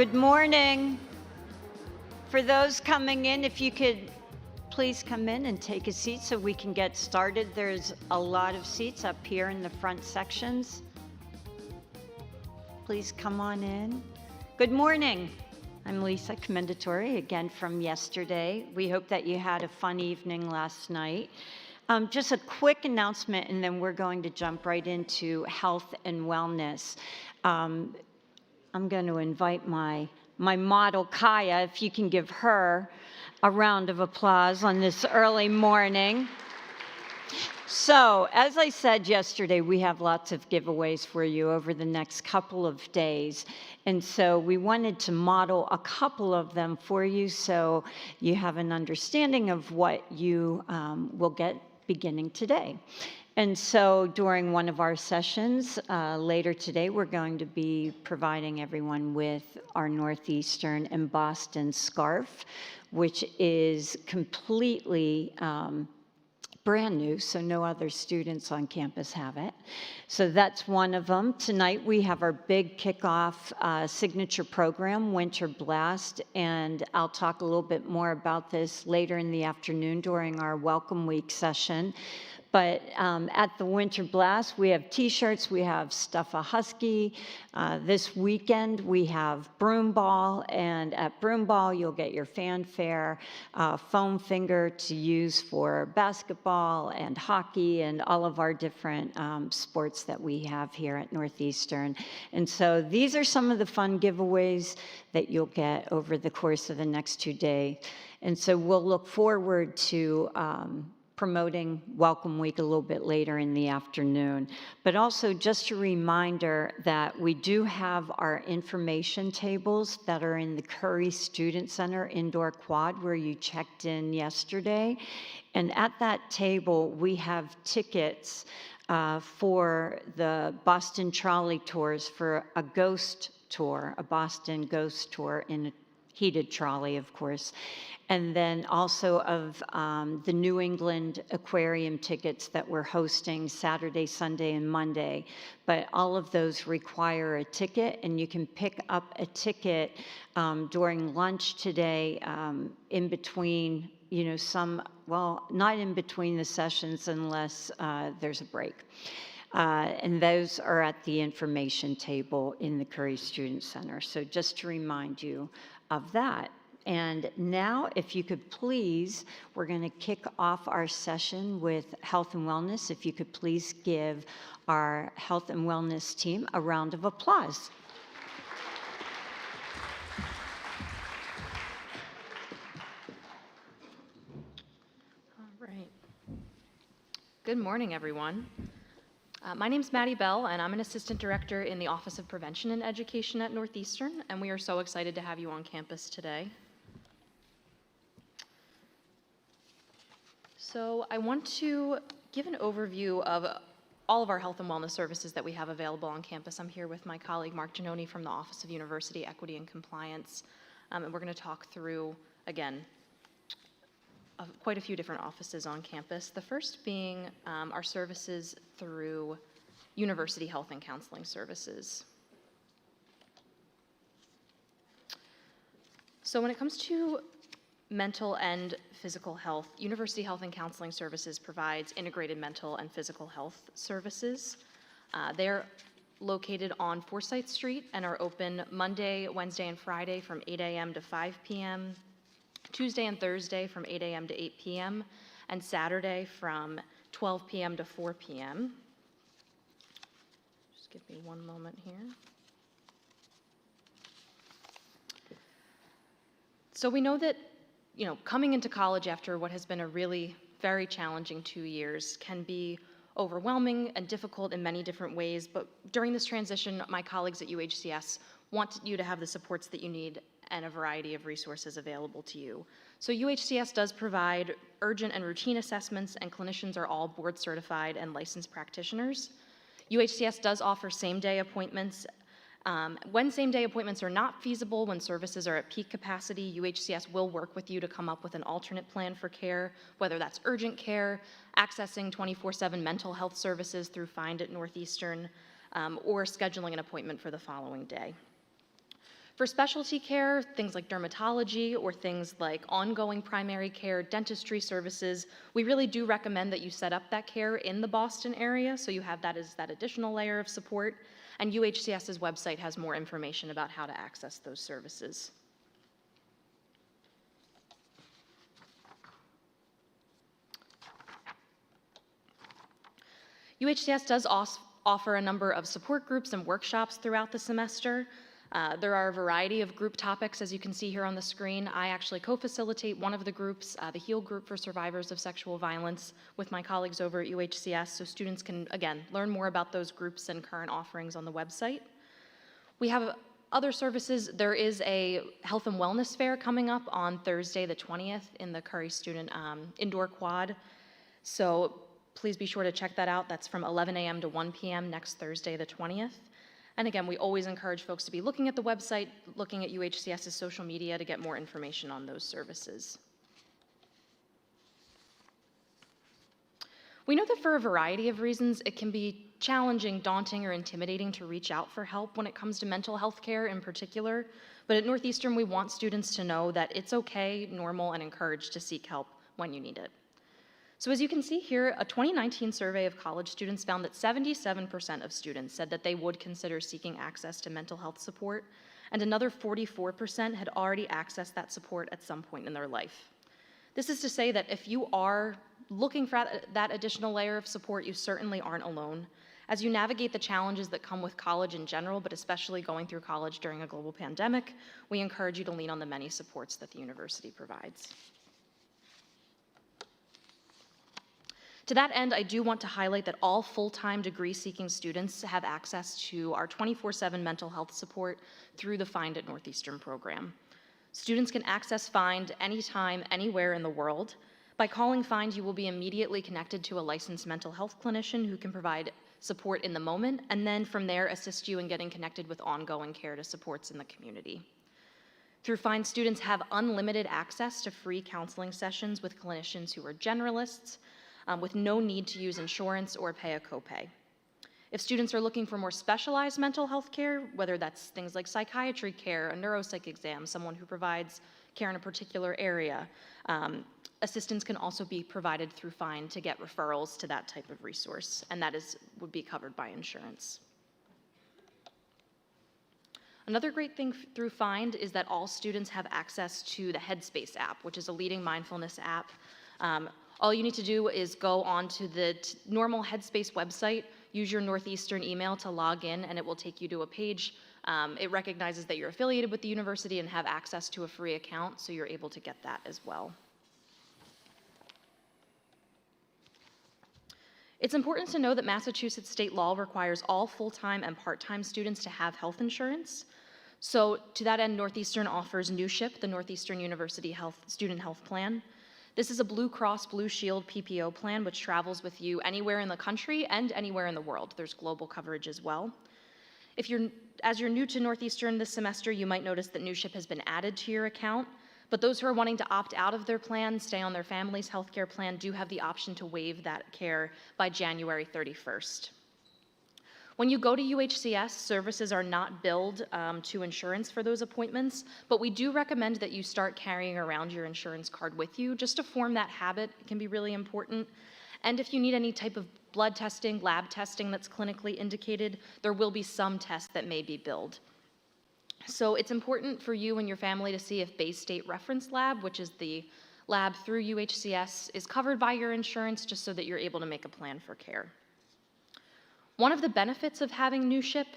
Good morning. For those coming in, if you could please come in and take a seat so we can get started. There's a lot of seats up here in the front sections. Please come on in. Good morning. I'm Lisa Commendatore, again from yesterday. We hope that you had a fun evening last night. Just a quick announcement, and then we're going to jump right into health and wellness. I'm going to invite my model, Kaya, if you can give her a round of applause on this early morning. So, as I said yesterday, we have lots of giveaways for you over the next couple of days. And so we wanted to model a couple of them for you so you have an understanding of what you will get beginning today. And so during one of our sessions later today, we're going to be providing everyone with our Northeastern and Boston scarf, which is completely brand new, so no other students on campus have it. So that's one of them. Tonight we have our big kickoff signature program, Winter Blast, and I'll talk a little bit more about this later in the afternoon during our Welcome Week session. But at the Winter Blast, we have T-shirts, we have Stuff a Husky. This weekend, we have Broom Ball, and at Broom Ball, you'll get your fanfare, foam finger to use for basketball and hockey and all of our different sports that we have here at Northeastern. And so these are some of the fun giveaways that you'll get over the course of the next 2 days. And so we'll look forward to promoting Welcome Week a little bit later in the afternoon. But also just a reminder that we do have our information tables that are in the Curry Student Center indoor quad where you checked in yesterday. And at that table, we have tickets for the Boston Trolley Tours for a ghost tour, a Boston ghost tour in a heated trolley, of course. And then also of the New England Aquarium tickets that we're hosting Saturday, Sunday, and Monday. But all of those require a ticket, and you can pick up a ticket during lunch today in between, not in between the sessions unless there's a break. And those are at the information table in the Curry Student Center. So just to remind you of that. And now, if you could please, we're going to kick off our session with health and wellness. If you could please give our health and wellness team a round of applause. All right. Good morning, everyone. My name's Maddie Bell, and I'm an assistant director in the Office of Prevention and Education at Northeastern, and we are so excited to have you on campus today. So I want to give an overview of all of our health and wellness services that we have available on campus. I'm here with my colleague Mark Giannoni from the Office of University Equity and Compliance, and we're going to talk through, again, quite a few different offices on campus. The first being our services through University Health and Counseling Services. So when it comes to mental and physical health, University Health and Counseling Services provides integrated mental and physical health services. They're located on Forsyth Street and are open Monday, Wednesday, and Friday from 8 a.m. to 5 p.m., Tuesday and Thursday from 8 a.m. to 8 p.m., and Saturday from 12 p.m. to 4 p.m. Just give me one moment here. So we know that coming into college after what has been a really very challenging 2 years can be overwhelming and difficult in many different ways, but during this transition, my colleagues at UHCS want you to have the supports that you need and a variety of resources available to you. So UHCS does provide urgent and routine assessments, and clinicians are all board certified and licensed practitioners. UHCS does offer same-day appointments. When same-day appointments are not feasible, when services are at peak capacity, UHCS will work with you to come up with an alternate plan for care, whether that's urgent care, accessing 24/7 mental health services through Find at Northeastern, or scheduling an appointment for the following day. For specialty care, things like dermatology or things like ongoing primary care, dentistry services, we really do recommend that you set up that care in the Boston area so you have that as that additional layer of support. And UHCS's website has more information about how to access those services. UHCS does offer a number of support groups and workshops throughout the semester. There are a variety of group topics, as you can see here on the screen. I actually co-facilitate one of the groups, the HEAL group for survivors of sexual violence, with my colleagues over at UHCS, so students can, again, learn more about those groups and current offerings on the website. We have other services. There is a health and wellness fair coming up on Thursday the 20th in the Curry Student Indoor Quad. So please be sure to check that out. That's from 11 a.m. to 1 p.m. next Thursday the 20th. And again, we always encourage folks to be looking at the website, looking at UHCS's social media to get more information on those services. We know that for a variety of reasons, it can be challenging, daunting, or intimidating to reach out for help when it comes to mental health care in particular. But at Northeastern, we want students to know that it's okay, normal, and encouraged to seek help when you need it. So as you can see here, a 2019 survey of college students found that 77% of students said that they would consider seeking access to mental health support, and another 44% had already accessed that support at some point in their life. This is to say that if you are looking for that additional layer of support, you certainly aren't alone. As you navigate the challenges that come with college in general, but especially going through college during a global pandemic, we encourage you to lean on the many supports that the university provides. To that end, I do want to highlight that all full-time degree-seeking students have access to our 24/7 mental health support through the Find at Northeastern program. Students can access Find anytime, anywhere in the world. By calling Find, you will be immediately connected to a licensed mental health clinician who can provide support in the moment, and then from there assist you in getting connected with ongoing care to supports in the community. Through Find, students have unlimited access to free counseling sessions with clinicians who are generalists, with no need to use insurance or pay a copay. If students are looking for more specialized mental health care, whether that's things like psychiatry care, a neuropsych exam, someone who provides care in a particular area, assistance can also be provided through Find to get referrals to that type of resource, and that would be covered by insurance. Another great thing through Find is that all students have access to the Headspace app, which is a leading mindfulness app. All you need to do is go onto the normal Headspace website, use your Northeastern email to log in, and it will take you to a page. It recognizes that you're affiliated with the university and have access to a free account, so you're able to get that as well. It's important to know that Massachusetts state law requires all full-time and part-time students to have health insurance. So to that end, Northeastern offers NewShip, the Northeastern University Student Health Plan. This is a Blue Cross Blue Shield PPO plan which travels with you anywhere in the country and anywhere in the world. There's global coverage as well. As you're new to Northeastern this semester, you might notice that NewShip has been added to your account, but those who are wanting to opt out of their plan, stay on their family's healthcare plan, do have the option to waive that care by January 31st. When you go to UHCS, services are not billed to insurance for those appointments, but we do recommend that you start carrying around your insurance card with you just to form that habit. It can be really important. And if you need any type of blood testing, lab testing that's clinically indicated, there will be some tests that may be billed. So it's important for you and your family to see if Bay State Reference Lab, which is the lab through UHCS, is covered by your insurance, just so that you're able to make a plan for care. One of the benefits of having NewShip,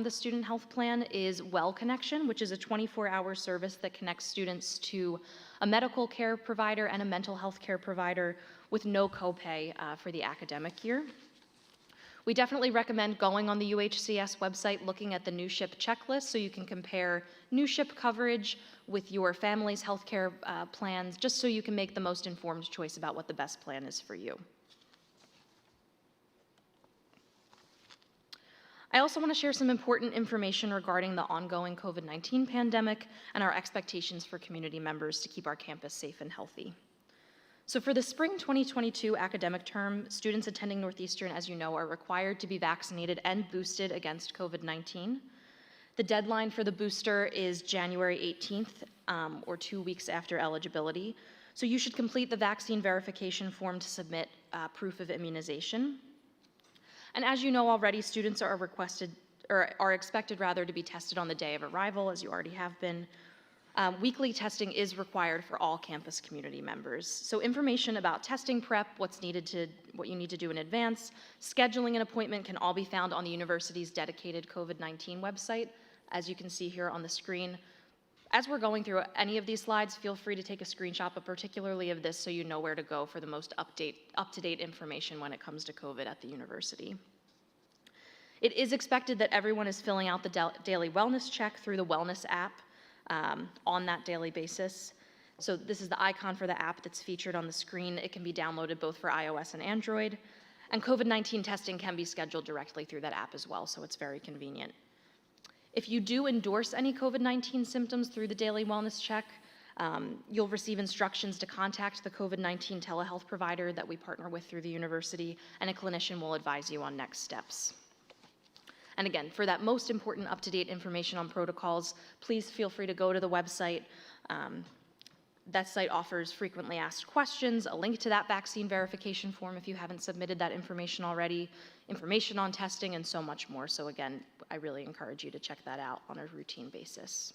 the student health plan, is Well Connection, which is a 24-hour service that connects students to a medical care provider and a mental health care provider with no copay for the academic year. We definitely recommend going on the UHCS website, looking at the NewShip checklist so you can compare NewShip coverage with your family's healthcare plans, just so you can make the most informed choice about what the best plan is for you. I also want to share some important information regarding the ongoing COVID-19 pandemic and our expectations for community members to keep our campus safe and healthy. So for the spring 2022 academic term, students attending Northeastern, as you know, are required to be vaccinated and boosted against COVID-19. The deadline for the booster is January 18th, or 2 weeks after eligibility. So you should complete the vaccine verification form to submit proof of immunization. And as you know already, students are expected to be tested on the day of arrival, as you already have been. Weekly testing is required for all campus community members. So information about testing prep, what you need to do in advance, scheduling an appointment can all be found on the university's dedicated COVID-19 website, as you can see here on the screen. As we're going through any of these slides, feel free to take a screenshot, but particularly of this so you know where to go for the most up-to-date information when it comes to COVID at the university. It is expected that everyone is filling out the daily wellness check through the wellness app on that daily basis. So this is the icon for the app that's featured on the screen. It can be downloaded both for iOS and Android. And COVID-19 testing can be scheduled directly through that app as well, so it's very convenient. If you do endorse any COVID-19 symptoms through the daily wellness check, you'll receive instructions to contact the COVID-19 telehealth provider that we partner with through the university, and a clinician will advise you on next steps. And again, for that most important up-to-date information on protocols, please feel free to go to the website. That site offers frequently asked questions, a link to that vaccine verification form if you haven't submitted that information already, information on testing, and so much more. So again, I really encourage you to check that out on a routine basis.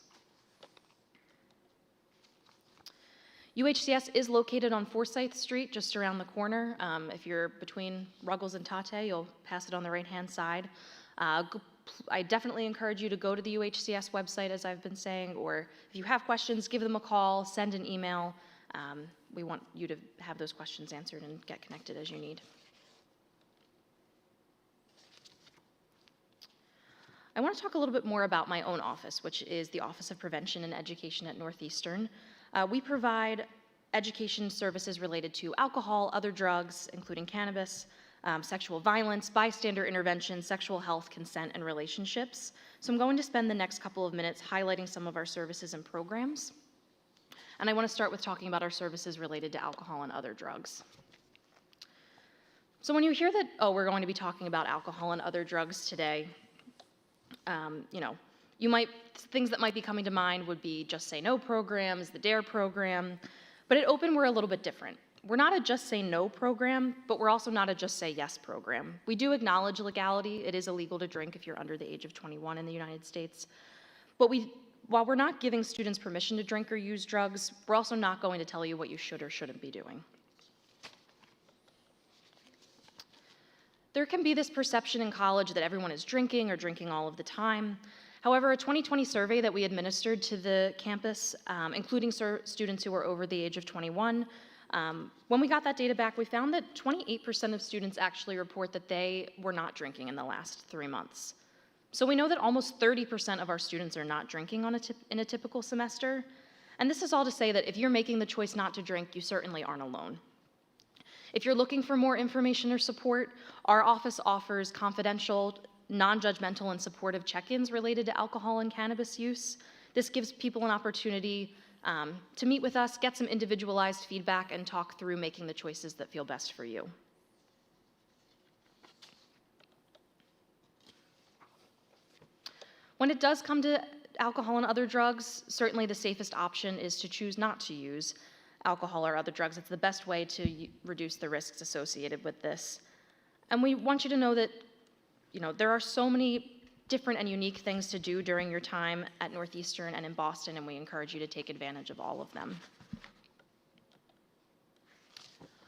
UHCS is located on Forsyth Street, just around the corner. If you're between Ruggles and Tate, you'll pass it on the right-hand side. I definitely encourage you to go to the UHCS website, as I've been saying, or if you have questions, give them a call, send an email. We want you to have those questions answered and get connected as you need. I want to talk a little bit more about my own office, which is the Office of Prevention and Education at Northeastern. We provide education services related to alcohol, other drugs, including cannabis, sexual violence, bystander intervention, sexual health, consent, and relationships. So I'm going to spend the next couple of minutes highlighting some of our services and programs. And I want to start with talking about our services related to alcohol and other drugs. So when you hear that, oh, we're going to be talking about alcohol and other drugs today, things that might be coming to mind would be Just Say No programs, the DARE program, but at Open we're a little bit different. We're not a Just Say No program, but we're also not a Just Say Yes program. We do acknowledge legality. It is illegal to drink if you're under the age of 21 in the United States. But while we're not giving students permission to drink or use drugs, we're also not going to tell you what you should or shouldn't be doing. There can be this perception in college that everyone is drinking or drinking all of the time. However, a 2020 survey that we administered to the campus, including students who were over the age of 21, when we got that data back, we found that 28% of students actually report that they were not drinking in the last 3 months. So we know that almost 30% of our students are not drinking in a typical semester. And this is all to say that if you're making the choice not to drink, you certainly aren't alone. If you're looking for more information or support, our office offers confidential, non-judgmental, and supportive check-ins related to alcohol and cannabis use. This gives people an opportunity to meet with us, get some individualized feedback, and talk through making the choices that feel best for you. When it does come to alcohol and other drugs, certainly the safest option is to choose not to use alcohol or other drugs. It's the best way to reduce the risks associated with this. And we want you to know that, there are so many different and unique things to do during your time at Northeastern and in Boston, and we encourage you to take advantage of all of them.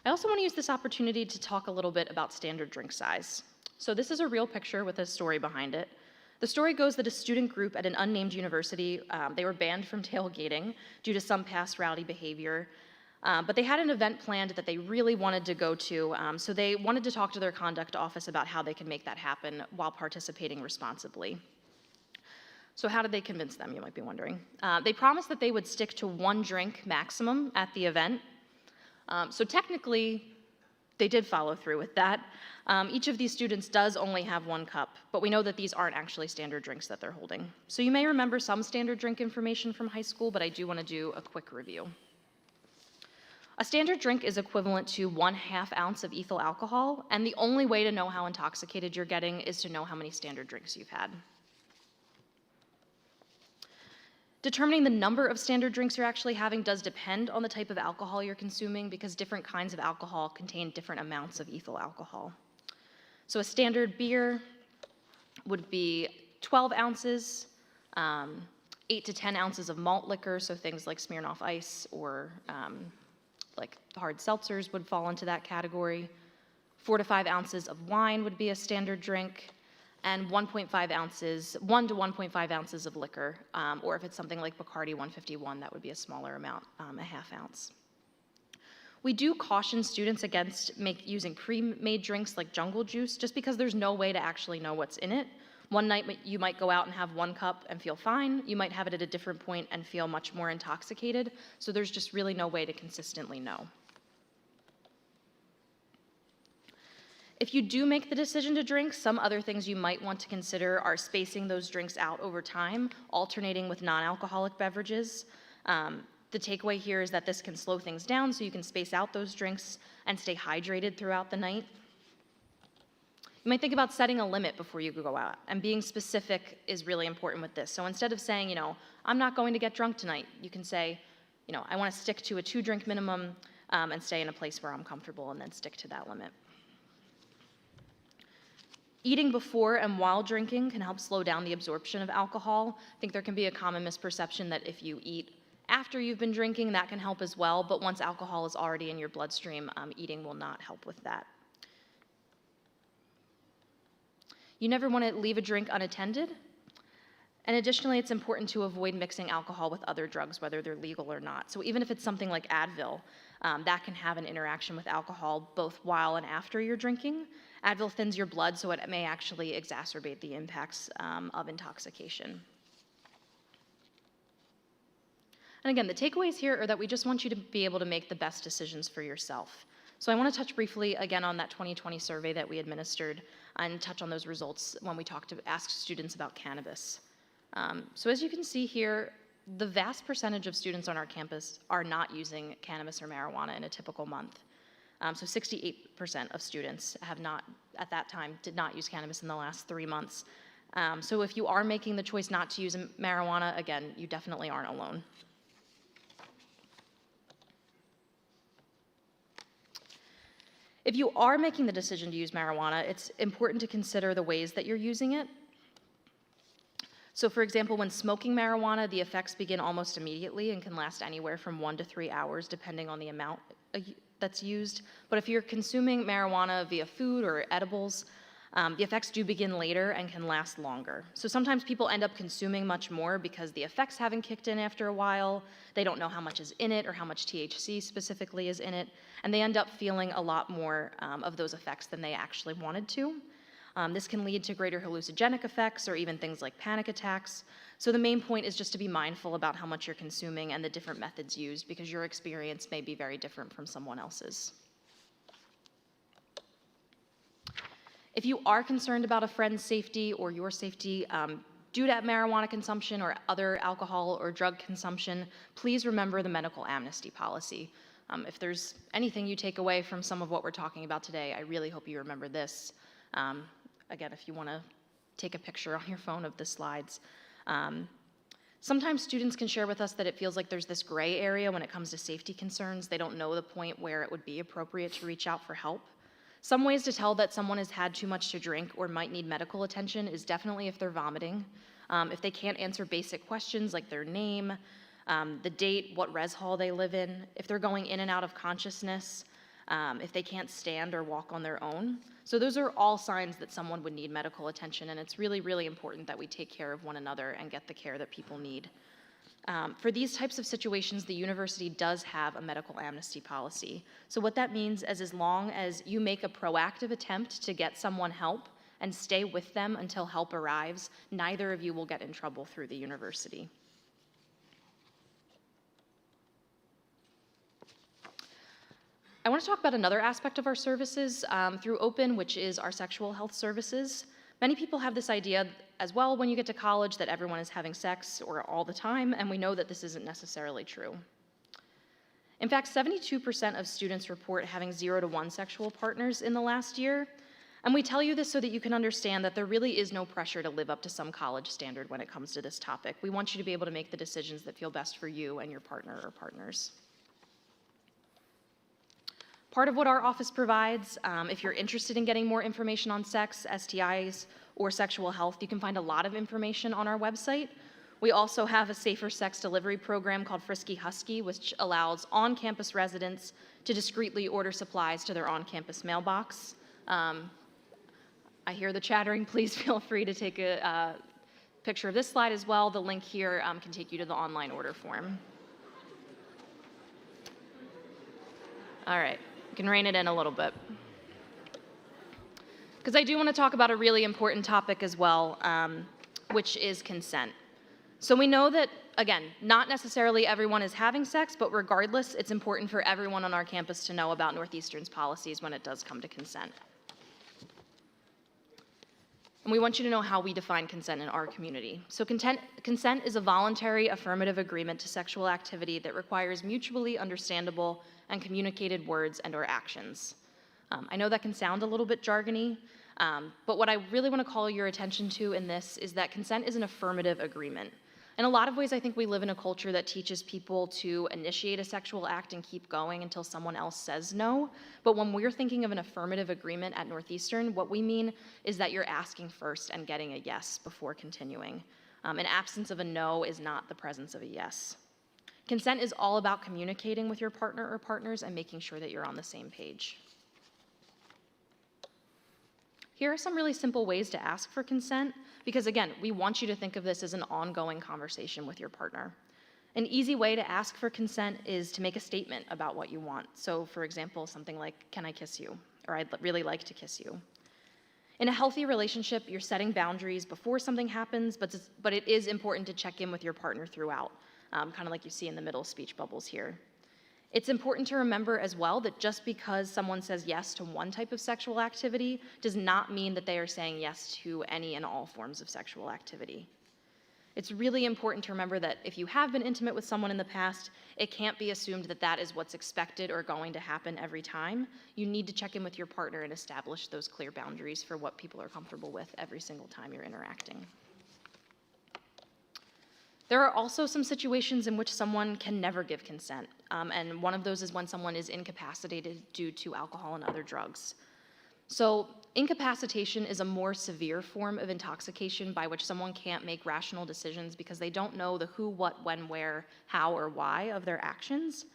I also want to use this opportunity to talk a little bit about standard drink size. So this is a real picture with a story behind it. The story goes that a student group at an unnamed university, they were banned from tailgating due to some past rowdy behavior. But they had an event planned that they really wanted to go to, so they wanted to talk to their conduct office about how they could make that happen while participating responsibly. So how did they convince them, you might be wondering? They promised that they would stick to 1 drink maximum at the event. So technically, they did follow through with that. Each of these students does only have 1 cup, but we know that these aren't actually standard drinks that they're holding. So you may remember some standard drink information from high school, but I do want to do a quick review. A standard drink is equivalent to 1/2 ounce of ethyl alcohol, and the only way to know how intoxicated you're getting is to know how many standard drinks you've had. Determining the number of standard drinks you're actually having does depend on the type of alcohol you're consuming because different kinds of alcohol contain different amounts of ethyl alcohol. So a standard beer would be 12 ounces, 8 to 10 ounces of malt liquor, so things like Smirnoff Ice or like hard seltzers would fall into that category. 4 to 5 ounces of wine would be a standard drink, and 1 to 1.5 ounces of liquor, or if it's something like Bacardi 151, that would be a smaller amount, a half ounce. We do caution students against using pre-made drinks like jungle juice, just because there's no way to actually know what's in it. One night you might go out and have 1 cup and feel fine. You might have it at a different point and feel much more intoxicated. So there's just really no way to consistently know. If you do make the decision to drink, some other things you might want to consider are spacing those drinks out over time, alternating with non-alcoholic beverages. The takeaway here is that this can slow things down so you can space out those drinks and stay hydrated throughout the night. You might think about setting a limit before you go out, and being specific is really important with this. So instead of saying, I'm not going to get drunk tonight, you can say, I want to stick to a 2-drink minimum and stay in a place where I'm comfortable, and then stick to that limit. Eating before and while drinking can help slow down the absorption of alcohol. I think there can be a common misperception that if you eat after you've been drinking, that can help as well, but once alcohol is already in your bloodstream, eating will not help with that. You never want to leave a drink unattended. And additionally, it's important to avoid mixing alcohol with other drugs, whether they're legal or not. So even if it's something like Advil, that can have an interaction with alcohol both while and after you're drinking. Advil thins your blood, so it may actually exacerbate the impacts of intoxication. And again, the takeaways here are that we just want you to be able to make the best decisions for yourself. So I want to touch briefly again on that 2020 survey that we administered and touch on those results when we asked students about cannabis. So as you can see here, the vast percentage of students on our campus are not using cannabis or marijuana in a typical month. So 68% of students at that time, did not use cannabis in the last 3 months. So if you are making the choice not to use marijuana, again, you definitely aren't alone. If you are making the decision to use marijuana, it's important to consider the ways that you're using it. So for example, when smoking marijuana, the effects begin almost immediately and can last anywhere from 1 to 3 hours, depending on the amount that's used. But if you're consuming marijuana via food or edibles, the effects do begin later and can last longer. So sometimes people end up consuming much more because the effects haven't kicked in after a while. They don't know how much is in it or how much THC specifically is in it, and they end up feeling a lot more of those effects than they actually wanted to. This can lead to greater hallucinogenic effects or even things like panic attacks. So the main point is just to be mindful about how much you're consuming and the different methods used, because your experience may be very different from someone else's. If you are concerned about a friend's safety or your safety due to marijuana consumption or other alcohol or drug consumption, please remember the medical amnesty policy. If there's anything you take away from some of what we're talking about today, I really hope you remember this. Again, if you want to take a picture on your phone of the slides. Sometimes students can share with us that it feels like there's this gray area when it comes to safety concerns. They don't know the point where it would be appropriate to reach out for help. Some ways to tell that someone has had too much to drink or might need medical attention is definitely if they're vomiting, if they can't answer basic questions like their name, the date, what res hall they live in, if they're going in and out of consciousness, if they can't stand or walk on their own. So those are all signs that someone would need medical attention, and it's really, really important that we take care of one another and get the care that people need. For these types of situations, the university does have a medical amnesty policy. So what that means is as long as you make a proactive attempt to get someone help and stay with them until help arrives, neither of you will get in trouble through the university. I want to talk about another aspect of our services through Open, which is our sexual health services. Many people have this idea as well when you get to college that everyone is having sex or all the time, and we know that this isn't necessarily true. In fact, 72% of students report having 0 to 1 sexual partners in the last year. And we tell you this so that you can understand that there really is no pressure to live up to some college standard when it comes to this topic. We want you to be able to make the decisions that feel best for you and your partner or partners. Part of what our office provides, if you're interested in getting more information on sex, STIs, or sexual health, you can find a lot of information on our website. We also have a safer sex delivery program called Frisky Husky, which allows on-campus residents to discreetly order supplies to their on-campus mailbox. I hear the chattering. Please feel free to take a picture of this slide as well. The link here can take you to the online order form. All right, you can rein it in a little bit. Because I do want to talk about a really important topic as well, which is consent. So we know that, again, not necessarily everyone is having sex, but regardless, it's important for everyone on our campus to know about Northeastern's policies when it does come to consent. And we want you to know how we define consent in our community. So consent is a voluntary affirmative agreement to sexual activity that requires mutually understandable and communicated words and/or actions. I know that can sound a little bit jargony, but what I really want to call your attention to in this is that consent is an affirmative agreement. In a lot of ways, I think we live in a culture that teaches people to initiate a sexual act and keep going until someone else says no. But when we're thinking of an affirmative agreement at Northeastern, what we mean is that you're asking first and getting a yes before continuing. An absence of a no is not the presence of a yes. Consent is all about communicating with your partner or partners and making sure that you're on the same page. Here are some really simple ways to ask for consent, because again, we want you to think of this as an ongoing conversation with your partner. An easy way to ask for consent is to make a statement about what you want. So for example, something like, "Can I kiss you?" or "I'd really like to kiss you." In a healthy relationship, you're setting boundaries before something happens, but it is important to check in with your partner throughout, kind of like you see in the middle speech bubbles here. It's important to remember as well that just because someone says yes to one type of sexual activity does not mean that they are saying yes to any and all forms of sexual activity. It's really important to remember that if you have been intimate with someone in the past, it can't be assumed that that is what's expected or going to happen every time. You need to check in with your partner and establish those clear boundaries for what people are comfortable with every single time you're interacting. There are also some situations in which someone can never give consent, and one of those is when someone is incapacitated due to alcohol and other drugs. So incapacitation is a more severe form of intoxication by which someone can't make rational decisions because they don't know the who, what, when, where, how, or why of their actions.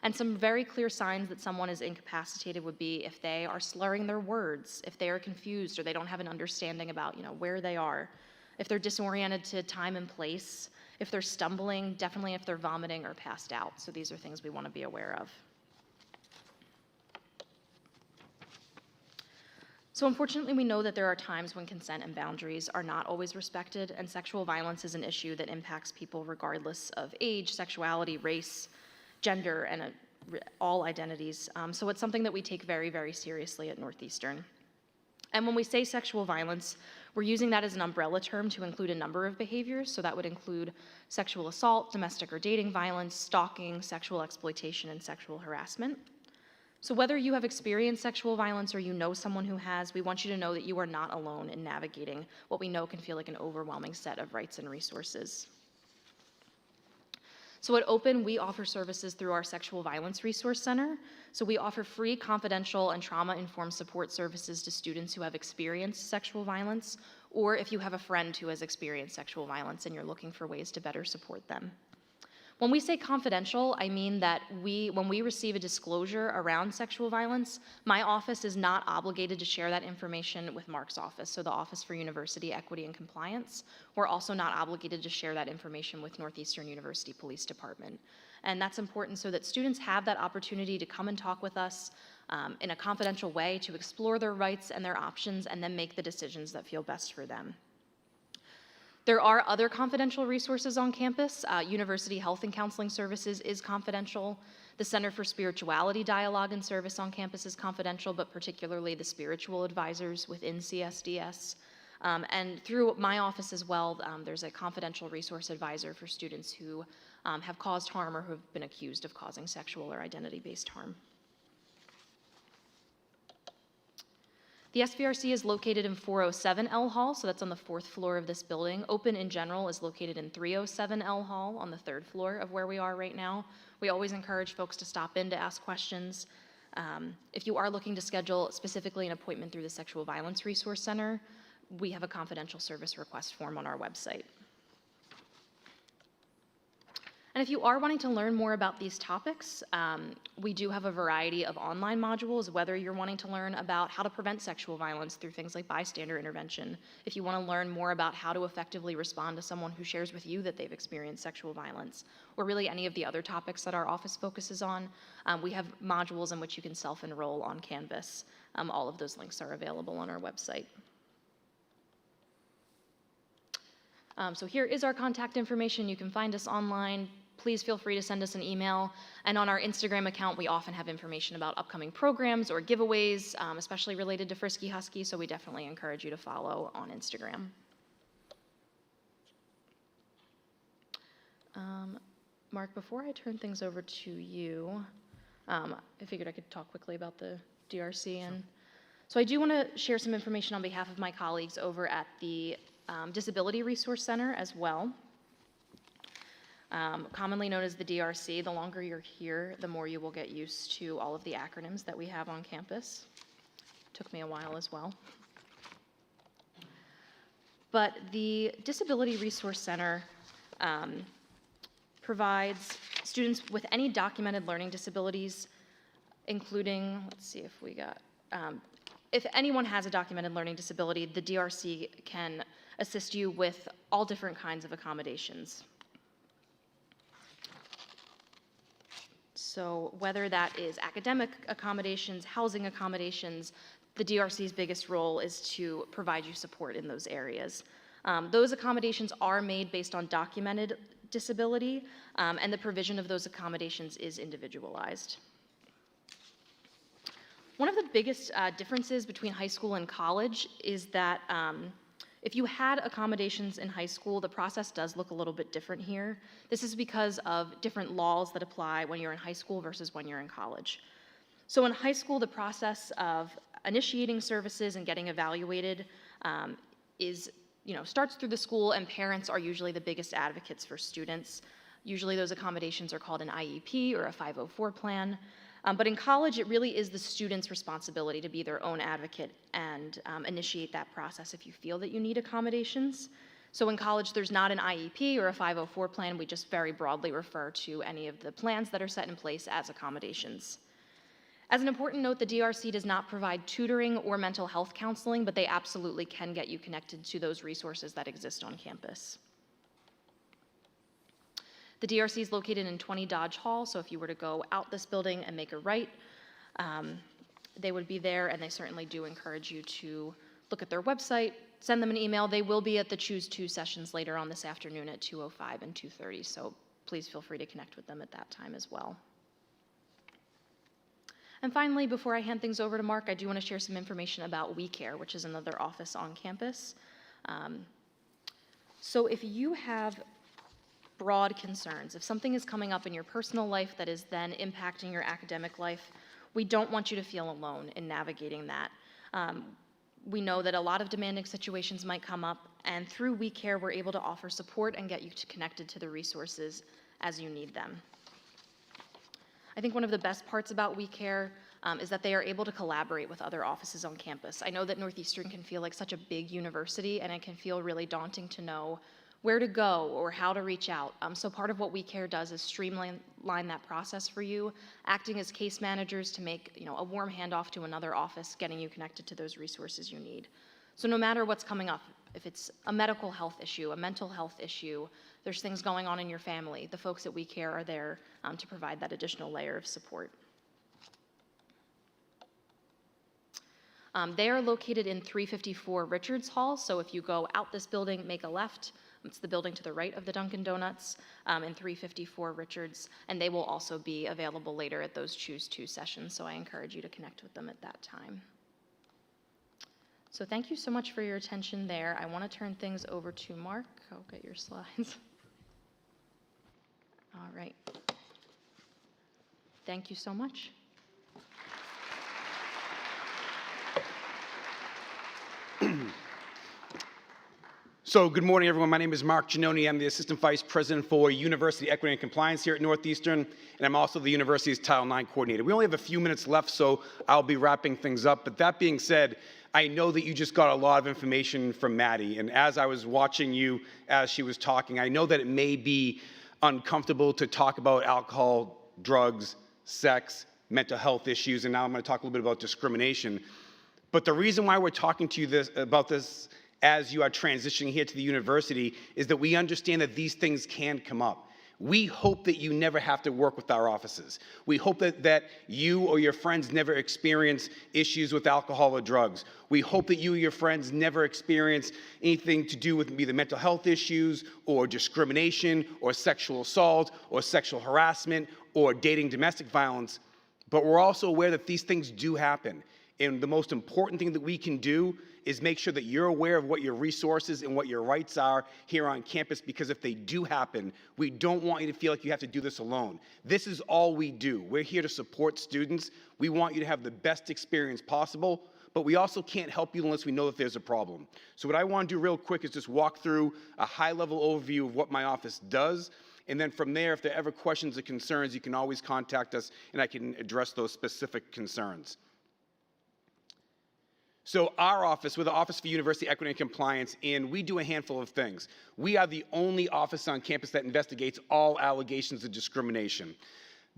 And some very clear signs that someone is incapacitated would be if they are slurring their words, if they are confused or they don't have an understanding about, where they are, if they're disoriented to time and place, if they're stumbling, definitely if they're vomiting or passed out. So these are things we want to be aware of. So unfortunately, we know that there are times when consent and boundaries are not always respected, and sexual violence is an issue that impacts people regardless of age, sexuality, race, gender, and all identities. So it's something that we take very, very seriously at Northeastern. And when we say sexual violence, we're using that as an umbrella term to include a number of behaviors. So that would include sexual assault, domestic or dating violence, stalking, sexual exploitation, and sexual harassment. So whether you have experienced sexual violence or you know someone who has, we want you to know that you are not alone in navigating what we know can feel like an overwhelming set of rights and resources. So at Open, we offer services through our Sexual Violence Resource Center. So we offer free, confidential, and trauma-informed support services to students who have experienced sexual violence, or if you have a friend who has experienced sexual violence and you're looking for ways to better support them. When we say confidential, I mean that when we receive a disclosure around sexual violence, my office is not obligated to share that information with Mark's office, so the Office for University Equity and Compliance. We're also not obligated to share that information with Northeastern University Police Department. And that's important so that students have that opportunity to come and talk with us in a confidential way to explore their rights and their options and then make the decisions that feel best for them. There are other confidential resources on campus. University Health and Counseling Services is confidential. The Center for Spirituality Dialogue and Service on campus is confidential, but particularly the spiritual advisors within CSDS. And through my office as well, there's a confidential resource advisor for students who have caused harm or who have been accused of causing sexual or identity-based harm. The SVRC is located in 407 L Hall, so that's on the 4th floor of this building. Open in general is located in 307 L Hall on the 3rd floor of where we are right now. We always encourage folks to stop in to ask questions. If you are looking to schedule specifically an appointment through the Sexual Violence Resource Center, we have a confidential service request form on our website. And if you are wanting to learn more about these topics, we do have a variety of online modules, whether you're wanting to learn about how to prevent sexual violence through things like bystander intervention, if you want to learn more about how to effectively respond to someone who shares with you that they've experienced sexual violence, or really any of the other topics that our office focuses on, we have modules in which you can self-enroll on Canvas. All of those links are available on our website. So here is our contact information. You can find us online. Please feel free to send us an email. And on our Instagram account, we often have information about upcoming programs or giveaways, especially related to Frisky Husky, so we definitely encourage you to follow on Instagram. Mark, before I turn things over to you, I figured I could talk quickly about the DRC. So I do want to share some information on behalf of my colleagues over at the Disability Resource Center as well. Commonly known as the DRC. The longer you're here, the more you will get used to all of the acronyms that we have on campus. Took me a while as well. But the Disability Resource Center provides students with any documented learning disabilities, including, let's see if we got, if anyone has a documented learning disability, the DRC can assist you with all different kinds of accommodations. So whether that is academic accommodations, housing accommodations, the DRC's biggest role is to provide you support in those areas. Those accommodations are made based on documented disability, and the provision of those accommodations is individualized. One of the biggest differences between high school and college is that if you had accommodations in high school, the process does look a little bit different here. This is because of different laws that apply when you're in high school versus when you're in college. So in high school, the process of initiating services and getting evaluated starts through the school, and parents are usually the biggest advocates for students. Usually those accommodations are called an IEP or a 504 plan. But in college, it really is the student's responsibility to be their own advocate and initiate that process if you feel that you need accommodations. So in college, there's not an IEP or a 504 plan. We just very broadly refer to any of the plans that are set in place as accommodations. As an important note, the DRC does not provide tutoring or mental health counseling, but they absolutely can get you connected to those resources that exist on campus. The DRC is located in 20 Dodge Hall, so if you were to go out this building and make a right, they would be there, and they certainly do encourage you to look at their website, send them an email. They will be at the Choose 2 sessions later on this afternoon at 2:05 and 2:30, so please feel free to connect with them at that time as well. And finally, before I hand things over to Mark, I do want to share some information about We Care, which is another office on campus. So if you have broad concerns, if something is coming up in your personal life that is then impacting your academic life, we don't want you to feel alone in navigating that. We know that a lot of demanding situations might come up, and through We Care, we're able to offer support and get you connected to the resources as you need them. I think one of the best parts about We Care is that they are able to collaborate with other offices on campus. I know that Northeastern can feel like such a big university, and it can feel really daunting to know where to go or how to reach out. So part of what We Care does is streamline that process for you, acting as case managers to make a warm handoff to another office, getting you connected to those resources you need. So no matter what's coming up, if it's a medical health issue, a mental health issue, there's things going on in your family, the folks at We Care are there to provide that additional layer of support. They are located in 354 Richards Hall, so if you go out this building, make a left, it's the building to the right of the Dunkin' Donuts in 354 Richards, and they will also be available later at those Choose 2 sessions, so I encourage you to connect with them at that time. So thank you so much for your attention there. I want to turn things over to Mark. I'll get your slides. All right. Thank you so much. So good morning, everyone. My name is Mark Giannoni. I'm the Assistant Vice President for University Equity and Compliance here at Northeastern, and I'm also the university's Title IX Coordinator. We only have a few minutes left, so I'll be wrapping things up. But that being said, I know that you just got a lot of information from Maddie, and as I was watching you as she was talking, I know that it may be uncomfortable to talk about alcohol, drugs, sex, mental health issues, and now I'm going to talk a little bit about discrimination. But the reason why we're talking to you about this as you are transitioning here to the university is that we understand that these things can come up. We hope that you never have to work with our offices. We hope that you or your friends never experience issues with alcohol or drugs. We hope that you or your friends never experience anything to do with either mental health issues or discrimination or sexual assault or sexual harassment or dating domestic violence. But we're also aware that these things do happen. And the most important thing that we can do is make sure that you're aware of what your resources and what your rights are here on campus, because if they do happen, we don't want you to feel like you have to do this alone. This is all we do. We're here to support students. We want you to have the best experience possible, but we also can't help you unless we know that there's a problem. So what I want to do real quick is just walk through a high-level overview of what my office does. And then from there, if there are ever questions or concerns, you can always contact us and I can address those specific concerns. So our office, we're the Office for University Equity and Compliance, and we do a handful of things. We are the only office on campus that investigates all allegations of discrimination.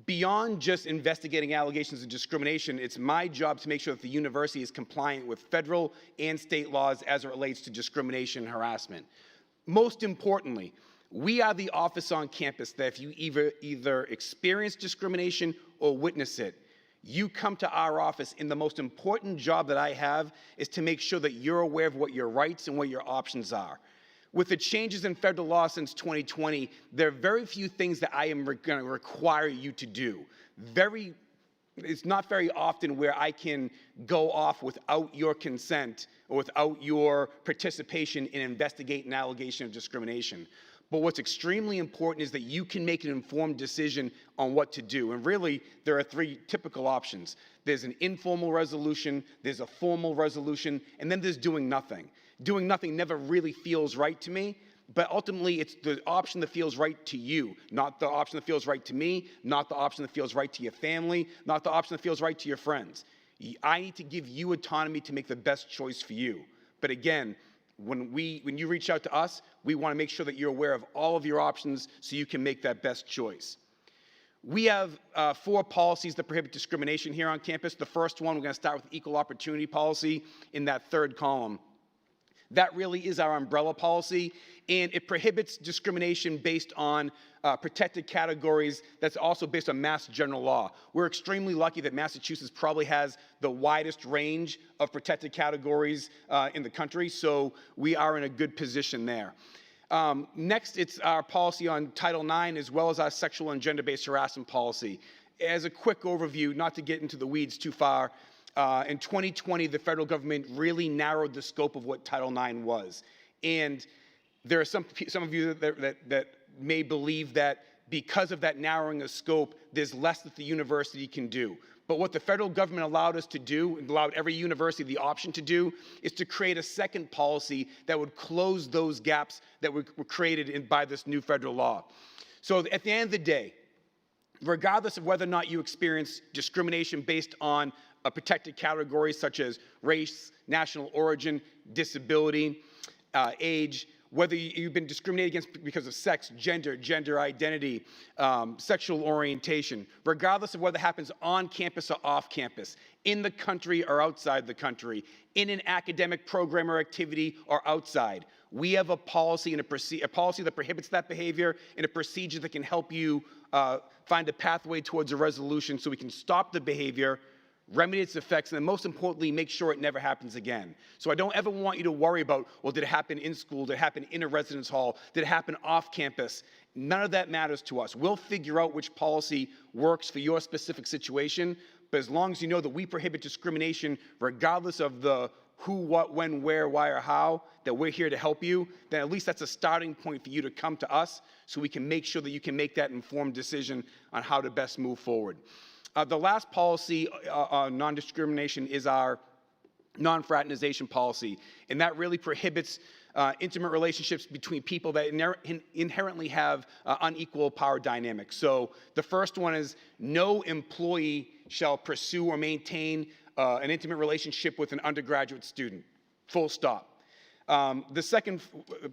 Beyond just investigating allegations of discrimination, it's my job to make sure that the university is compliant with federal and state laws as it relates to discrimination and harassment. Most importantly, we are the office on campus that if you either experience discrimination or witness it, you come to our office, and the most important job that I have is to make sure that you're aware of what your rights and what your options are. With the changes in federal law since 2020, there are very few things that I am going to require you to do. It's not very often where I can go off without your consent or without your participation in investigating an allegation of discrimination. But what's extremely important is that you can make an informed decision on what to do. And really, there are three typical options. There's an informal resolution, there's a formal resolution, and then there's doing nothing. Doing nothing never really feels right to me, but ultimately it's the option that feels right to you, not the option that feels right to me, not the option that feels right to your family, not the option that feels right to your friends. I need to give you autonomy to make the best choice for you. But again, when you reach out to us, we want to make sure that you're aware of all of your options so you can make that best choice. We have 4 policies that prohibit discrimination here on campus. The first one, we're going to start with equal opportunity policy in that third column. That really is our umbrella policy, and it prohibits discrimination based on protected categories that's also based on Mass General Law. We're extremely lucky that Massachusetts probably has the widest range of protected categories in the country, so we are in a good position there. Next, it's our policy on Title IX as well as our sexual and gender-based harassment policy. As a quick overview, not to get into the weeds too far, in 2020, the federal government really narrowed the scope of what Title IX was. And there are some of you that may believe that because of that narrowing of scope, there's less that the university can do. But what the federal government allowed us to do, and allowed every university the option to do, is to create a second policy that would close those gaps that were created by this new federal law. So at the end of the day, regardless of whether or not you experience discrimination based on a protected categories such as race, national origin, disability, age, whether you've been discriminated against because of sex, gender identity, sexual orientation, regardless of whether it happens on campus or off campus, in the country or outside the country, in an academic program or activity or outside, we have a policy and a policy that prohibits that behavior and a procedure that can help you find a pathway towards a resolution so we can stop the behavior, remedy its effects, and then most importantly, make sure it never happens again. So I don't ever want you to worry about, well, did it happen in school? Did it happen in a residence hall? Did it happen off campus? None of that matters to us. We'll figure out which policy works for your specific situation, but as long as you know that we prohibit discrimination regardless of the who, what, when, where, why, or how, that we're here to help you, then at least that's a starting point for you to come to us so we can make sure that you can make that informed decision on how to best move forward. The last policy on non-discrimination is our non-fraternization policy, and that really prohibits intimate relationships between people that inherently have unequal power dynamics. So the first one is no employee shall pursue or maintain an intimate relationship with an undergraduate student, full stop. The second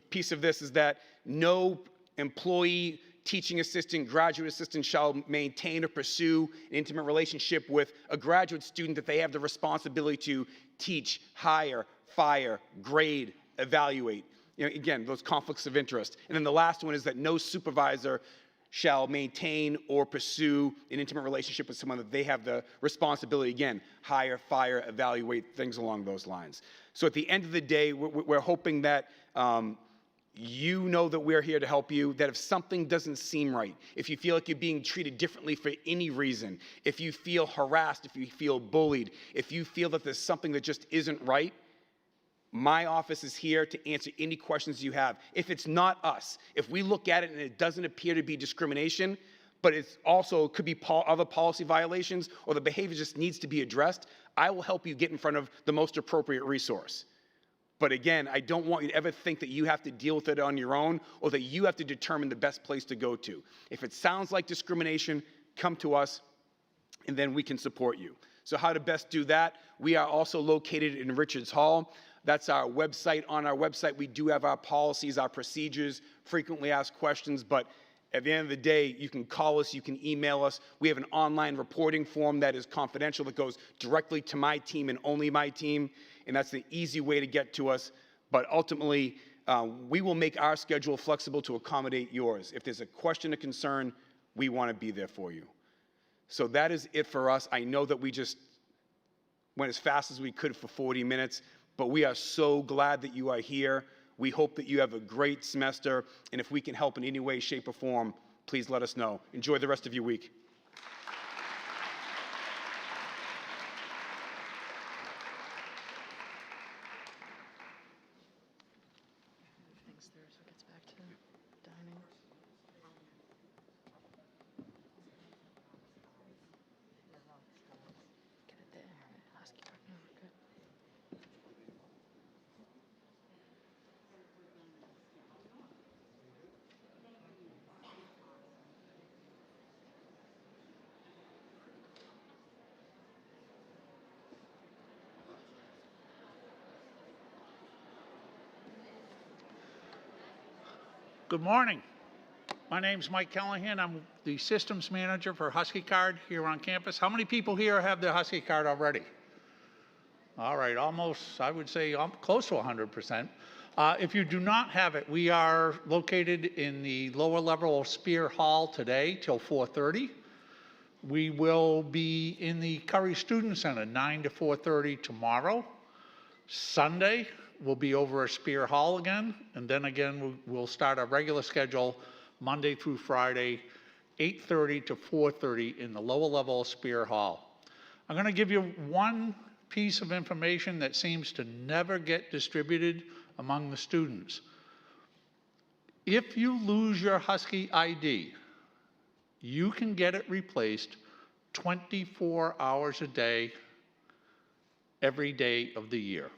piece of this is that no employee, teaching assistant, graduate assistant shall maintain or pursue an intimate relationship with a graduate student that they have the responsibility to teach, hire, fire, grade, evaluate. Again, those conflicts of interest. And then the last one is that no supervisor shall maintain or pursue an intimate relationship with someone that they have the responsibility, again, hire, fire, evaluate, things along those lines. So at the end of the day, we're hoping that you know that we're here to help you, that if something doesn't seem right, if you feel like you're being treated differently for any reason, if you feel harassed, if you feel bullied, if you feel that there's something that just isn't right, my office is here to answer any questions you have. If it's not us, if we look at it and it doesn't appear to be discrimination, but it also could be other policy violations or the behavior just needs to be addressed, I will help you get in front of the most appropriate resource. But again, I don't want you to ever think that you have to deal with it on your own or that you have to determine the best place to go to. If it sounds like discrimination, come to us and then we can support you. So how to best do that? We are also located in Richards Hall. That's our website. On our website, we do have our policies, our procedures, frequently asked questions, but at the end of the day, you can call us, you can email us. We have an online reporting form that is confidential that goes directly to my team and only my team, and that's the easy way to get to us. But ultimately, we will make our schedule flexible to accommodate yours. If there's a question or concern, we want to be there for you. So that is it for us. I know that we just went as fast as we could for 40 minutes, but we are so glad that you are here. We hope that you have a great semester, and if we can help in any way, shape, or form, please let us know. Enjoy the rest of your week. Things there, so it gets back to dining. Get it there. Husky Park. No, we're good. Good morning. My name's Mike Callahan. I'm the systems manager for Husky Card here on campus. How many people here have the Husky Card already? All right, almost, I would say close to 100%. If you do not have it, we are located in the lower level of Spear Hall today till 4:30. We will be in the Curry Student Center 9 to 4:30 tomorrow. Sunday, we'll be over at Spear Hall again, and then again, we'll start our regular schedule Monday through Friday, 8:30 to 4:30 in the lower level of Spear Hall. I'm going to give you one piece of information that seems to never get distributed among the students. If you lose your Husky ID, you can get it replaced 24 hours a day, every day of the year.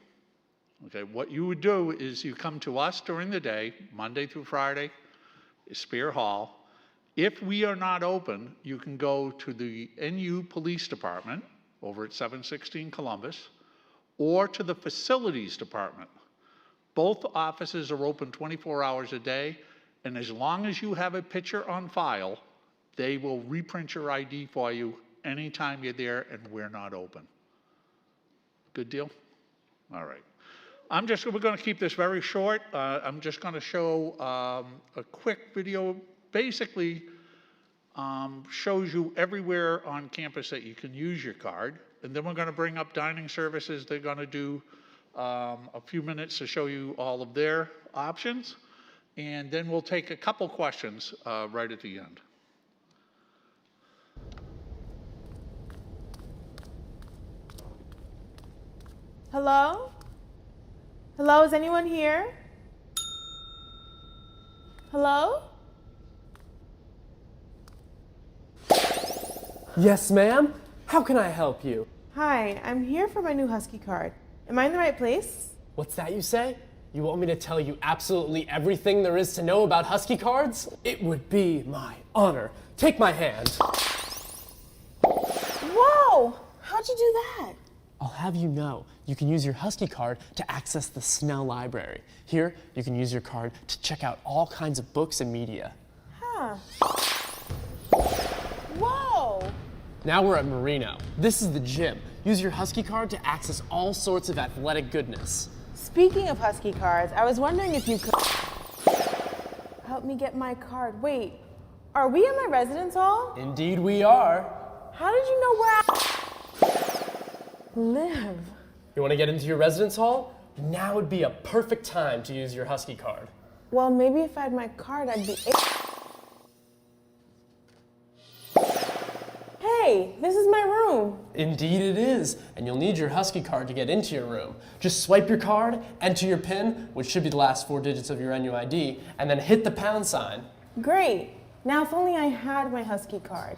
Okay, what you would do is you come to us during the day, Monday through Friday, Spear Hall. If we are not open, you can go to the NU Police Department over at 716 Columbus or to the Facilities Department. Both offices are open 24 hours a day, and as long as you have a picture on file, they will reprint your ID for you anytime you're there and we're not open. Good deal? All right. We're going to keep this very short. I'm just going to show a quick video. Basically, shows you everywhere on campus that you can use your card. And then we're going to bring up dining services. They're going to do a few minutes to show you all of their options. And then we'll take a couple questions right at the end. Hello? Hello, is anyone here? Hello? Yes, ma'am. How can I help you? Hi, I'm here for my new Husky card. Am I in the right place? What's that you say? You want me to tell you absolutely everything there is to know about Husky cards? It would be my honor. Take my hand. Whoa! How'd you do that? I'll have you know, you can use your Husky card to access the Snell Library. Here, you can use your card to check out all kinds of books and media. Huh. Whoa! Now we're at Marino. This is the gym. Use your Husky card to access all sorts of athletic goodness. Speaking of Husky cards, I was wondering if you could help me get my card. Wait, are we in my residence hall? Indeed we are. How did you know where I live? You want to get into your residence hall? Now would be a perfect time to use your Husky card. Well, maybe if I had my card, I'd be able. Hey, this is my room. Indeed it is, and you'll need your Husky card to get into your room. Just swipe your card, enter your PIN, which should be the last 4 digits of your NUID, and then hit the pound sign. Great. Now, if only I had my Husky card.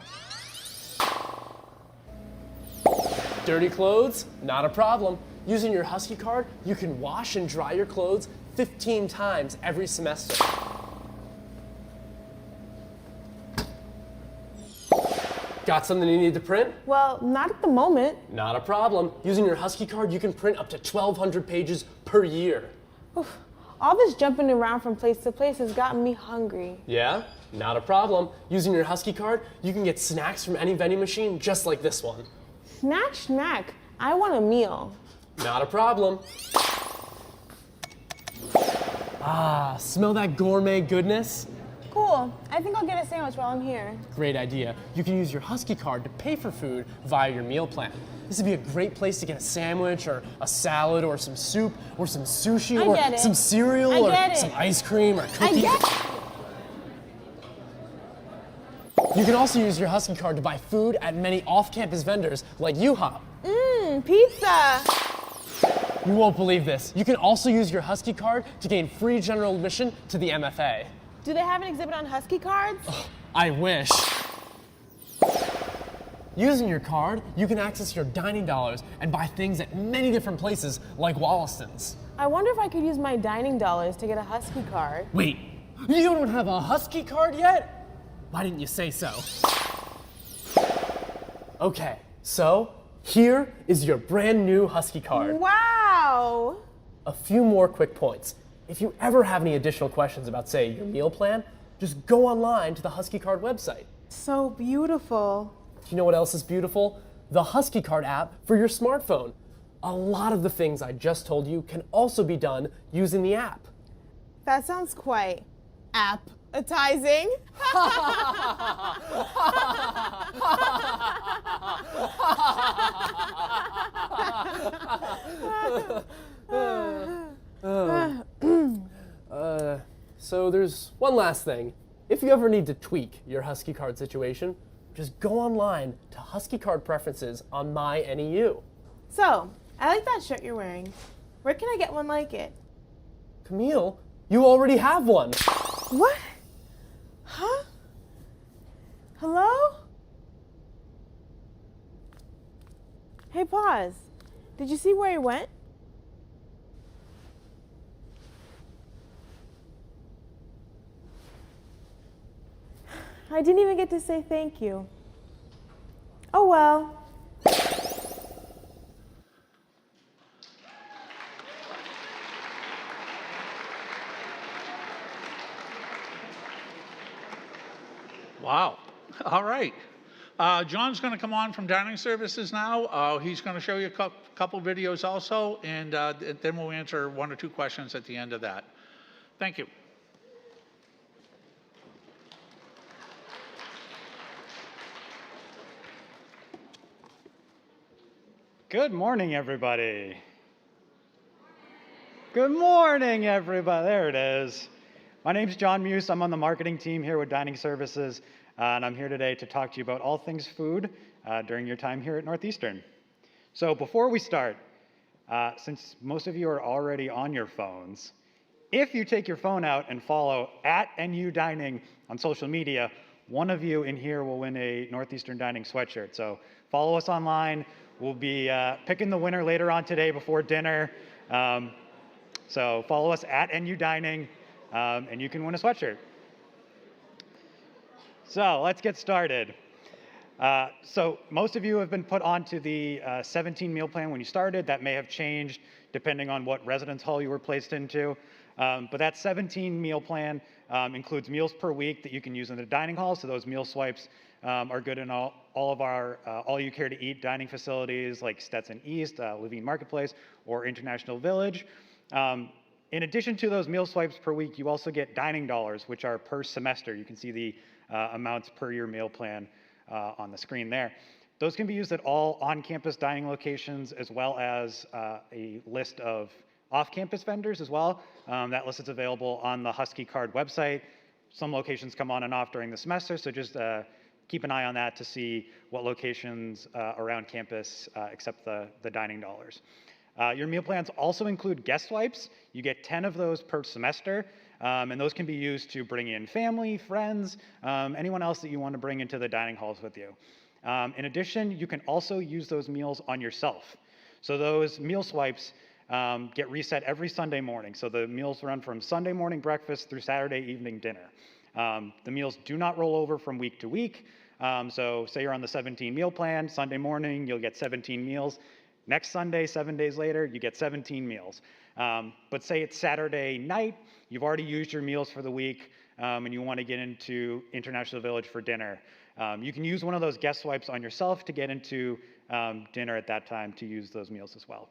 Dirty clothes? Not a problem. Using your Husky card, you can wash and dry your clothes 15 times every semester. Got something you need to print? Well, not at the moment. Not a problem. Using your Husky card, you can print up to 1,200 pages per year. Oof. All this jumping around from place to place has gotten me hungry. Yeah? Not a problem. Using your Husky card, you can get snacks from any vending machine just like this one. Snack. I want a meal. Not a problem. Ah, smell that gourmet goodness? Cool. I think I'll get a sandwich while I'm here. Great idea. You can use your Husky card to pay for food via your meal plan. This would be a great place to get a sandwich or a salad or some soup or some sushi I or get it. some cereal I or get it. some ice cream or I cookies. get You can also use your Husky card to buy food at many off-campus vendors like U-Hop. Pizza. You won't believe this. You can also use your Husky card to gain free general admission to the MFA. Do they have an exhibit on Husky cards? I wish. Using your card, you can access your dining dollars and buy things at many different places like Wollaston's. I wonder if I could use my dining dollars to get a Husky card. Wait, you don't have a Husky card yet? Why didn't you say so? Okay, so here is your brand new Husky card. Wow. A few more quick points. If you ever have any additional questions about, say, your meal plan, just go online to the Husky Card website. So beautiful. Do you know what else is beautiful? The Husky Card app for your smartphone. A lot of the things I just told you can also be done using the app. That sounds quite appetizing. So there's one last thing. If you ever need to tweak your Husky Card situation, just go online to Husky Card Preferences on MyNEU. So, I like that shirt you're wearing. Where can I get one like it? Camille, you already have one. What? Huh? Hello? Hey, pause. Did you see where he went? I didn't even get to say thank you. Oh well. Wow. All right. John's going to come on from dining services now. He's going to show you a couple videos also, and then we'll answer 1 or 2 questions at the end of that. Thank you. Good morning, everybody. Good morning, everybody. There it is. My name's John Muse. I'm on the marketing team here with Dining Services, and I'm here today to talk to you about all things food during your time here at Northeastern. So before we start, since most of you are already on your phones, if you take your phone out and follow @NU Dining on social media, one of you in here will win a Northeastern Dining sweatshirt. So follow us online. We'll be picking the winner later on today before dinner. So follow us at NU Dining, and you can win a sweatshirt. So let's get started. So most of you have been put onto the 17 meal plan when you started. That may have changed depending on what residence hall you were placed into. But that 17 meal plan includes meals per week that you can use in the dining hall. So those meal swipes are good in all of our all you care to eat dining facilities like Stetson East, Levine Marketplace, or International Village. In addition to those meal swipes per week, you also get dining dollars, which are per semester. You can see the amounts per your meal plan on the screen there. Those can be used at all on-campus dining locations, as well as a list of off-campus vendors as well. That list is available on the Husky Card website. Some locations come on and off during the semester, so just keep an eye on that to see what locations around campus accept the dining dollars. Your meal plans also include guest swipes. You get 10 of those per semester, and those can be used to bring in family, friends, anyone else that you want to bring into the dining halls with you. In addition, you can also use those meals on yourself. So those meal swipes get reset every Sunday morning. So the meals run from Sunday morning breakfast through Saturday evening dinner. The meals do not roll over from week to week. So say you're on the 17 meal plan, Sunday morning you'll get 17 meals. Next Sunday, 7 days later, you get 17 meals. But say it's Saturday night, you've already used your meals for the week, and you want to get into International Village for dinner. You can use one of those guest swipes on yourself to get into dinner at that time to use those meals as well.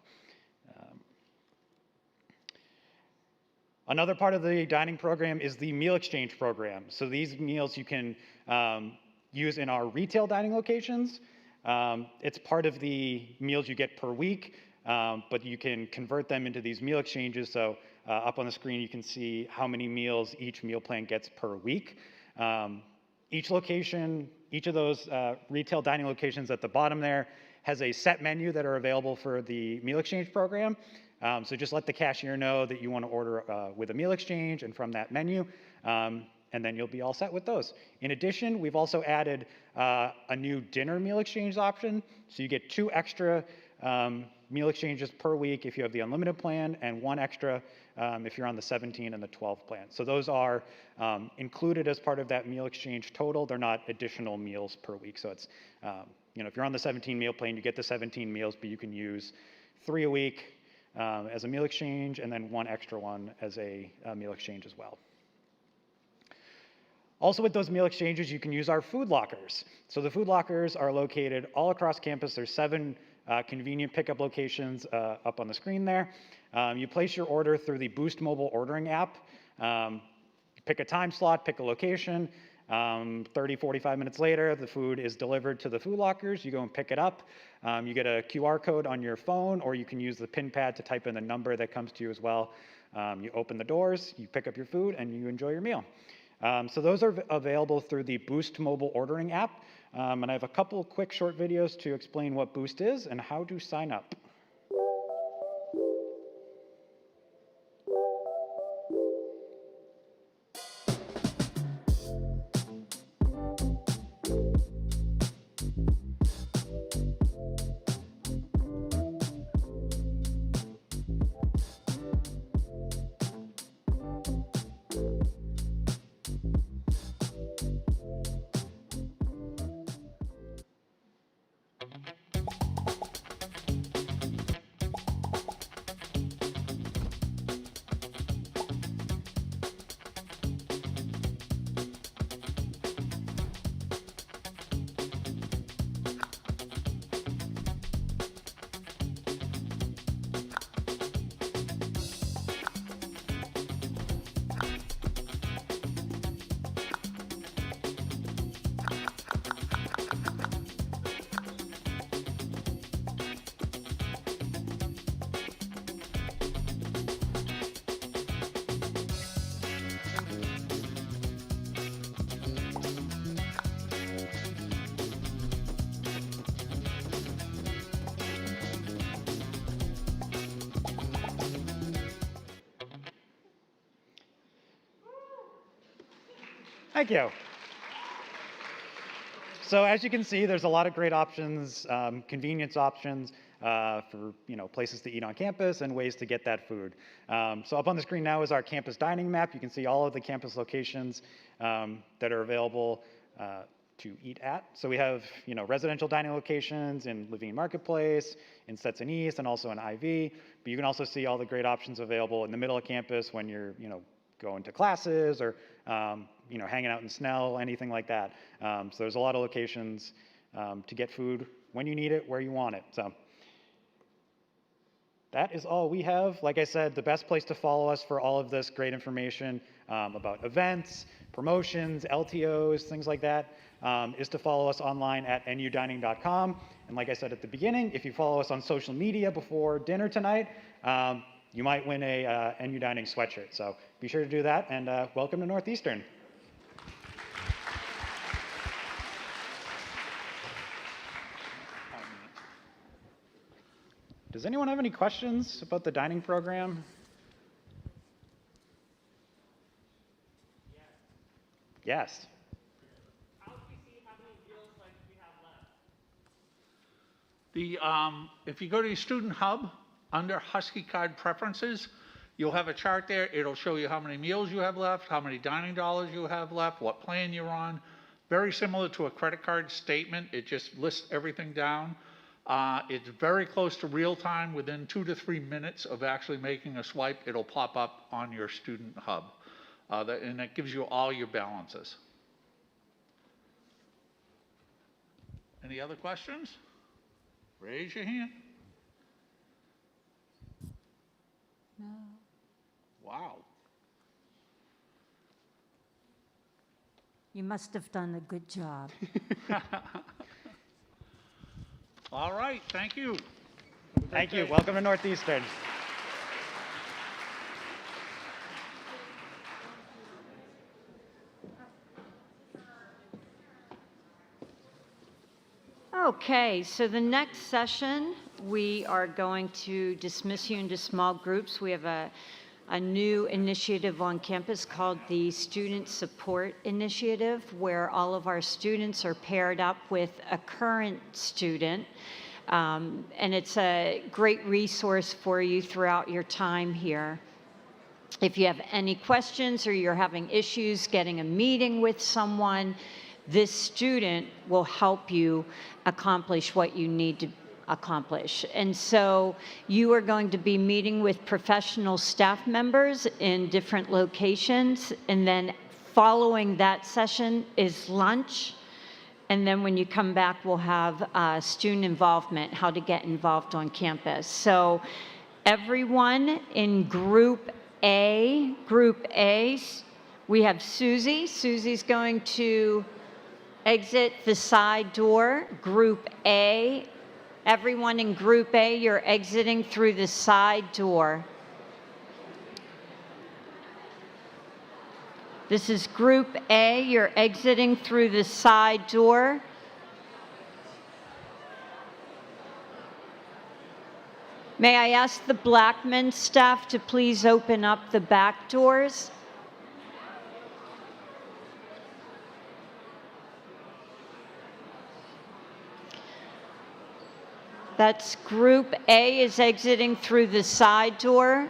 Another part of the dining program is the meal exchange program. So these meals you can use in our retail dining locations. It's part of the meals you get per week, but you can convert them into these meal exchanges. So up on the screen, you can see how many meals each meal plan gets per week. Each location, each of those retail dining locations at the bottom there has a set menu that are available for the meal exchange program. So just let the cashier know that you want to order with a meal exchange and from that menu, and then you'll be all set with those. In addition, we've also added a new dinner meal exchange option. So you get 2 extra meal exchanges per week if you have the unlimited plan, and 1 extra if you're on the 17 and the 12 plan. So those are included as part of that meal exchange total. They're not additional meals per week. So it's, if you're on the 17 meal plan, you get the 17 meals, but you can use 3 a week as a meal exchange, and then 1 extra one as a meal exchange as well. Also with those meal exchanges, you can use our food lockers. So the food lockers are located all across campus. There's 7 convenient pickup locations up on the screen there. You place your order through the Boost mobile ordering app. Pick a time slot, pick a location. 30, 45 minutes later, the food is delivered to the food lockers. You go and pick it up. You get a QR code on your phone, or you can use the pin pad to type in the number that comes to you as well. You open the doors, you pick up your food, and you enjoy your meal. So those are available through the Boost mobile ordering app. And I have a couple quick short videos to explain what Boost is and how to sign up. Thank you. So as you can see, there's a lot of great options, convenience options for places to eat on campus and ways to get that food. So up on the screen now is our campus dining map. You can see all of the campus locations that are available to eat at. So we have residential dining locations in Living Marketplace, in Stetson East, and also in IV. But you can also see all the great options available in the middle of campus when you're going to classes or hanging out in Snell, anything like that. So there's a lot of locations to get food when you need it, where you want it. So that is all we have. Like I said, the best place to follow us for all of this great information about events, promotions, LTOs, things like that, is to follow us online at nudining.com. And like I said at the beginning, if you follow us on social media before dinner tonight, you might win a NU Dining sweatshirt. So be sure to do that, and welcome to Northeastern. Does anyone have any questions about the dining program? Yes. How do we see how many meals we have left? If you go to your student hub, under Husky Card Preferences, you'll have a chart there. It'll show you how many meals you have left, how many dining dollars you have left, what plan you're on. Very similar to a credit card statement. It just lists everything down. It's very close to real time. Within 2 to 3 minutes of actually making a swipe, it'll pop up on your student hub. And that gives you all your balances. Any other questions? Raise your hand. No. Wow. You must have done a good job. All right, thank you. Thank you. Welcome to Northeastern. Okay, so the next session, we are going to dismiss you into small groups. We have a new initiative on campus called the Student Support Initiative, where all of our students are paired up with a current student. And it's a great resource for you throughout your time here. If you have any questions or you're having issues getting a meeting with someone, this student will help you accomplish what you need to accomplish. And so you are going to be meeting with professional staff members in different locations, and then following that session is lunch. And then when you come back, we'll have student involvement, how to get involved on campus. So everyone in Group A, we have Susie. Susie's going to exit the side door. Group A, everyone in Group A, you're exiting through the side door. This is Group A, you're exiting through the side door. May I ask the Blackman staff to please open up the back doors? That's Group A is exiting through the side door.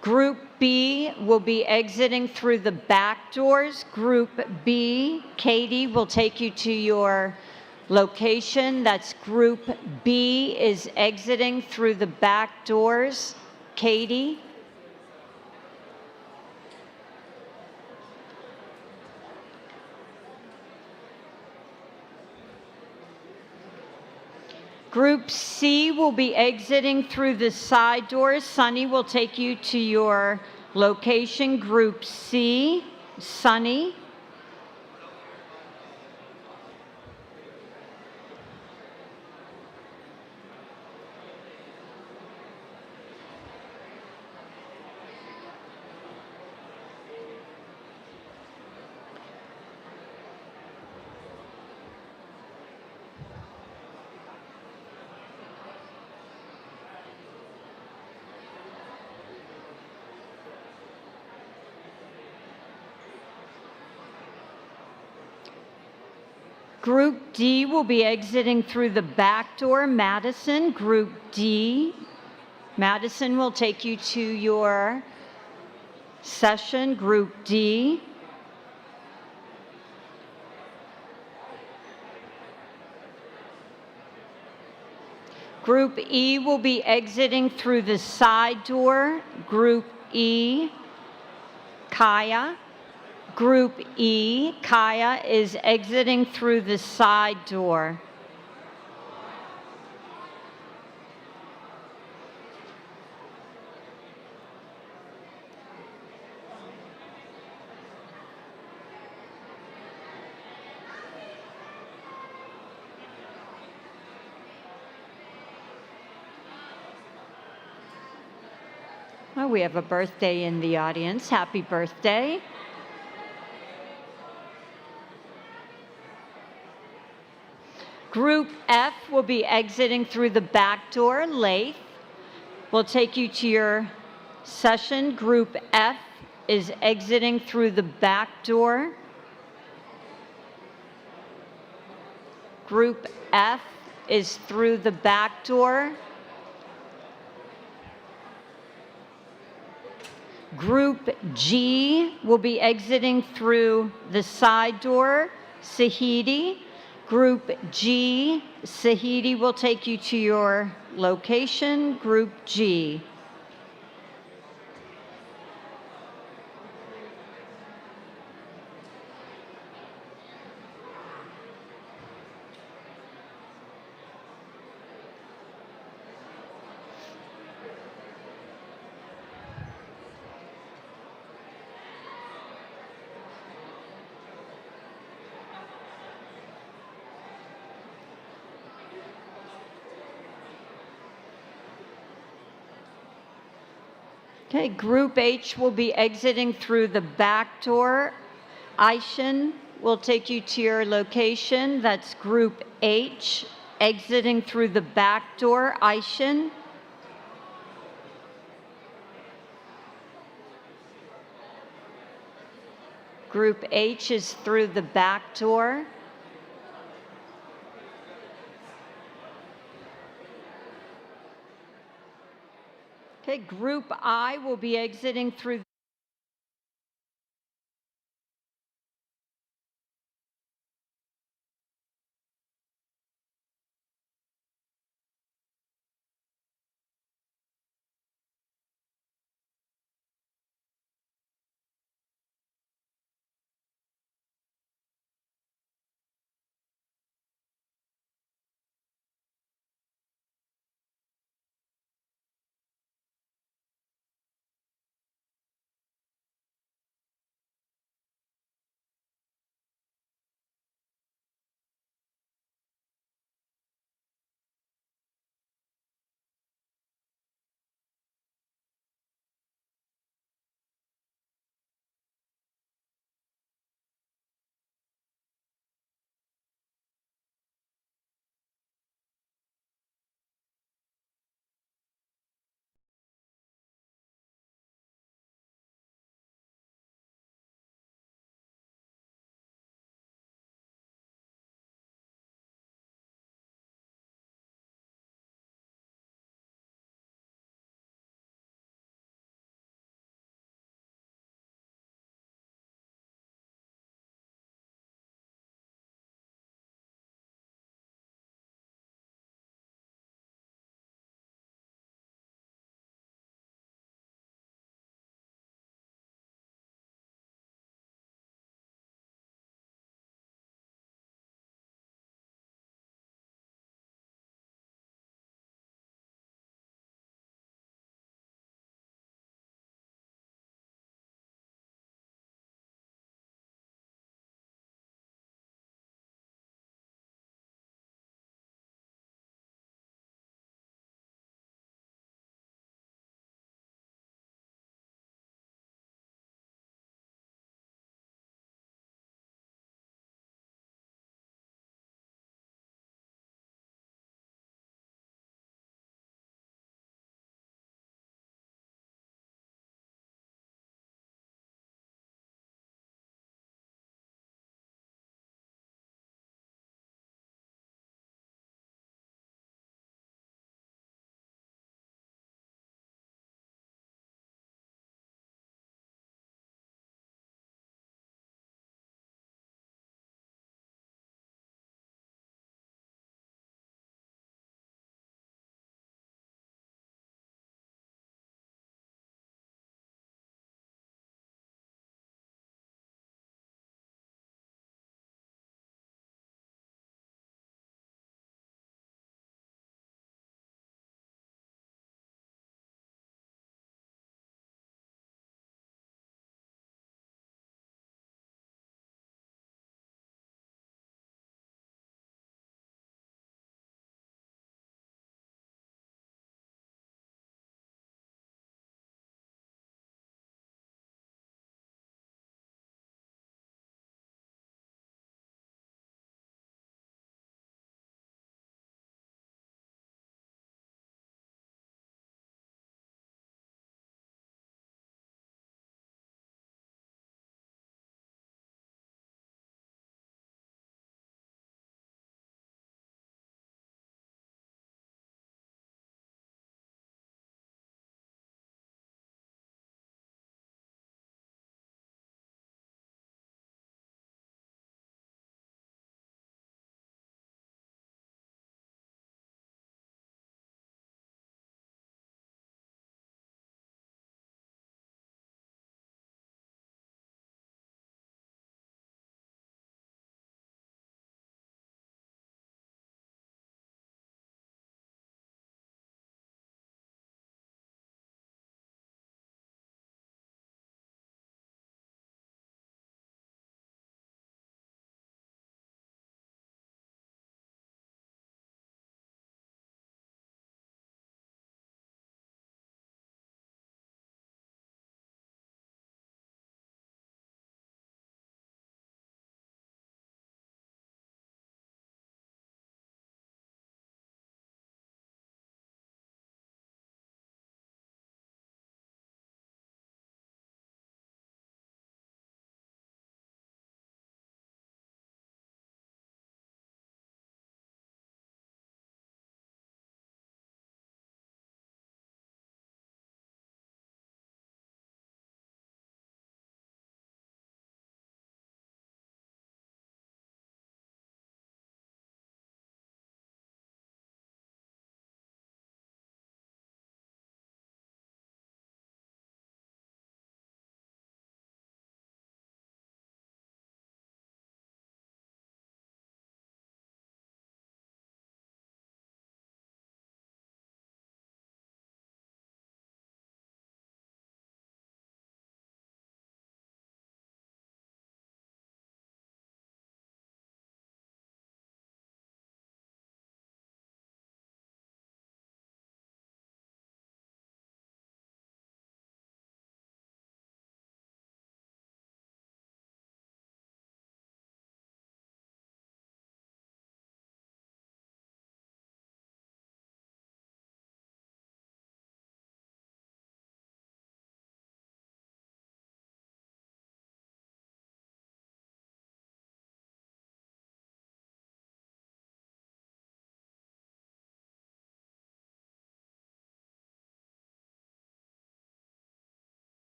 Group B will be exiting through the back doors. Group B, Katie will take you to your location. That's Group B is exiting through the back doors. Katie. Group C will be exiting through the side doors. Sunny will take you to your location. Group C, Sunny. Group D will be exiting through the back door, Madison. Group D, Madison will take you to your session, Group D. Group E will be exiting through the side door, Group E, Kaya. Group E, Kaya, is exiting through the side door. Oh, we have a birthday in the audience. Happy birthday. Group F will be exiting through the back door. Lath will take you to your session. Group F is exiting through the back door. Group F is through the back door. Group G will be exiting through the side door, Sahidi. Group G, Sahidi will take you to your location, Group G. Okay, Group H will be exiting through the back door. Aishin will take you to your location. That's Group H, exiting through the back door. Aishin. Group H is through the back door. Okay, Group I will be exiting through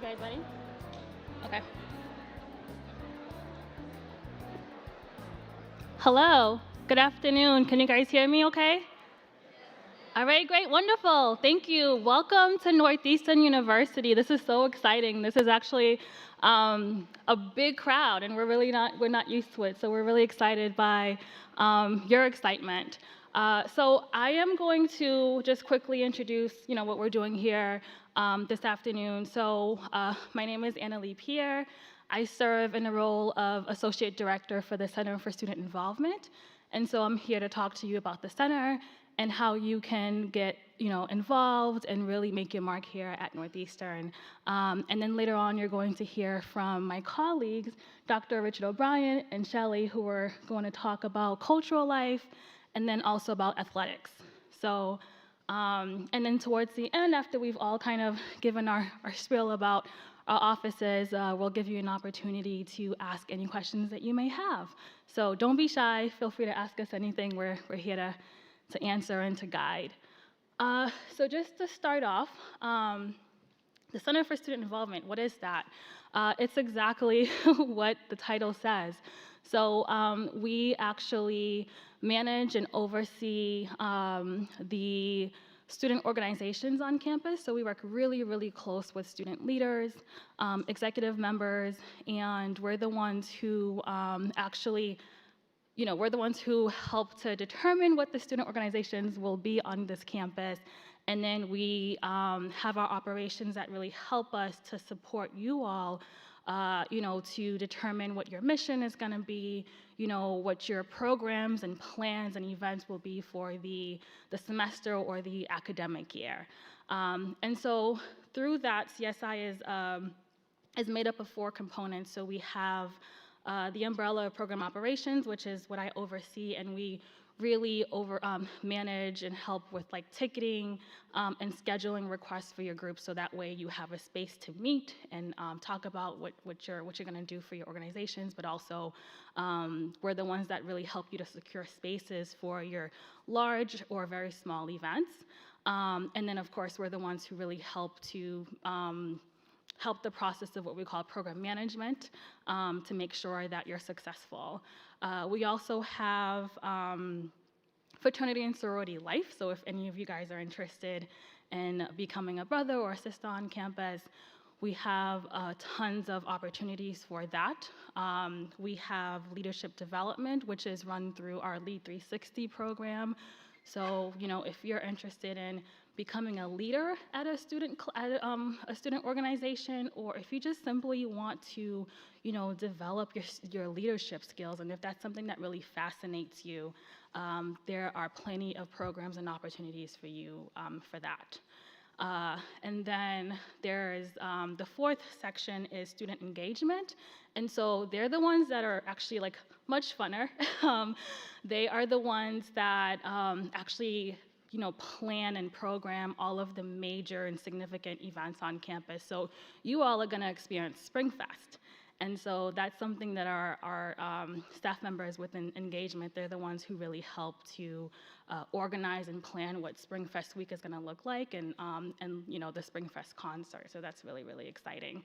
You guys ready? Okay. Hello. Good afternoon. Can you guys hear me okay? All right, great, wonderful. Thank you. Welcome to Northeastern University. This is so exciting. This is actually a big crowd, and we're not used to it. So we're really excited by your excitement. So I am going to just quickly introduce, what we're doing here this afternoon. So my name is Annalie Pierre. I serve in the role of Associate Director for the Center for Student Involvement. And so I'm here to talk to you about the center and how you can get involved and really make your mark here at Northeastern. And then later on, you're going to hear from my colleagues, Dr. Richard O'Brien and Shelley, who are going to talk about cultural life and then also about athletics. So, and then towards the end, after we've all kind of given our spiel about our offices, we'll give you an opportunity to ask any questions that you may have. So don't be shy. Feel free to ask us anything. We're here to answer and to guide. So just to start off, the Center for Student Involvement, what is that? It's exactly what the title says. So we actually manage and oversee the student organizations on campus. So we work really, really close with student leaders, executive members, and we're the ones who we're the ones who help to determine what the student organizations will be on this campus. And then we have our operations that really help us to support you all, to determine what your mission is going to be, what your programs and plans and events will be for the semester or the academic year. And so through that, CSI is made up of 4 components. So we have the umbrella of program operations, which is what I oversee, and we really manage and help with like ticketing and scheduling requests for your group, so that way you have a space to meet and talk about what you're going to do for your organizations. But also, we're the ones that really help you to secure spaces for your large or very small events. And then, of course, we're the ones who really help to help the process of what we call program management to make sure that you're successful. We also have fraternity and sorority life. So if any of you guys are interested in becoming a brother or a sister on campus, we have tons of opportunities for that. We have leadership development, which is run through our Lead 360 program. So, if you're interested in becoming a leader at a student organization, or if you just simply want to, develop your leadership skills, and if that's something that really fascinates you, there are plenty of programs and opportunities for you for that. And then there's the 4th section is student engagement. And so they're the ones that are actually like much funner. They are the ones that actually plan and program all of the major and significant events on campus. So you all are going to experience Spring Fest, And so that's something that our staff members within engagement, they're the ones who really help to organize and plan what Spring Fest week is going to look like, and you know, the Spring Fest concert. So that's really, really exciting.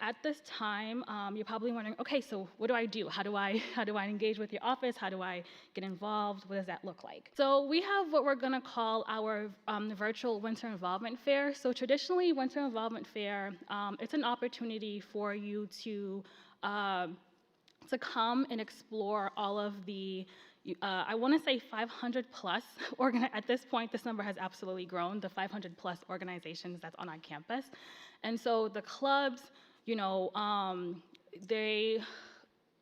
At this time, you're probably wondering, okay, so what do I do? How do I engage with your office? How do I get involved? What does that look like? So we have what we're going to call our virtual Winter Involvement Fair. So traditionally, Winter Involvement Fair, it's an opportunity for you to come and explore all of the I want to say 500 plus, at this point, this number has absolutely grown, the 500 plus organizations that's on our campus. And so the clubs, you know, they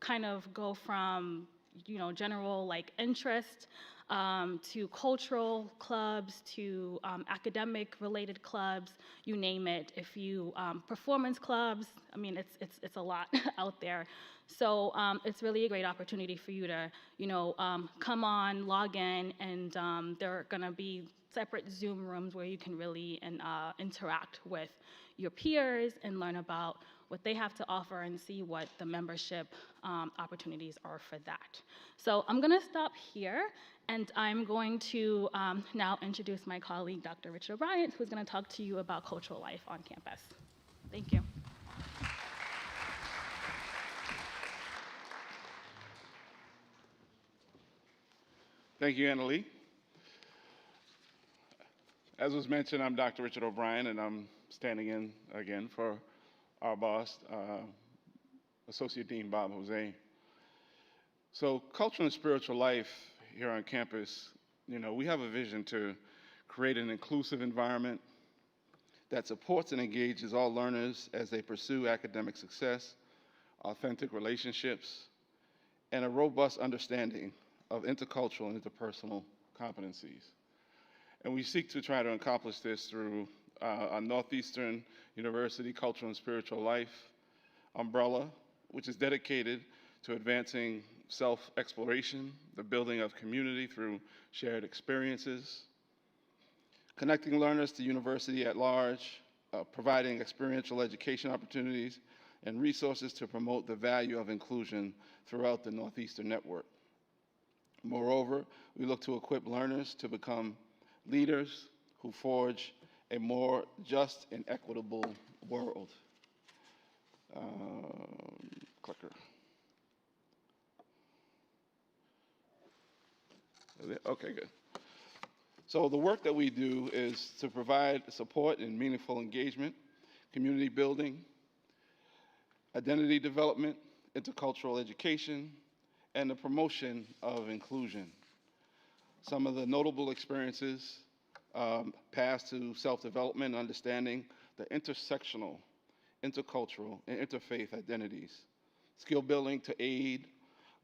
kind of go from, you know, general like interest to cultural clubs, to academic related clubs, you name it. If you, performance clubs, I mean, it's a lot out there. So it's really a great opportunity for you to, you know, come on, log in, and there are gonna be separate Zoom rooms where you can really interact with your peers and learn about what they have to offer and see what the membership opportunities are for that. So I'm gonna stop here, and I'm going to now introduce my colleague, Dr. Richard O'Brien, who's gonna talk to you about cultural life on campus. Thank you. Thank you, Annalee. As was mentioned, I'm Dr. Richard O'Brien, and I'm standing in again for our boss, Associate Dean Bob Jose. So cultural and spiritual life here on campus, you know, we have a vision to create an inclusive environment that supports and engages all learners as they pursue academic success, authentic relationships, and a robust understanding of intercultural and interpersonal competencies. And we seek to try to accomplish this through our Northeastern University Cultural and Spiritual Life umbrella, which is dedicated to advancing self-exploration, the building of community through shared experiences, connecting learners to university at large, providing experiential education opportunities and resources to promote the value of inclusion throughout the Northeastern network. Moreover, we look to equip learners to become leaders who forge a more just and equitable world. Clicker. Okay, good. So the work that we do is to provide support and meaningful engagement, community building, identity development, intercultural education, and the promotion of inclusion. Some of the notable experiences pass to self-development, understanding the intersectional, intercultural, and interfaith identities. Skill building to aid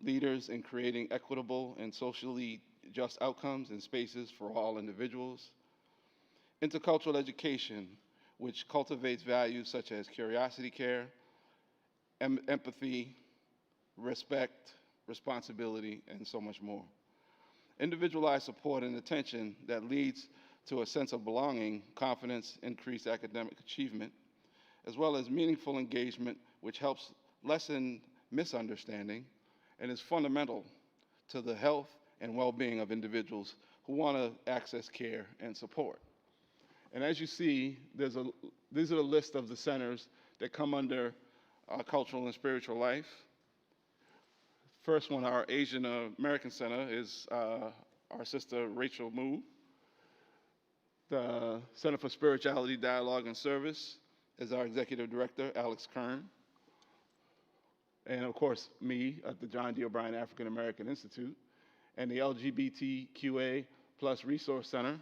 leaders in creating equitable and socially just outcomes and spaces for all individuals. Intercultural education, which cultivates values such as curiosity care, empathy, respect, responsibility, and so much more. Individualized support and attention that leads to a sense of belonging, confidence, increased academic achievement, as well as meaningful engagement, which helps lessen misunderstanding and is fundamental to the health and well-being of individuals who want to access care and support. And as you see, these are the list of the centers that come under cultural and spiritual life. First one, our Asian American Center, is our sister Rachel Moo. The Center for Spirituality, Dialogue, and Service is our executive director, Alex Kern. And of course, me at the John D. O'Brien African American Institute. And the LGBTQA plus Resource Center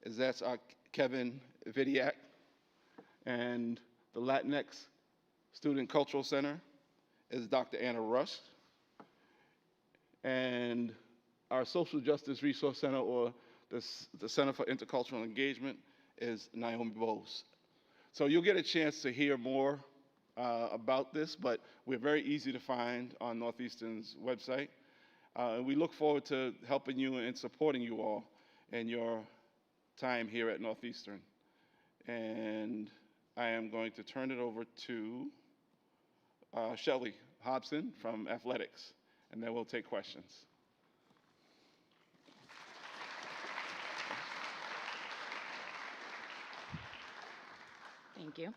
that's our Kevin Vidiak. And the Latinx Student Cultural Center is Dr. Anna Rush. And our Social Justice Resource Center, or the Center for Intercultural Engagement, is Naomi Bose. So you'll get a chance to hear more about this, but we're very easy to find on Northeastern's website. And we look forward to helping you and supporting you all in your time here at Northeastern. And I am going to turn it over to Shelley Hobson from athletics, and then we'll take questions. Thank you.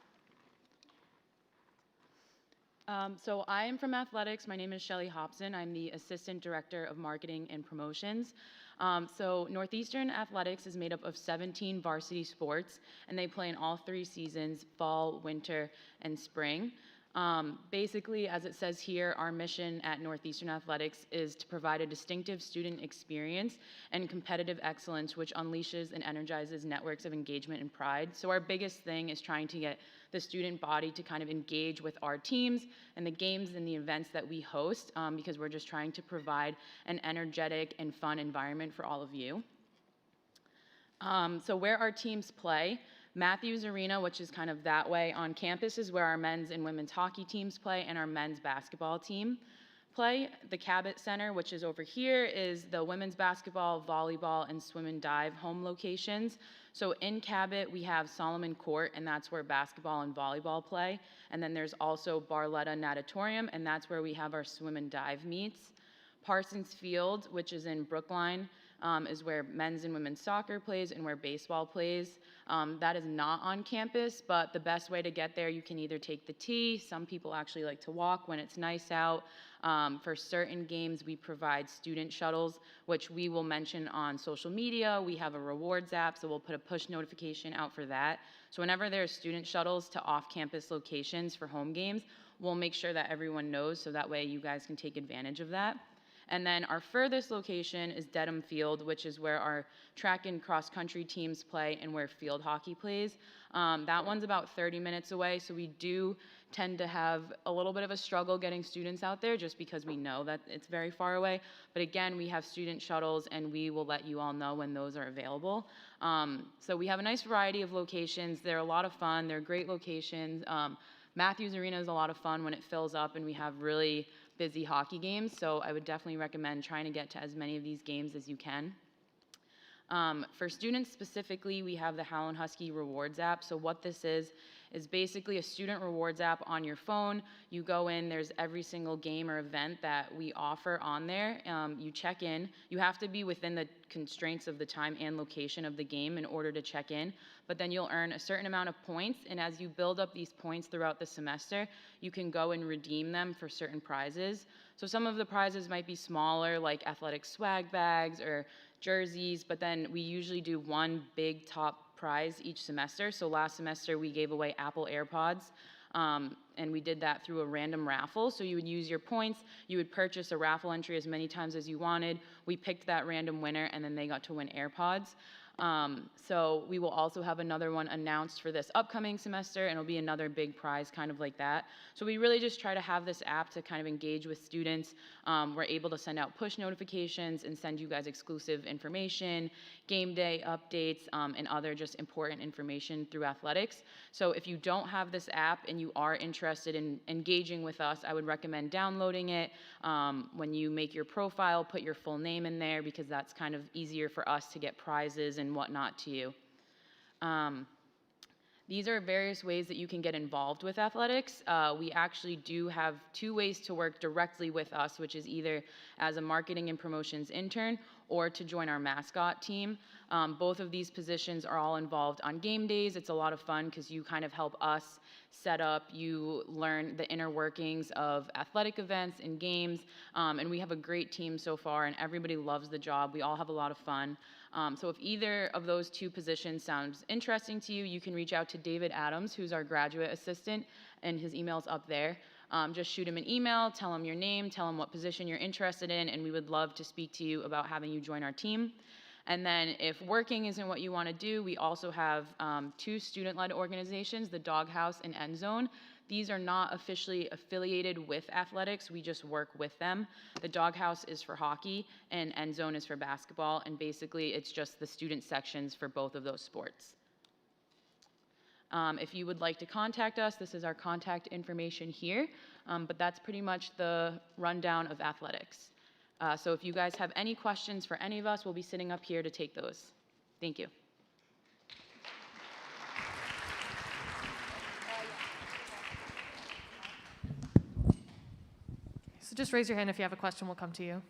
So I am from athletics. My name is Shelley Hobson. I'm the Assistant Director of Marketing and Promotions. So Northeastern Athletics is made up of 17 varsity sports, and they play in all 3 seasons, fall, winter, and spring. Basically, as it says here, our mission at Northeastern Athletics is to provide a distinctive student experience and competitive excellence, which unleashes and energizes networks of engagement and pride. So our biggest thing is trying to get the student body to kind of engage with our teams and the games and the events that we host, because we're just trying to provide an energetic and fun environment for all of you. So where our teams play, Matthews Arena, which is kind of that way on campus, is where our men's and women's hockey teams play and our men's basketball team play. The Cabot Center, which is over here, is the women's basketball, volleyball, and swim and dive home locations. So in Cabot, we have Solomon Court, and that's where basketball and volleyball play. And then there's also Barletta and Auditorium, and that's where we have our swim and dive meets. Parsons Field, which is in Brookline, is where men's and women's soccer plays and where baseball plays. That is not on campus, but the best way to get there, you can either take the T. Some people actually like to walk when it's nice out. For certain games, we provide student shuttles, which we will mention on social media. We have a rewards app, so we'll put a push notification out for that. So whenever there's student shuttles to off-campus locations for home games, we'll make sure that everyone knows, so that way you guys can take advantage of that. And then our furthest location is Dedham Field, which is where our track and cross-country teams play and where field hockey plays. That one's about 30 minutes away, so we do tend to have a little bit of a struggle getting students out there just because we know that it's very far away. But again, we have student shuttles, and we will let you all know when those are available. So we have a nice variety of locations. They're a lot of fun. They're great locations. Matthews Arena is a lot of fun when it fills up and we have really busy hockey games, so I would definitely recommend trying to get to as many of these games as you can. For students specifically, we have the Howlin' Husky Rewards app. So what this is basically a student rewards app on your phone. You go in, there's every single game or event that we offer on there. You check in. You have to be within the constraints of the time and location of the game in order to check in, but then you'll earn a certain amount of points, and as you build up these points throughout the semester, you can go and redeem them for certain prizes. So some of the prizes might be smaller, like athletic swag bags or jerseys, but then we usually do one big top prize each semester. So last semester we gave away Apple AirPods, and we did that through a random raffle. So you would use your points, you would purchase a raffle entry as many times as you wanted. We picked that random winner, and then they got to win AirPods. So we will also have another one announced for this upcoming semester, and it'll be another big prize kind of like that. So we really just try to have this app to kind of engage with students. We're able to send out push notifications and send you guys exclusive information, game day updates, and other just important information through athletics. So if you don't have this app and you are interested in engaging with us, I would recommend downloading it. When you make your profile, put your full name in there, because that's kind of easier for us to get prizes and whatnot to you. These are various ways that you can get involved with athletics. We actually do have 2 ways to work directly with us, which is either as a marketing and promotions intern or to join our mascot team. Both of these positions are all involved on game days. It's a lot of fun because you kind of help us set up, you learn the inner workings of athletic events and games, and we have a great team so far, and everybody loves the job. We all have a lot of fun. So if either of those 2 positions sounds interesting to you, you can reach out to David Adams, who's our graduate assistant, and his email's up there. Just shoot him an email, tell him your name, tell him what position you're interested in, and we would love to speak to you about having you join our team. And then if working isn't what you want to do, we also have 2 student-led organizations, the Doghouse and End Zone. These are not officially affiliated with athletics, we just work with them. The Doghouse is for hockey and End Zone is for basketball, and basically it's just the student sections for both of those sports. If you would like to contact us, this is our contact information here, but that's pretty much the rundown of athletics. So if you guys have any questions for any of us, we'll be sitting up here to take those. Thank you. So just raise your hand if you have a question, we'll come to you.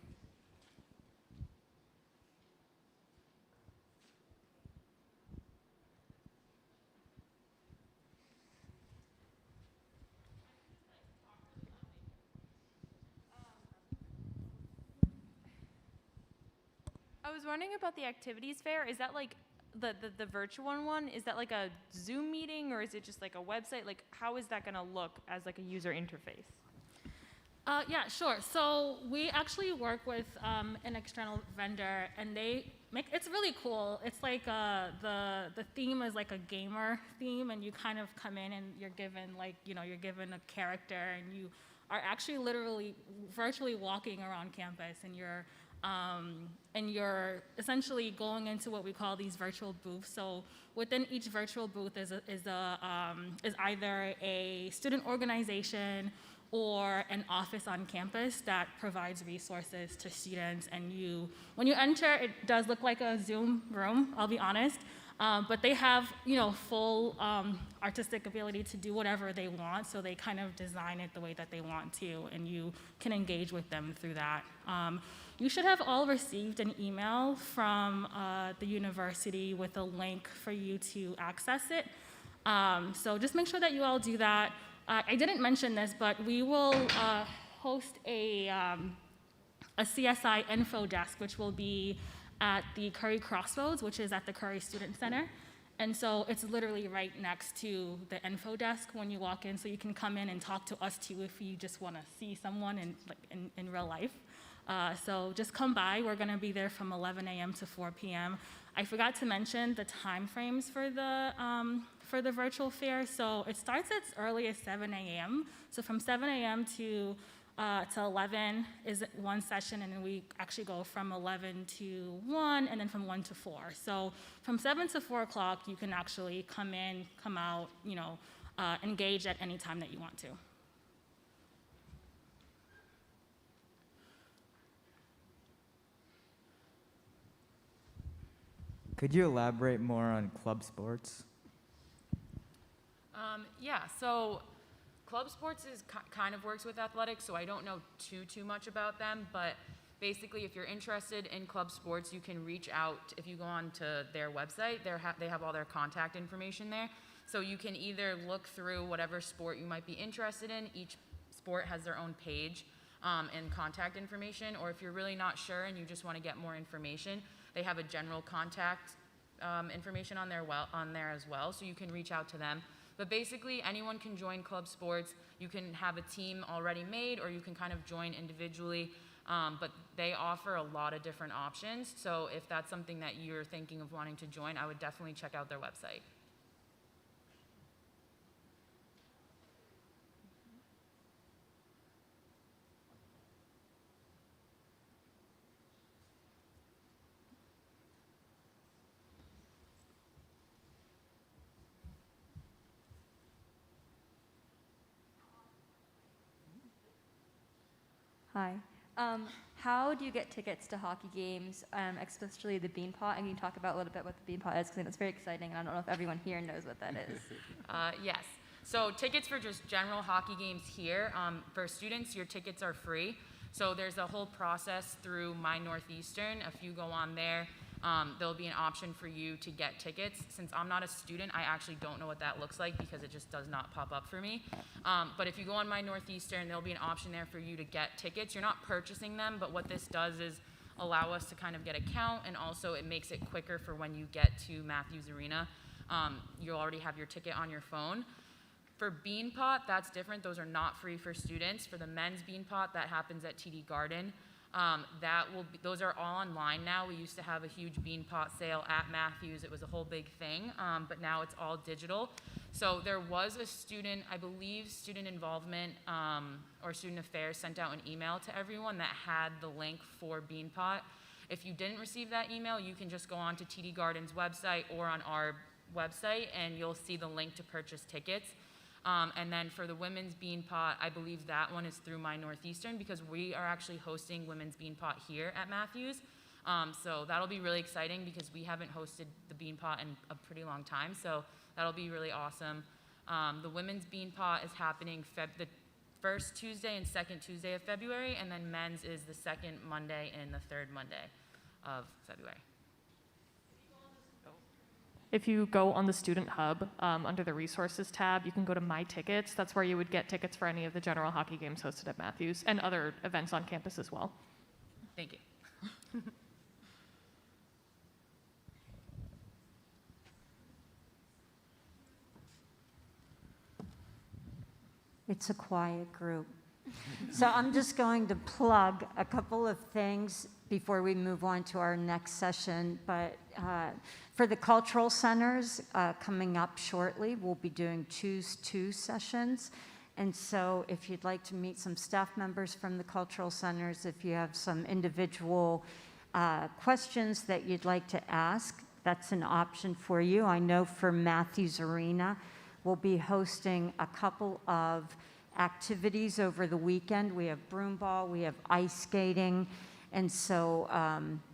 I was wondering about the activities fair. Is that like the virtual one? Is that like a Zoom meeting or is it just like a website? Like how is that going to look as like a user interface? Yeah, sure. So we actually work with an external vendor, and they make it's really cool. It's like the theme is like a gamer theme, and you kind of come in and you're given you're given a character, and you are actually literally virtually walking around campus, and you're essentially going into what we call these virtual booths. So within each virtual booth is either a student organization or an office on campus that provides resources to students. And when you enter, it does look like a Zoom room, I'll be honest, but they have full artistic ability to do whatever they want, so they kind of design it the way that they want to, and you can engage with them through that. You should have all received an email from the university with a link for you to access it. So just make sure that you all do that. I didn't mention this, but we will host a CSI info desk, which will be at the Curry Crossroads, which is at the Curry Student Center. And so it's literally right next to the info desk when you walk in, so you can come in and talk to us too if you just want to see someone in real life. So just come by. We're going to be there from 11 a.m. to 4 p.m. I forgot to mention the time frames for the virtual fair. So it starts as early as 7 a.m. So from 7 a.m. to 11 is one session, and then we actually go from 11 to 1, and then from 1 to 4. So from 7 to 4 o'clock, you can actually come in, come out, engage at any time that you want to. Could you elaborate more on club sports? Yeah, so club sports kind of works with athletics, so I don't know too much about them, but basically if you're interested in club sports, you can reach out. If you go on to their website, they have all their contact information there. So you can either look through whatever sport you might be interested in. Each sport has their own page and contact information, or if you're really not sure and you just want to get more information, they have a general contact information on there as well, so you can reach out to them. But basically, anyone can join club sports. You can have a team already made, or you can kind of join individually, but they offer a lot of different options. So if that's something that you're thinking of wanting to join, I would definitely check out their website. Hi. How do you get tickets to hockey games, especially the Bean Pot? And can you talk about a little bit what the Bean Pot is? Because it's very exciting, and I don't know if everyone here knows what that is. Yes. So tickets for just general hockey games here, for students, your tickets are free. So there's a whole process through My Northeastern. If you go on there, there'll be an option for you to get tickets. Since I'm not a student, I actually don't know what that looks like because it just does not pop up for me. But if you go on My Northeastern, there'll be an option there for you to get tickets. You're not purchasing them, but what this does is allow us to kind of get a count, and also it makes it quicker for when you get to Matthews Arena. You'll already have your ticket on your phone. For Bean Pot, that's different. Those are not free for students. For the men's Bean Pot, that happens at TD Garden. Those are all online now. We used to have a huge Bean Pot sale at Matthews. It was a whole big thing, but now it's all digital. So there was a student, I believe student involvement or student affairs sent out an email to everyone that had the link for Bean Pot. If you didn't receive that email, you can just go on to TD Garden's website or on our website, and you'll see the link to purchase tickets. And then for the women's Bean Pot, I believe that one is through My Northeastern because we are actually hosting women's Bean Pot here at Matthews. So that'll be really exciting because we haven't hosted the Bean Pot in a pretty long time. So that'll be really awesome. The women's Bean Pot is happening first Tuesday and second Tuesday of February, and then men's is the second Monday and the third Monday of February. If you go on the Student Hub under the Resources tab, you can go to My Tickets. That's where you would get tickets for any of the general hockey games hosted at Matthews and other events on campus as well. Thank you. It's a quiet group. So I'm just going to plug a couple of things before we move on to our next session. But for the cultural centers coming up shortly, we'll be doing Choose 2 sessions. And so if you'd like to meet some staff members from the cultural centers, if you have some individual questions that you'd like to ask, that's an option for you. I know for Matthews Arena, we'll be hosting a couple of activities over the weekend. We have broomball, we have ice skating, and so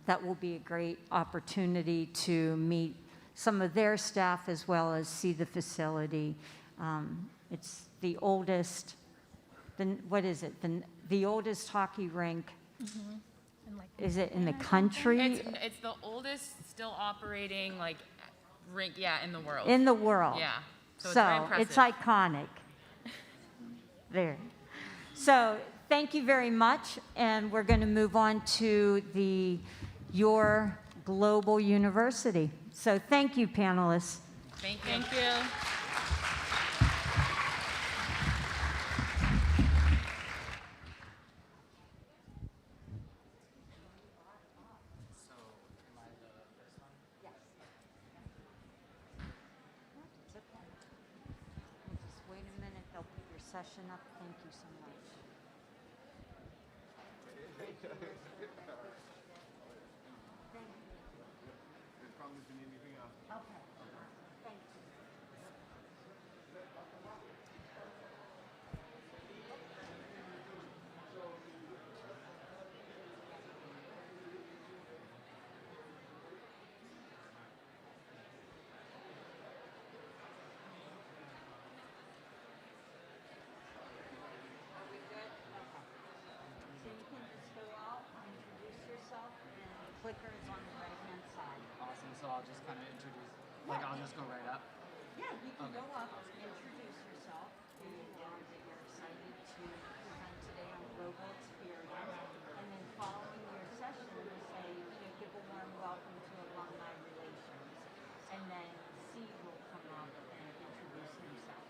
that will be a great opportunity to meet some of their staff as well as see the facility. It's the oldest, what is it? The oldest hockey rink. Is it in the country? It's the oldest still operating like rink, yeah, in the world. In the world. Yeah. So it's very impressive. It's iconic. There. So thank you very much, and we're going to move on to your global university. So thank you, panelists. Thank you. Thank you. Session up. Thank you so much. Clicker is on the right-hand side. Awesome, so I'll just kind of introduce, like I'll just go right up? Yeah, you can go up, introduce yourself, and you're excited to present today on global experience, and then following your session, you say, give a warm welcome to alumni relations, and then C will come up and introduce himself.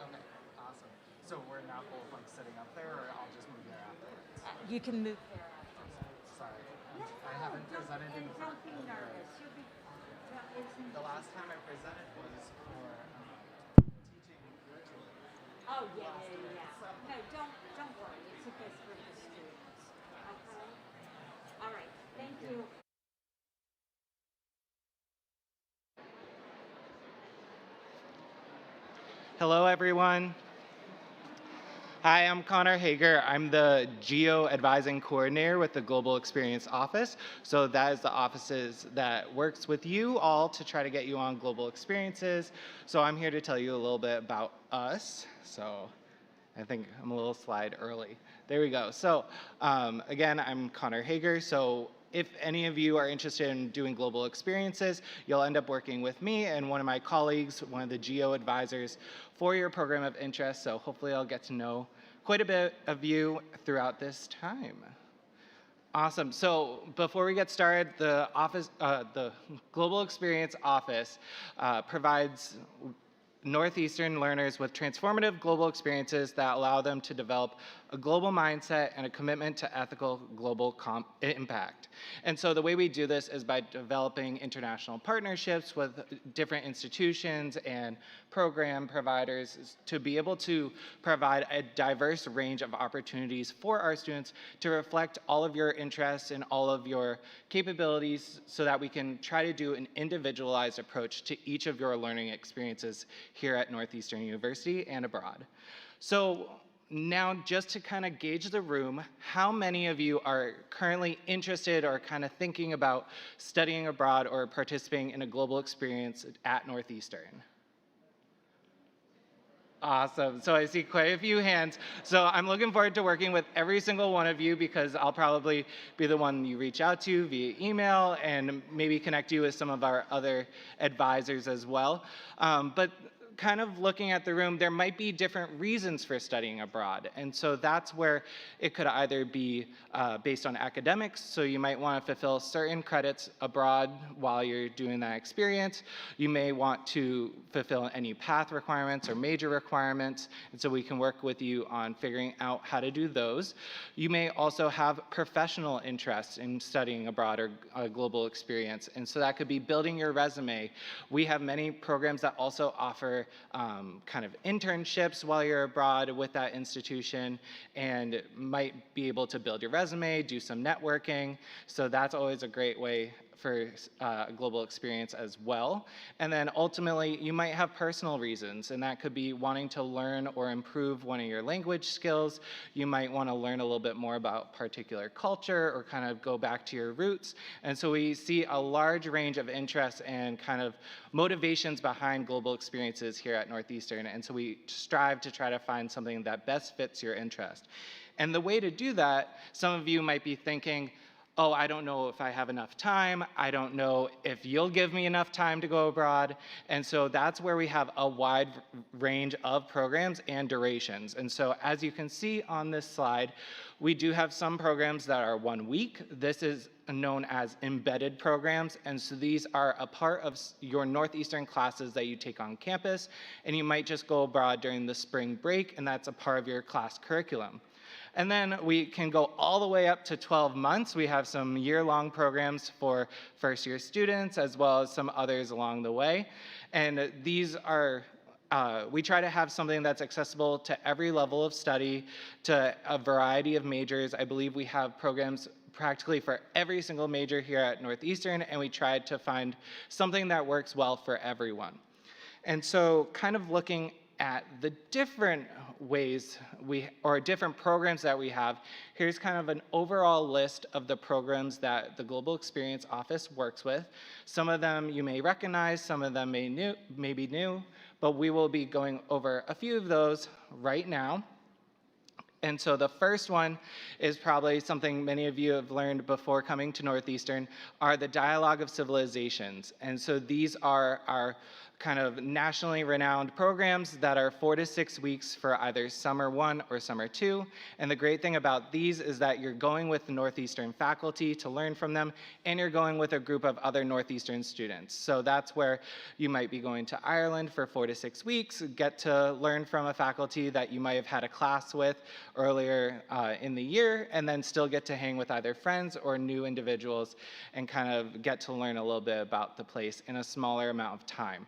Okay, awesome. So we're not both like sitting up there, or I'll just move there afterwards? You can move there afterwards. Sorry. I haven't presented in front. Don't be nervous. You'll be fine. The last time I presented was for teaching virtually. Oh, yeah. No, don't worry. It's a good for the students. Okay? All right. Thank you. Hello, everyone. Hi, I'm Connor Hager. I'm the Geo Advising Coordinator with the Global Experience Office. So that is the offices that works with you all to try to get you on global experiences. So I'm here to tell you a little bit about us. So I think I'm a little slide early. There we go. So again, I'm Connor Hager. So if any of you are interested in doing global experiences, you'll end up working with me and one of my colleagues, one of the Geo advisors for your program of interest. So hopefully I'll get to know quite a bit of you throughout this time. Awesome. So before we get started, the Global Experience Office provides Northeastern learners with transformative global experiences that allow them to develop a global mindset and a commitment to ethical global impact. And so the way we do this is by developing international partnerships with different institutions and program providers to be able to provide a diverse range of opportunities for our students to reflect all of your interests and all of your capabilities so that we can try to do an individualized approach to each of your learning experiences here at Northeastern University and abroad. So now, just to kind of gauge the room, how many of you are currently interested or kind of thinking about studying abroad or participating in a global experience at Northeastern? Awesome. So I see quite a few hands. So I'm looking forward to working with every single one of you because I'll probably be the one you reach out to via email and maybe connect you with some of our other advisors as well. But kind of looking at the room, there might be different reasons for studying abroad. And so that's where it could either be based on academics. So you might want to fulfill certain credits abroad while you're doing that experience. You may want to fulfill any path requirements or major requirements. And so we can work with you on figuring out how to do those. You may also have professional interests in studying abroad or a global experience. And so that could be building your resume. We have many programs that also offer kind of internships while you're abroad with that institution and might be able to build your resume, do some networking. So that's always a great way for a global experience as well. And then ultimately, you might have personal reasons, and that could be wanting to learn or improve one of your language skills. You might want to learn a little bit more about particular culture or kind of go back to your roots. And so we see a large range of interests and kind of motivations behind global experiences here at Northeastern. And so we strive to try to find something that best fits your interest. And the way to do that, some of you might be thinking, oh, I don't know if I have enough time. I don't know if you'll give me enough time to go abroad. And so that's where we have a wide range of programs and durations. And so as you can see on this slide, we do have some programs that are 1 week. This is known as embedded programs. And so these are a part of your Northeastern classes that you take on campus. And you might just go abroad during the spring break, and that's a part of your class curriculum. And then we can go all the way up to 12 months. We have some year-long programs for first-year students as well as some others along the way. And these are, we try to have something that's accessible to every level of study, to a variety of majors. I believe we have programs practically for every single major here at Northeastern, and we tried to find something that works well for everyone. And so kind of looking at the different ways or different programs that we have, here's kind of an overall list of the programs that the Global Experience Office works with. Some of them you may recognize, some of them may be new, but we will be going over a few of those right now. And so the first one is probably something many of you have learned before coming to Northeastern, are the Dialogue of Civilizations. And so these are our kind of nationally renowned programs that are 4 to 6 weeks for either summer 1 or summer 2. And the great thing about these is that you're going with Northeastern faculty to learn from them, and you're going with a group of other Northeastern students. So that's where you might be going to Ireland for 4 to 6 weeks, get to learn from a faculty that you might have had a class with earlier in the year, and then still get to hang with either friends or new individuals and kind of get to learn a little bit about the place in a smaller amount of time.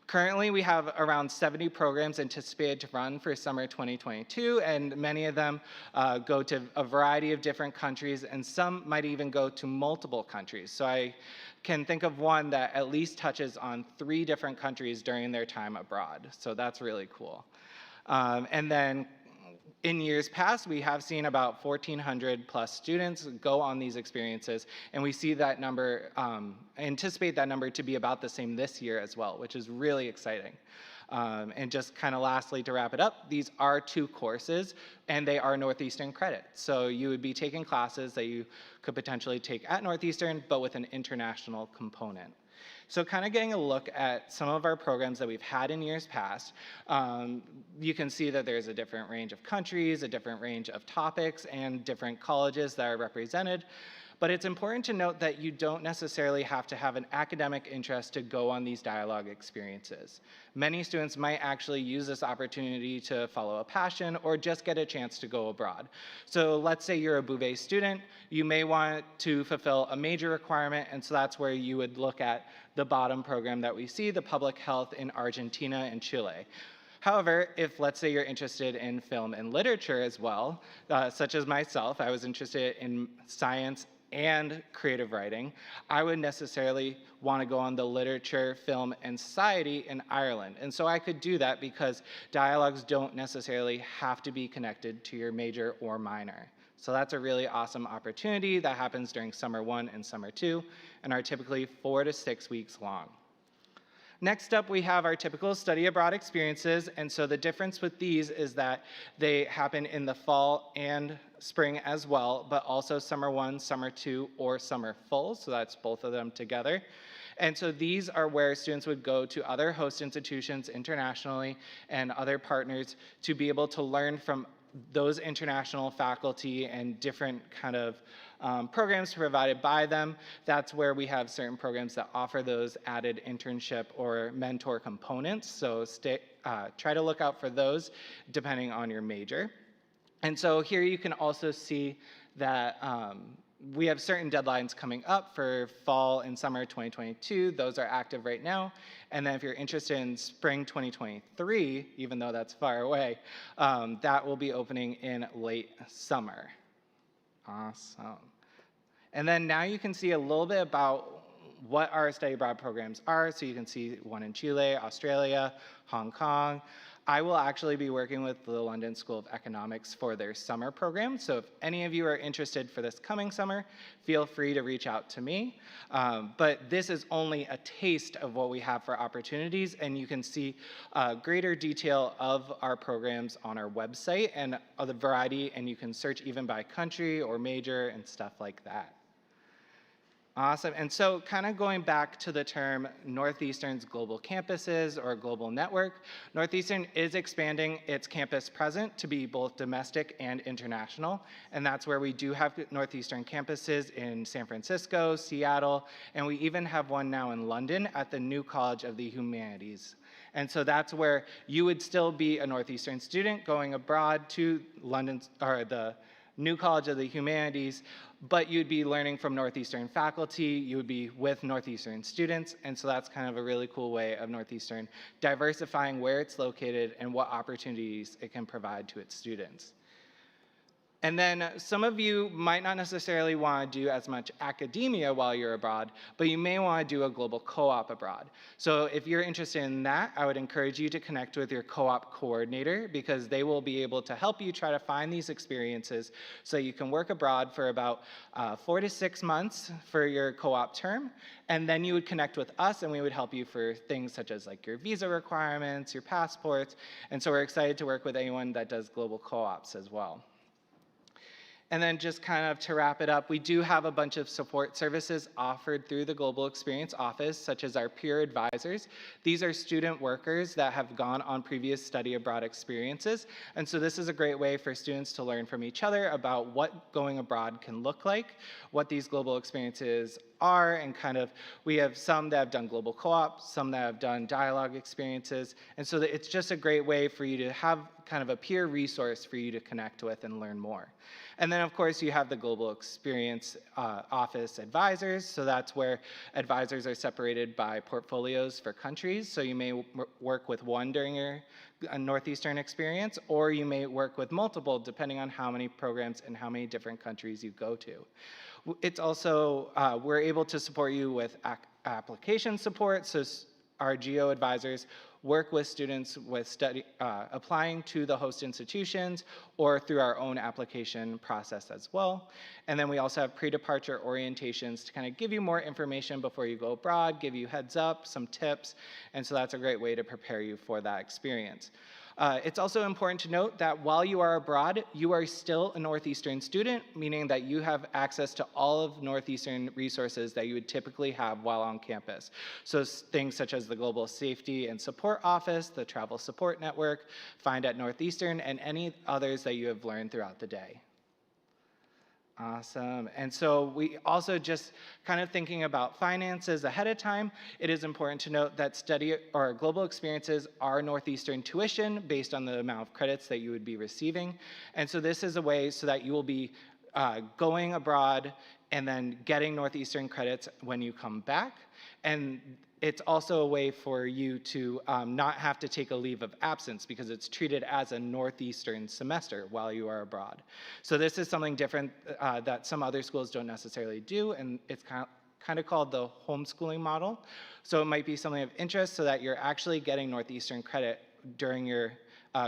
Currently, we have around 70 programs anticipated to run for summer 2022, and many of them go to a variety of different countries, and some might even go to multiple countries. So I can think of one that at least touches on 3 different countries during their time abroad. So that's really cool. And then in years past, we have seen about 1,400 plus students go on these experiences, and we see that number, anticipate that number to be about the same this year as well, which is really exciting. And just kind of lastly, to wrap it up, these are 2 courses, and they are Northeastern credit. So you would be taking classes that you could potentially take at Northeastern, but with an international component. So kind of getting a look at some of our programs that we've had in years past, you can see that there's a different range of countries, a different range of topics, and different colleges that are represented. But it's important to note that you don't necessarily have to have an academic interest to go on these dialogue experiences. Many students might actually use this opportunity to follow a passion or just get a chance to go abroad. So let's say you're a Bouvet student, you may want to fulfill a major requirement, and so that's where you would look at the bottom program that we see, the public health in Argentina and Chile. However, if let's say you're interested in film and literature as well, such as myself, I was interested in science and creative writing, I would necessarily want to go on the literature, film, and society in Ireland. And so I could do that because dialogues don't necessarily have to be connected to your major or minor. So that's a really awesome opportunity that happens during summer 1 and summer 2 and are typically 4 to 6 weeks long. Next up, we have our typical study abroad experiences, and so the difference with these is that they happen in the fall and spring as well, but also summer 1, summer 2, or summer full, so that's both of them together. And so these are where students would go to other host institutions internationally and other partners to be able to learn from those international faculty and different kind of programs provided by them. That's where we have certain programs that offer those added internship or mentor components. So try to look out for those depending on your major. And so here you can also see that we have certain deadlines coming up for fall and summer 2022. Those are active right now. And then if you're interested in spring 2023, even though that's far away, that will be opening in late summer. Awesome. And then now you can see a little bit about what our study abroad programs are. So you can see one in Chile, Australia, Hong Kong. I will actually be working with the London School of Economics for their summer program. So if any of you are interested for this coming summer, feel free to reach out to me. But this is only a taste of what we have for opportunities, and you can see greater detail of our programs on our website and the variety, and you can search even by country or major and stuff like that. Awesome. And so kind of going back to the term Northeastern's global campuses or global network, Northeastern is expanding its campus present to be both domestic and international. And that's where we do have Northeastern campuses in San Francisco, Seattle, and we even have one now in London at the New College of the Humanities. And so that's where you would still be a Northeastern student going abroad to London, or the New College of the Humanities, but you'd be learning from Northeastern faculty, you would be with Northeastern students, and so that's kind of a really cool way of Northeastern diversifying where it's located and what opportunities it can provide to its students. And then some of you might not necessarily want to do as much academia while you're abroad, but you may want to do a global co-op abroad. So if you're interested in that, I would encourage you to connect with your co-op coordinator, because they will be able to help you try to find these experiences so you can work abroad for about 4 to 6 months for your co-op term. And then you would connect with us and we would help you for things such as like your visa requirements, your passports. And so we're excited to work with anyone that does global co-ops as well. And then just kind of to wrap it up, we do have a bunch of support services offered through the Global Experience Office, such as our peer advisors. These are student workers that have gone on previous study abroad experiences. And so this is a great way for students to learn from each other about what going abroad can look like, what these global experiences are, and kind of, we have some that have done global co-op, some that have done dialogue experiences. And so it's just a great way for you to have kind of a peer resource for you to connect with and learn more. And then, of course, you have the Global Experience Office advisors. So that's where advisors are separated by portfolios for countries. So you may work with one during your Northeastern experience, or you may work with multiple depending on how many programs and how many different countries you go to. It's also, we're able to support you with application support. So our GEO advisors work with students with applying to the host institutions or through our own application process as well. And then we also have pre-departure orientations to kind of give you more information before you go abroad, give you heads up, some tips, and so that's a great way to prepare you for that experience. It's also important to note that while you are abroad, you are still a Northeastern student, meaning that you have access to all of Northeastern resources that you would typically have while on campus. So things such as the Global Safety and Support Office, the Travel Support Network, Find at Northeastern, and any others that you have learned throughout the day. Awesome. And so we also just kind of thinking about finances ahead of time, it is important to note that study or global experiences are Northeastern tuition based on the amount of credits that you would be receiving. And so this is a way so that you will be going abroad and then getting Northeastern credits when you come back. And it's also a way for you to not have to take a leave of absence because it's treated as a Northeastern semester while you are abroad. So this is something different that some other schools don't necessarily do, and it's kind of called the homeschooling model. So it might be something of interest so that you're actually getting Northeastern credit during your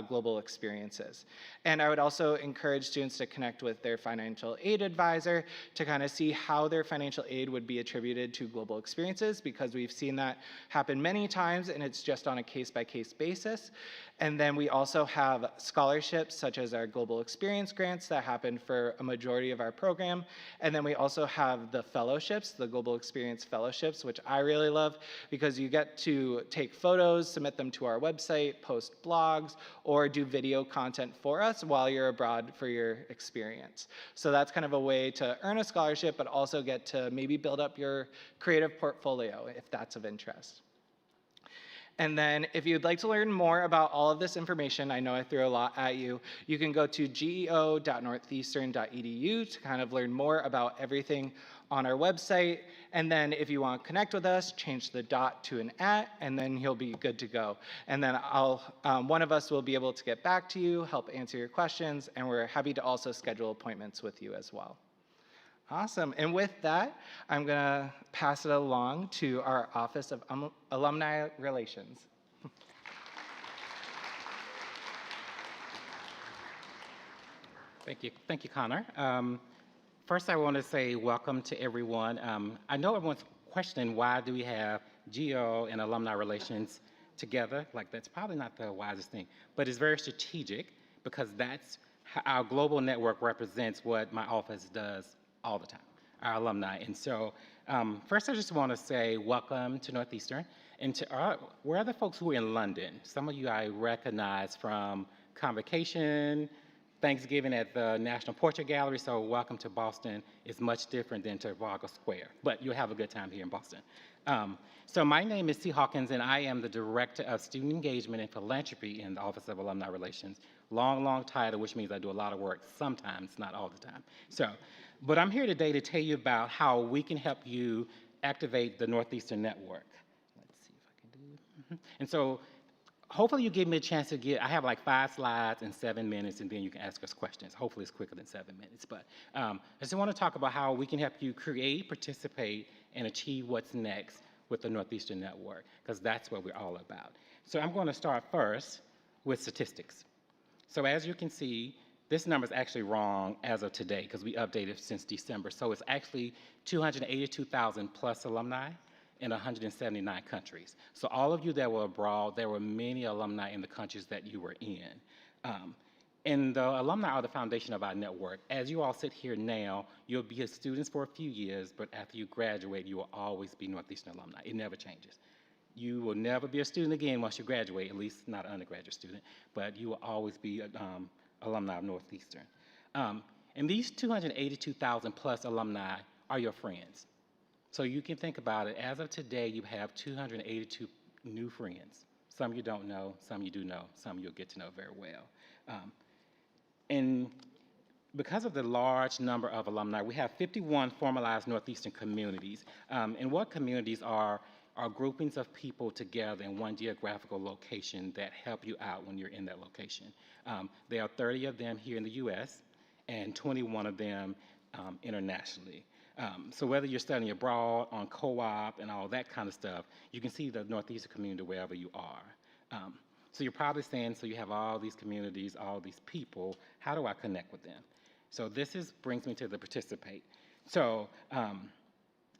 global experiences. And I would also encourage students to connect with their financial aid advisor to kind of see how their financial aid would be attributed to global experiences, because we've seen that happen many times and it's just on a case-by-case basis. And then we also have scholarships such as our global experience grants that happen for a majority of our program. And then we also have the fellowships, the global experience fellowships, which I really love because you get to take photos, submit them to our website, post blogs, or do video content for us while you're abroad for your experience. So that's kind of a way to earn a scholarship, but also get to maybe build up your creative portfolio if that's of interest. And then if you'd like to learn more about all of this information, I know I threw a lot at you, you can go to geo.northeastern.edu to kind of learn more about everything on our website. And then if you want to connect with us, change the dot to an @ and then you'll be good to go. And then one of us will be able to get back to you, help answer your questions, and we're happy to also schedule appointments with you as well. Awesome. And with that, I'm going to pass it along to our Office of Alumni Relations. Thank you, Connor. First, I want to say welcome to everyone. I know everyone's questioning why do we have GEO and Alumni Relations together. Like, that's probably not the wisest thing, but it's very strategic because that's how our global network represents what my office does all the time, our alumni. And so first I just want to say welcome to Northeastern and to where are the folks who are in London? Some of you I recognize from Convocation, Thanksgiving at the National Portrait Gallery, so welcome to Boston. It's much different than Trafalgar Square, but you'll have a good time here in Boston. So my name is T. Hawkins, and I am the Director of Student Engagement and Philanthropy in the Office of Alumni Relations. Long title, which means I do a lot of work sometimes, not all the time. But I'm here today to tell you about how we can help you activate the Northeastern Network. Let's see if I can do it. And so hopefully you give me a chance to I have like 5 slides in 7 minutes, and then you can ask us questions. Hopefully it's quicker than 7 minutes. But I just want to talk about how we can help you create, participate, and achieve what's next with the Northeastern Network, because that's what we're all about. So I'm going to start first with statistics. So as you can see, this number is actually wrong as of today because we updated since December. So it's actually 282,000 plus alumni in 179 countries. So all of you that were abroad, there were many alumni in the countries that you were in. And the alumni are the foundation of our network. As you all sit here now, you'll be students for a few years, but after you graduate, you will always be Northeastern alumni. It never changes. You will never be a student again once you graduate, at least not an undergraduate student, but you will always be alumni of Northeastern. And these 282,000 plus alumni are your friends. So you can think about it. As of today, you have 282 new friends. Some you don't know, some you do know, some you'll get to know very well. And because of the large number of alumni, we have 51 formalized Northeastern communities. And what communities are groupings of people together in one geographical location that help you out when you're in that location. There are 30 of them here in the US and 21 of them internationally. So whether you're studying abroad, on co-op, and all that kind of stuff, you can see the Northeastern community wherever you are. So you're probably saying, so you have all these communities, all these people, how do I connect with them? So this brings me to the participate. So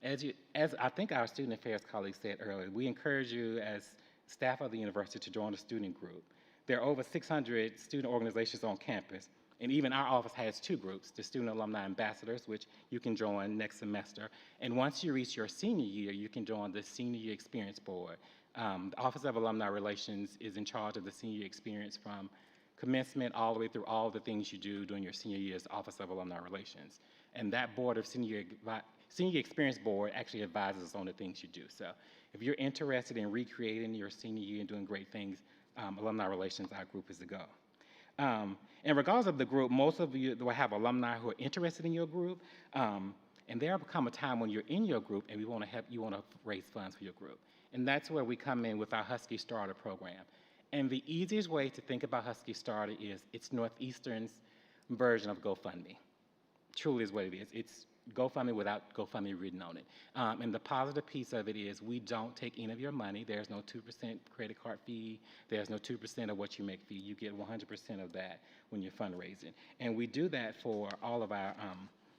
as I think our student affairs colleagues said earlier, we encourage you as staff of the university to join a student group. There are over 600 student organizations on campus, and even our office has 2 groups, the Student Alumni Ambassadors, which you can join next semester. And once you reach your senior year, you can join the Senior Year Experience Board. The Office of Alumni Relations is in charge of the senior experience from commencement all the way through all the things you do during your senior year as the Office of Alumni Relations. And that board of Senior Experience Board actually advises us on the things you do. So if you're interested in recreating your senior year and doing great things, Alumni Relations, our group is to go. And regardless of the group, most of you will have alumni who are interested in your group, and there will come a time when you're in your group and we want to help you want to raise funds for your group. And that's where we come in with our Husky Starter program. And the easiest way to think about Husky Starter is it's Northeastern's version of GoFundMe. Truly is what it is. GoFundMe without GoFundMe written on it. And the positive piece of it is we don't take any of your money. There's no 2% credit card fee. There's no 2% of what you make fee. You get 100% of that when you're fundraising. And we do that for all of our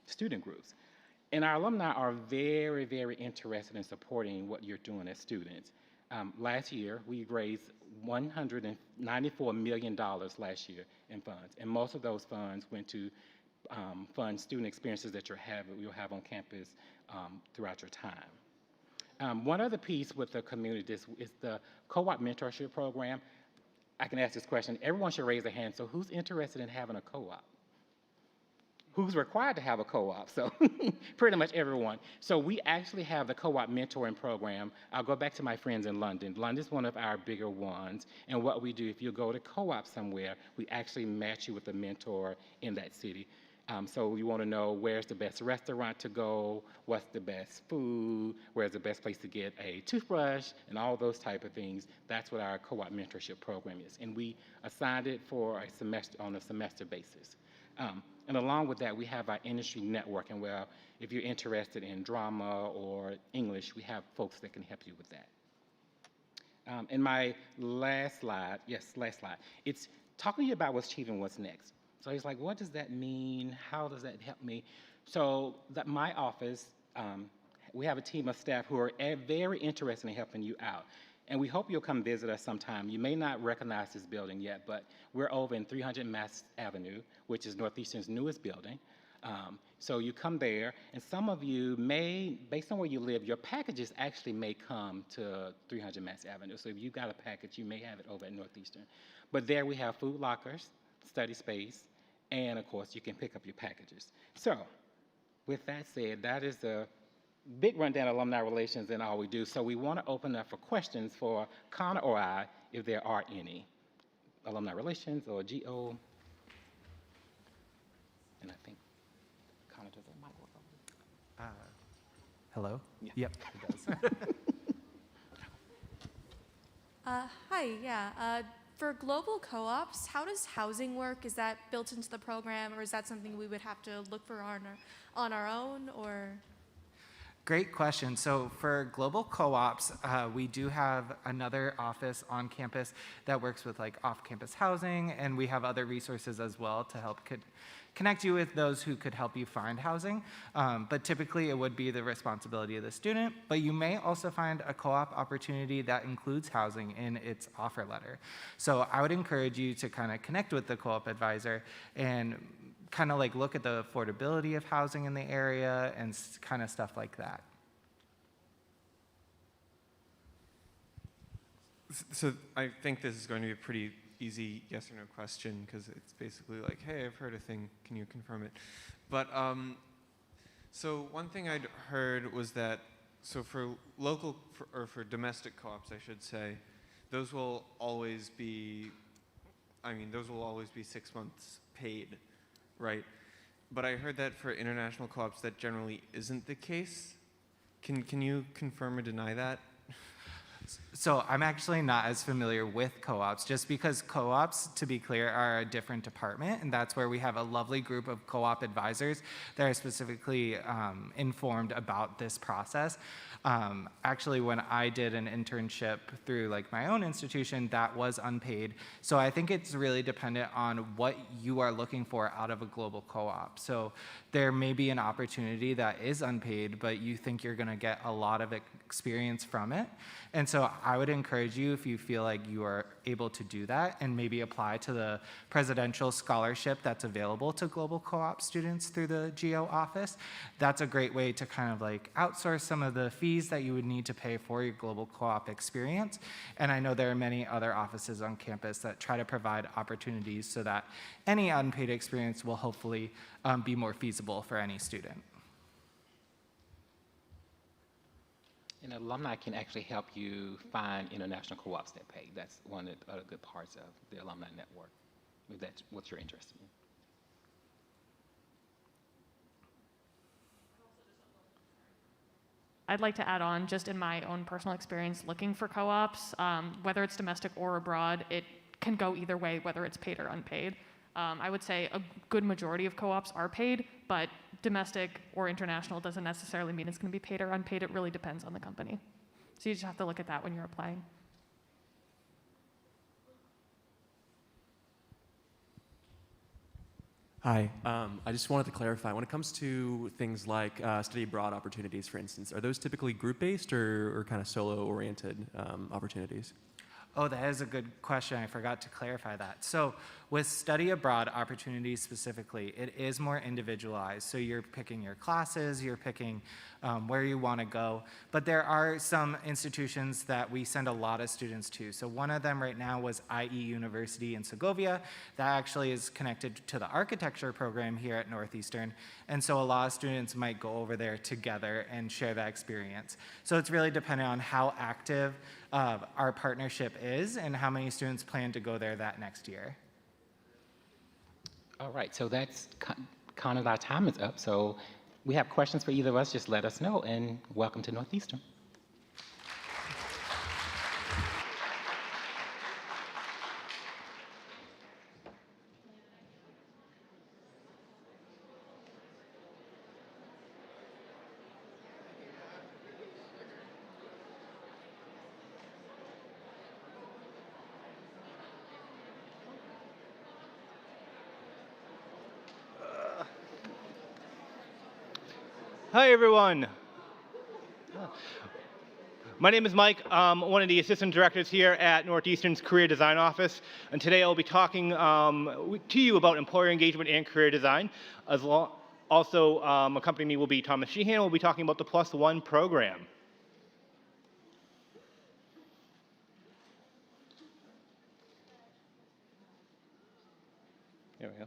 student groups. And our alumni are very, very interested in supporting what you're doing as students. Last year, we raised $194 million last year in funds. And most of those funds went to fund student experiences that you'll have on campus throughout your time. One other piece with the community is the co-op mentorship program. I can ask this question. Everyone should raise their hand. So who's interested in having a co-op? Who's required to have a co-op? So pretty much everyone. So we actually have the co-op mentoring program. I'll go back to my friends in London. London's one of our bigger ones. And what we do, if you go to co-op somewhere, we actually match you with a mentor in that city. So you want to know where's the best restaurant to go, what's the best food, where's the best place to get a toothbrush, and all those type of things. That's what our co-op mentorship program is. And we assigned it for a semester on a semester basis. And along with that, we have our industry networking where if you're interested in drama or English, we have folks that can help you with that. In my last slide, it's talking to you about what's achieving what's next. So he's like, what does that mean? How does that help me? So my office, we have a team of staff who are very interested in helping you out. And we hope you'll come visit us sometime. You may not recognize this building yet, but we're over in 300 Mass Avenue, which is Northeastern's newest building. So you come there, and some of you may, based on where you live, your packages actually may come to 300 Mass Avenue. So if you got a package, you may have it over at Northeastern. But there we have food lockers, study space, and of course, you can pick up your packages. So with that said, that is the big rundown of alumni relations and all we do. So we want to open up for questions for Connor or I, if there are any. Alumni relations or GO. And I think Connor, does that mic work over there? Hello? Yeah. Yep, it does. Hi, yeah. For global co-ops, how does housing work? Is that built into the program, or is that something we would have to look for on our own, or? Great question. So for global co-ops, we do have another office on campus that works with like off-campus housing, and we have other resources as well to help connect you with those who could help you find housing. But typically it would be the responsibility of the student, but you may also find a co-op opportunity that includes housing in its offer letter. So I would encourage you to kind of connect with the co-op advisor and kind of like look at the affordability of housing in the area and kind of stuff like that. So I think this is going to be a pretty easy yes or no question because it's basically like, hey, I've heard a thing, can you confirm it? But so one thing I'd heard was that, so for local, or for domestic co-ops, I should say, those will always be, those will always be 6 months paid. Right, but I heard that for international co-ops that generally isn't the case. Can you confirm or deny that? So I'm actually not as familiar with co-ops, just because co-ops, to be clear, are a different department, and that's where we have a lovely group of co-op advisors that are specifically informed about this process. Actually, when I did an internship through like my own institution, that was unpaid. So I think it's really dependent on what you are looking for out of a global co-op. So there may be an opportunity that is unpaid, but you think you're going to get a lot of experience from it. And so I would encourage you, if you feel like you are able to do that, and maybe apply to the presidential scholarship that's available to global co-op students through the GO office. That's a great way to kind of like outsource some of the fees that you would need to pay for your global co-op experience. And I know there are many other offices on campus that try to provide opportunities so that any unpaid experience will hopefully be more feasible for any student. And alumni can actually help you find international co-ops that pay. That's one of the good parts of the alumni network, if that's what you're interested in. I'd like to add on, just in my own personal experience looking for co-ops, whether it's domestic or abroad, it can go either way, whether it's paid or unpaid. I would say a good majority of co-ops are paid, but domestic or international doesn't necessarily mean it's going to be paid or unpaid. It really depends on the company. So you just have to look at that when you're applying. Hi, I just wanted to clarify, when it comes to things like study abroad opportunities, for instance, are those typically group-based or kind of solo-oriented opportunities? Oh, that is a good question. I forgot to clarify that. So with study abroad opportunities specifically, it is more individualized. So you're picking your classes, you're picking where you want to go. But there are some institutions that we send a lot of students to. So one of them right now was IE University in Segovia. That actually is connected to the architecture program here at Northeastern. And so a lot of students might go over there together and share that experience. So it's really dependent on how active our partnership is and how many students plan to go there that next year. All right, so that's kind of our time is up. So we have questions for either of us, just let us know, and welcome to Northeastern. Hi, everyone. My name is Mike. I'm one of the assistant directors here at Northeastern's Career Design Office, and today I'll be talking to you about employer engagement and career design. Also, accompanying me will be Thomas Sheehan. We'll be talking about the Plus One program. There we go.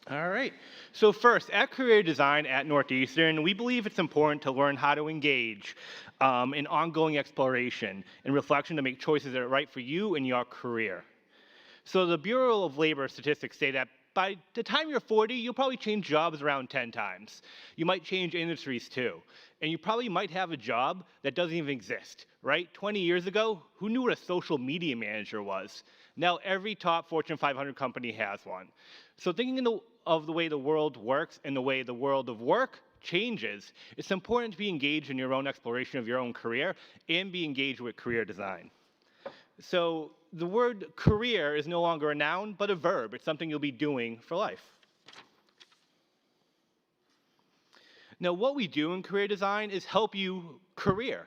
All right. So first, at Career Design at Northeastern, we believe it's important to learn how to engage in ongoing exploration and reflection to make choices that are right for you and your career. So the Bureau of Labor Statistics say that by the time you're 40, you'll probably change jobs around 10 times. You might change industries too. And you probably might have a job that doesn't even exist, right? 20 years ago, who knew what a social media manager was? Now every top Fortune 500 company has one. So thinking of the way the world works and the way the world of work changes, it's important to be engaged in your own exploration of your own career and be engaged with career design. So the word career is no longer a noun, but a verb. It's something you'll be doing for life. Now, what we do in career design is help you career.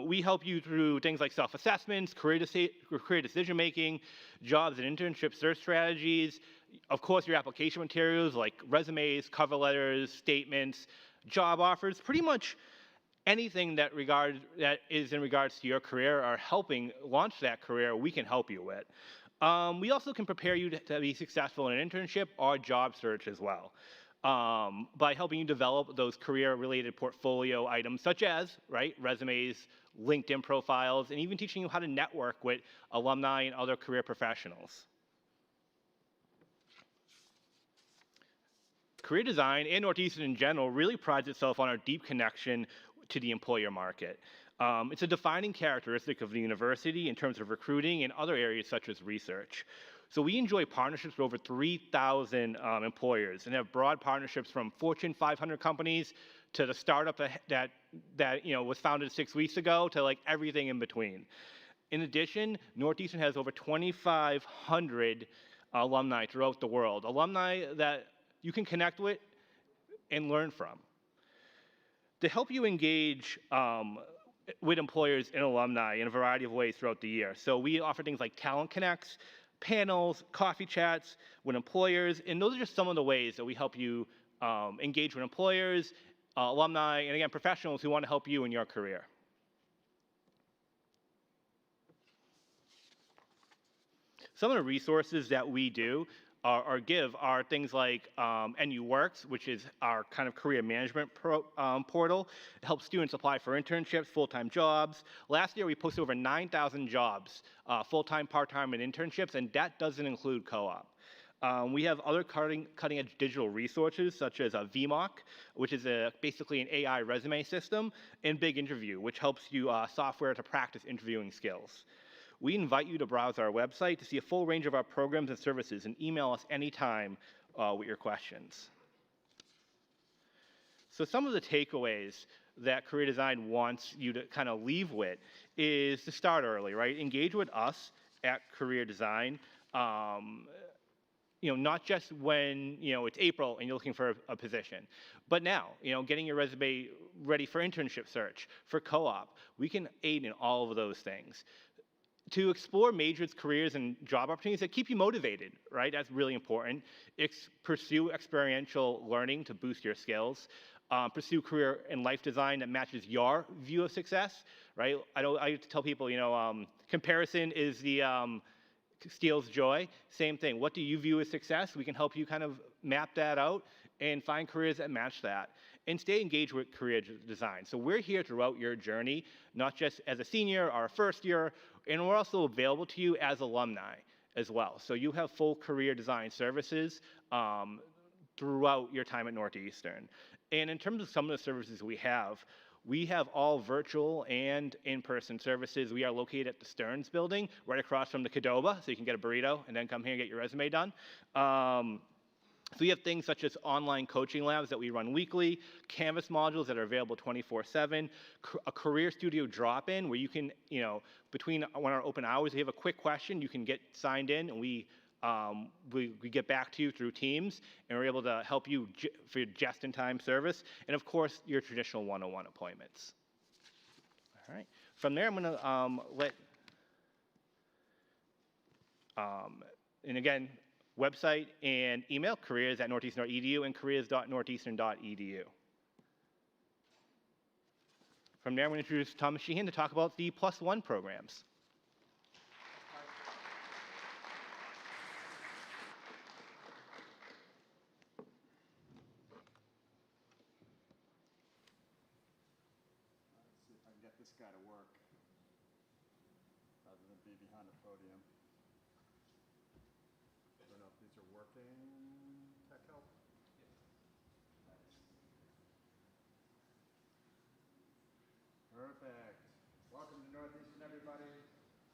We help you through things like self-assessments, career decision-making, jobs and internship search strategies, of course, your application materials like resumes, cover letters, statements, job offers, pretty much anything that is in regards to your career or helping launch that career, we can help you with. We also can prepare you to be successful in an internship or job search as well. By helping you develop those career-related portfolio items such as, resumes, LinkedIn profiles, and even teaching you how to network with alumni and other career professionals. Career design and Northeastern in general really prides itself on our deep connection to the employer market. It's a defining characteristic of the university in terms of recruiting and other areas such as research. So we enjoy partnerships with over 3,000 employers and have broad partnerships from Fortune 500 companies to the startup that was founded 6 weeks ago to like everything in between. In addition, Northeastern has over 2,500 alumni throughout the world, alumni that you can connect with and learn from. To help you engage with employers and alumni in a variety of ways throughout the year. So we offer things like Talent Connects, panels, coffee chats with employers, and those are just some of the ways that we help you engage with employers, alumni, and again, professionals who want to help you in your career. Some of the resources that we do or give are things like NU Works, which is our kind of career management portal. It helps students apply for internships, full-time jobs. Last year, we posted over 9,000 jobs, full-time, part-time, and internships, and that doesn't include co-op. We have other cutting-edge digital resources, such as VMOC, which is basically an AI resume system, and Big Interview, which helps you software to practice interviewing skills. We invite you to browse our website to see a full range of our programs and services and email us anytime with your questions. So some of the takeaways that career design wants you to kind of leave with is to start early, right? Engage with us at Career Design. Not just when, it's April and you're looking for a position, but now, getting your resume ready for internship search, for co-op. We can aid in all of those things. To explore majors, careers, and job opportunities that keep you motivated, right? That's really important. Pursue experiential learning to boost your skills. Pursue career and life design that matches your view of success, right? I tell people, comparison is the steals joy. Same thing. What do you view as success? We can help you kind of map that out and find careers that match that. And stay engaged with career design. So we're here throughout your journey, not just as a senior or a first year, and we're also available to you as alumni as well. So you have full career design services throughout your time at Northeastern. And in terms of some of the services we have all virtual and in-person services. We are located at the Stearns building, right across from the Qdoba, so you can get a burrito and then come here and get your resume done. So we have things such as online coaching labs that we run weekly, Canvas modules that are available 24/7, a career studio drop-in where you can, between when our open hours, if you have a quick question, you can get signed in and we get back to you through Teams, and we're able to help you for your just-in-time service, and of course, your traditional one-on-one appointments. All right. From there, I'm going to and again, website and email, careers@northeastern.edu and careers.northeastern.edu. From there, I'm going to introduce Thomas Sheehan to talk about the +1 programs. This guy to work rather than be behind the podium. I don't know if these are working. Tech help? Nice. Perfect. Welcome to Northeastern, everybody.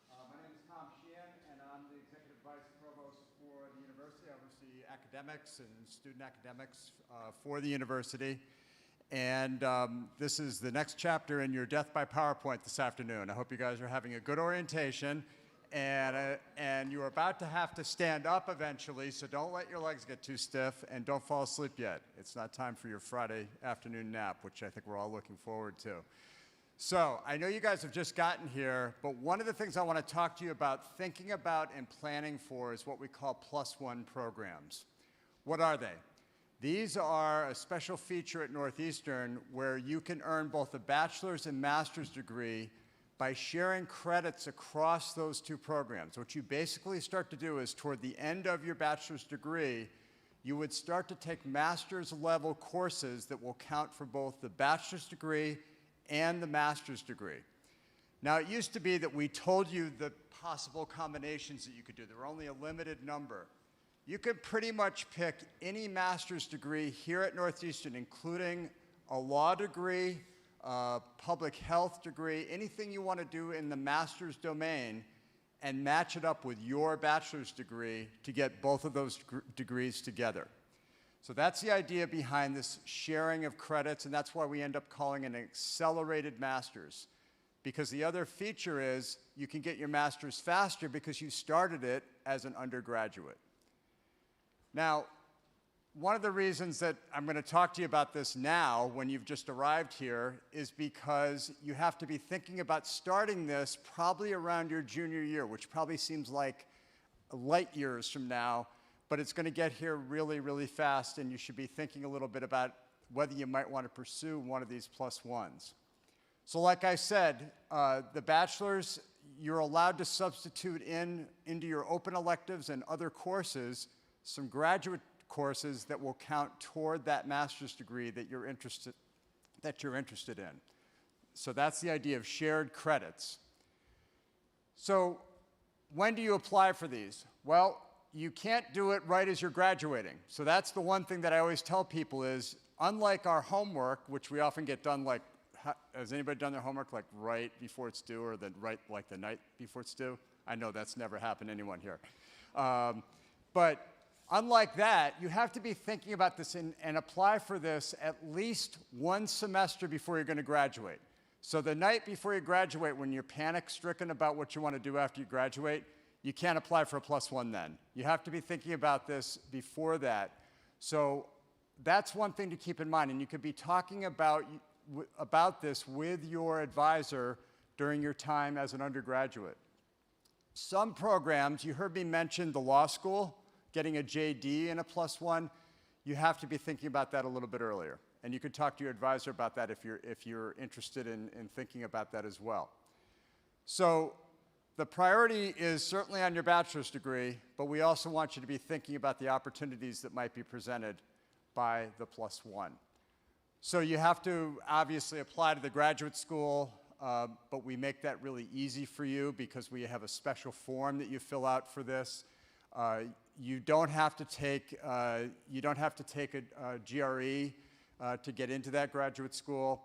My name is Tom Sheehan, and I'm the Executive Vice Provost for the university. I oversee academics and student academics for the university. And this is the next chapter in your Death by PowerPoint this afternoon. I hope you guys are having a good orientation. And you're about to have to stand up eventually, so don't let your legs get too stiff and don't fall asleep yet. It's not time for your Friday afternoon nap, which I think we're all looking forward to. So I know you guys have just gotten here, but one of the things I want to talk to you about, thinking about and planning for, is what we call +1 programs. What are they? These are a special feature at Northeastern where you can earn both a bachelor's and master's degree by sharing credits across those two programs. What you basically start to do is toward the end of your bachelor's degree, you would start to take master's level courses that will count for both the bachelor's degree and the master's degree. Now, it used to be that we told you the possible combinations that you could do. There were only a limited number. You could pretty much pick any master's degree here at Northeastern, including a law degree, a public health degree, anything you want to do in the master's domain, and match it up with your bachelor's degree to get both of those degrees together. So that's the idea behind this sharing of credits, and that's why we end up calling it an accelerated master's. Because the other feature is you can get your master's faster because you started it as an undergraduate. Now, one of the reasons that I'm going to talk to you about this now, when you've just arrived here, is because you have to be thinking about starting this probably around your junior year, which probably seems like light years from now, but it's going to get here really, really fast, and you should be thinking a little bit about whether you might want to pursue one of these +1s. So like I said, the bachelor's, you're allowed to substitute into your open electives and other courses some graduate courses that will count toward that master's degree that you're interested in. So that's the idea of shared credits. So when do you apply for these? Well, you can't do it right as you're graduating. So that's the one thing that I always tell people is, unlike our homework, which we often get done like, has anybody done their homework like right before it's due or then right like the night before it's due? I know that's never happened to anyone here. But Unlike that, you have to be thinking about this and apply for this at least one semester before you're going to graduate. So the night before you graduate, when you're panic-stricken about what you want to do after you graduate, you can't apply for a +1 then. You have to be thinking about this before that. So that's one thing to keep in mind, and you could be talking about this with your advisor during your time as an undergraduate. Some programs, you heard me mention the law school, getting a JD and a +1, you have to be thinking about that a little bit earlier. And you could talk to your advisor about that if you're interested in thinking about that as well. So the priority is certainly on your bachelor's degree, but we also want you to be thinking about the opportunities that might be presented by the +1. So you have to obviously apply to the graduate school, but we make that really easy for you because we have a special form that you fill out for this. You don't have to take a GRE to get into that graduate school.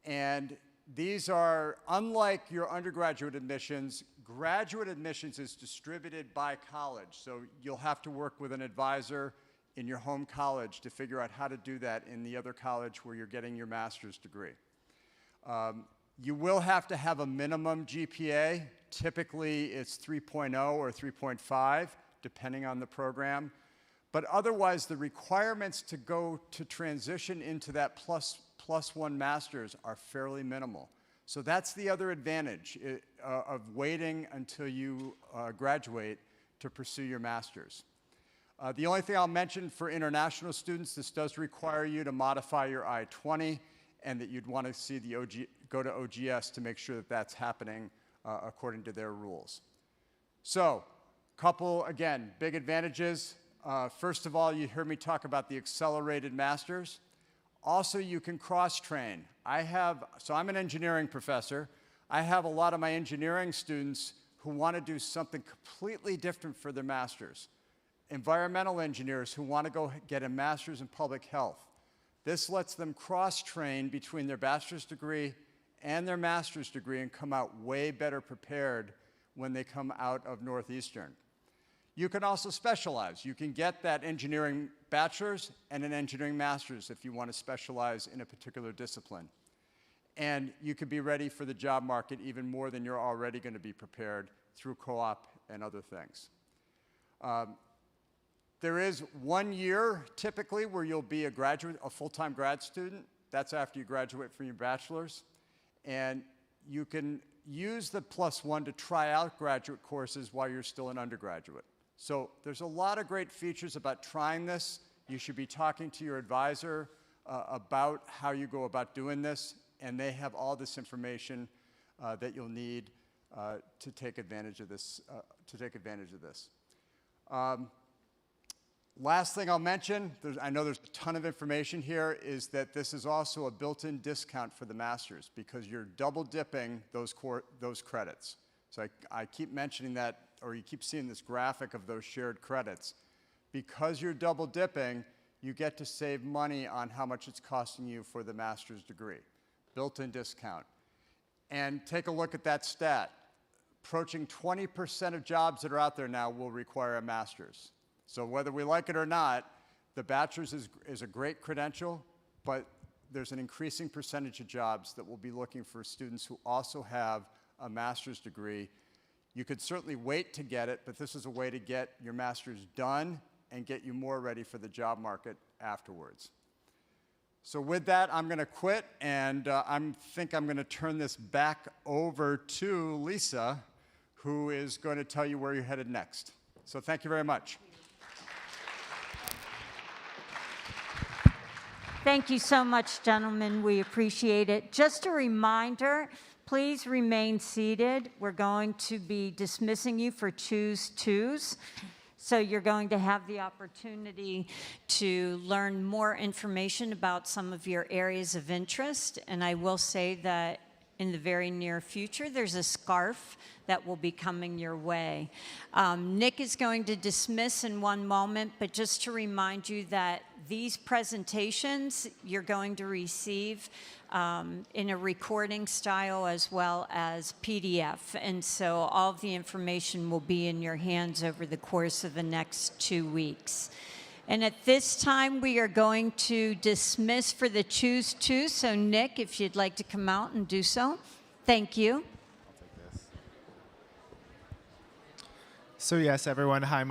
And these are, unlike your undergraduate admissions, graduate admissions is distributed by college. So you'll have to work with an advisor in your home college to figure out how to do that in the other college where you're getting your master's degree. You will have to have a minimum GPA. Typically, it's 3.0 or 3.5, depending on the program. But otherwise, the requirements to go to transition into that +1 master's are fairly minimal. So that's the other advantage of waiting until you graduate to pursue your master's. The only thing I'll mention for international students, this does require you to modify your I-20 and that you'd want to see go to OGS to make sure that that's happening according to their rules. So, couple, again, big advantages. First of all, you heard me talk about the accelerated masters. Also, you can cross-train. So I'm an engineering professor. I have a lot of my engineering students who want to do something completely different for their masters. Environmental engineers who want to go get a master's in public health. This lets them cross-train between their bachelor's degree and their master's degree and come out way better prepared when they come out of Northeastern. You can also specialize. You can get that engineering bachelor's and an engineering master's if you want to specialize in a particular discipline. And you could be ready for the job market even more than you're already going to be prepared through co-op and other things. There is 1 year typically where you'll be a full-time grad student. That's after you graduate from your bachelor's. And you can use the +1 to try out graduate courses while you're still an undergraduate. So there's a lot of great features about trying this. You should be talking to your advisor about how you go about doing this, and they have all this information that you'll need to take advantage of this. Last thing I'll mention, I know there's a ton of information here, is that this is also a built-in discount for the masters because you're double dipping those credits. So I keep mentioning that, or you keep seeing this graphic of those shared credits. Because you're double dipping, you get to save money on how much it's costing you for the master's degree. Built-in discount. And take a look at that stat. Approaching 20% of jobs that are out there now will require a master's. So whether we like it or not, the bachelor's is a great credential, but there's an increasing percentage of jobs that will be looking for students who also have a master's degree. You could certainly wait to get it, but this is a way to get your master's done and get you more ready for the job market afterwards. So with that, I'm going to quit, and I think I'm going to turn this back over to Lisa, who is going to tell you where you're headed next. So thank you very much. Thank you so much, gentlemen. We appreciate it. Just a reminder, please remain seated. We're going to be dismissing you for Choose Twos. So you're going to have the opportunity to learn more information about some of your areas of interest. And I will say that in the very near future. There's a scarf that will be coming your way. Nick is going to dismiss in one moment, but just to remind you that these presentations you're going to receive in a recording style as well as PDF. And so all of the information will be in your hands over the course of the next 2 weeks. And at this time, we are going to dismiss for the Choose 2. So Nick, if you'd like to come out and do so. Thank you. So yes, everyone, hi.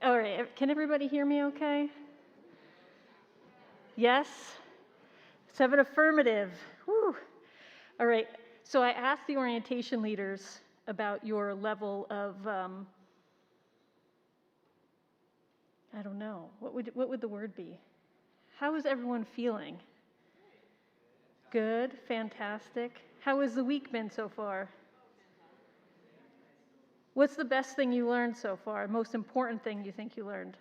All right, can everybody hear me okay? Yes? 7 affirmative. Woo. All right, so I asked the orientation leaders about your level of, I don't know, what would the word be? How is everyone feeling? Good, fantastic. How has the week been so far? What's the best thing you learned so far? Most important thing you think you learned?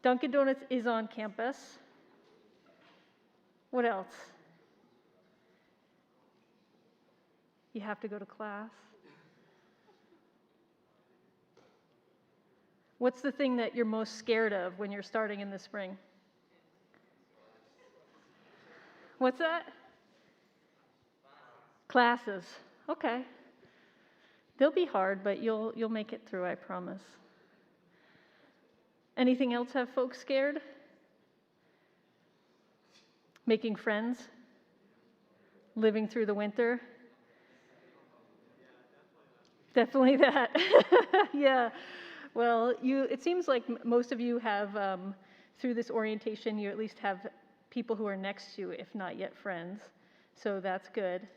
Dunkin' Donuts is on campus. What else? You have to go to class. What's the thing that you're most scared of when you're starting in the spring? What's that? Classes. Okay. They'll be hard, but you'll make it through, I promise. Anything else have folks scared? Making friends? Living through the winter? Definitely that. Yeah. Well, it seems like most of you have, through this orientation, you at least have people who are next to you, if not yet friends. So that's good.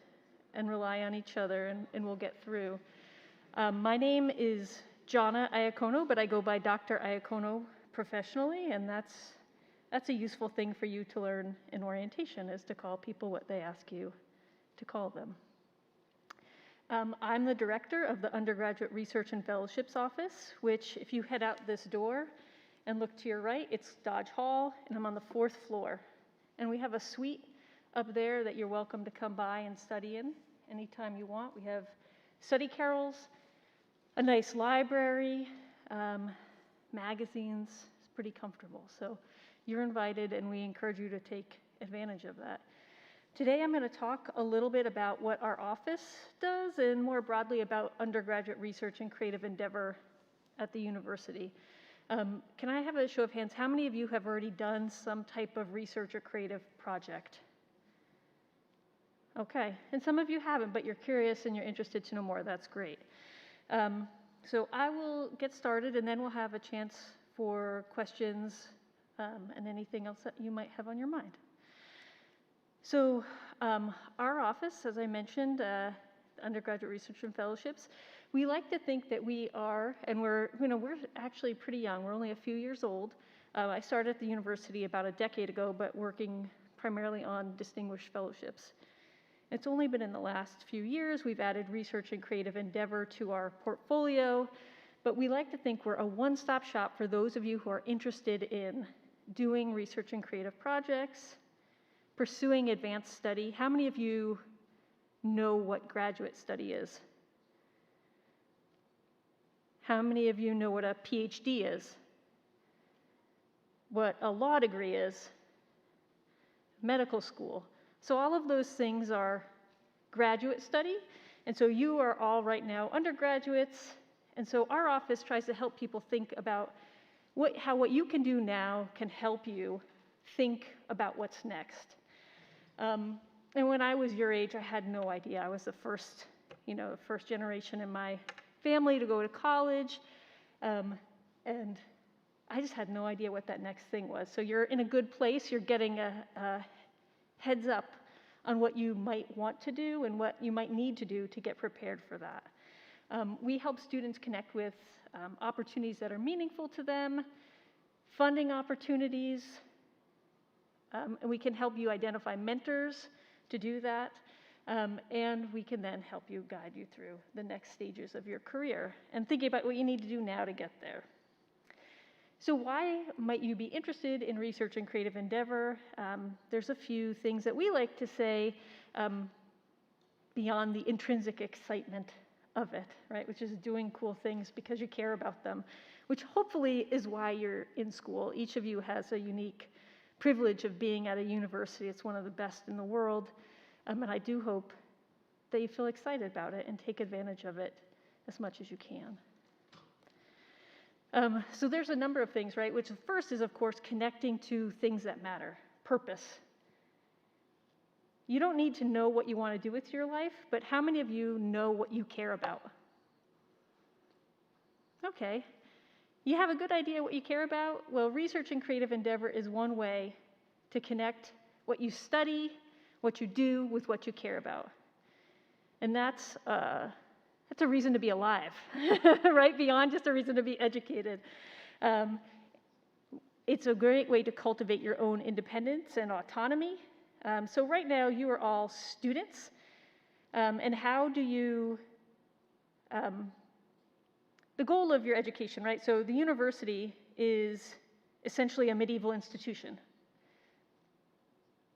And rely on each other, and we'll get through. My name is Jonna Iacono, but I go by Dr. Iacono professionally, and that's a useful thing for you to learn in orientation, is to call people what they ask you to call them. I'm the director of the Undergraduate Research and Fellowships Office, which, if you head out this door and look to your right, it's Dodge Hall, and I'm on the 4th floor. And we have a suite up there that you're welcome to come by and study in anytime you want. We have study carrels, a nice library, magazines. It's pretty comfortable. So you're invited, and we encourage you to take advantage of that. Today I'm going to talk a little bit about what our office does, and more broadly about undergraduate research and creative endeavor at the university. Can I have a show of hands? How many of you have already done some type of research or creative project? Okay, and some of you haven't, but you're curious and you're interested to know more. That's great. So I will get started, and then we'll have a chance for questions and anything else that you might have on your mind. So our office, as I mentioned, Undergraduate Research and Fellowships, we like to think that we are, and we're actually pretty young. We're only a few years old. I started at the university about a decade ago, but working primarily on distinguished fellowships. It's only been in the last few years we've added research and creative endeavor to our portfolio, but we like to think we're a one-stop shop for those of you who are interested in doing research and creative projects, pursuing advanced study. How many of you know what graduate study is? How many of you know what a PhD is? What a law degree is? Medical school. So all of those things are graduate study, and so you are all right now undergraduates, and so our office tries to help people think about how what you can do now can help you think about what's next. And when I was your age, I had no idea. I was the first generation in my family to go to college, and I just had no idea what that next thing was. So you're in a good place. You're getting a heads up on what you might want to do and what you might need to do to get prepared for that. We help students connect with opportunities that are meaningful to them, funding opportunities, and we can help you identify mentors to do that, and we can then help you guide you through the next stages of your career and thinking about what you need to do now to get there. So why might you be interested in research and creative endeavor? There's a few things that we like to say beyond the intrinsic excitement of it, right? Which is doing cool things because you care about them, which hopefully is why you're in school. Each of you has a unique privilege of being at a university. It's one of the best in the world. And I do hope that you feel excited about it and take advantage of it as much as you can. So there's a number of things, right? Which first is, of course, connecting to things that matter, purpose. You don't need to know what you want to do with your life, but how many of you know what you care about? Okay. You have a good idea what you care about? Well, research and creative endeavor is one way to connect what you study, what you do, with what you care about. And that's a reason to be alive, right? Beyond just a reason to be educated. It's a great way to cultivate your own independence and autonomy. So right now, you are all students. And how do you, the goal of your education, right? So the university is essentially a medieval institution,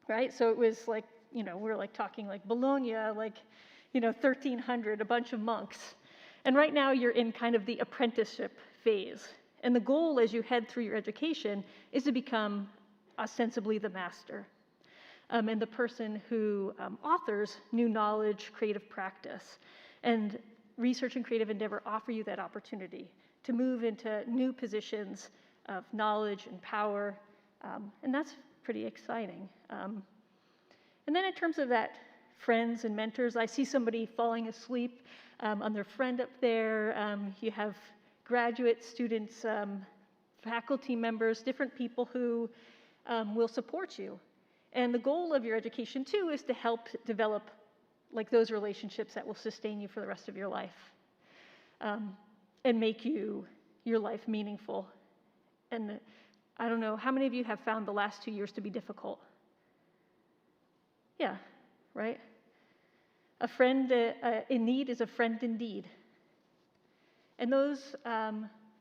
right? So it was like, we're like talking like Bologna, like, 1300, a bunch of monks. And right now you're in kind of the apprenticeship phase. And the goal as you head through your education is to become ostensibly the master. And the person who authors new knowledge, creative practice. And research and creative endeavor offer you that opportunity to move into new positions of knowledge and power. And that's pretty exciting. And then in terms of that, friends and mentors, I see somebody falling asleep on their friend up there. You have graduate students, faculty members, different people who will support you. And the goal of your education, too, is to help develop like those relationships that will sustain you for the rest of your life and make your life meaningful. And I don't know, how many of you have found the last 2 years to be difficult? Yeah, right? A friend in need is a friend indeed. And those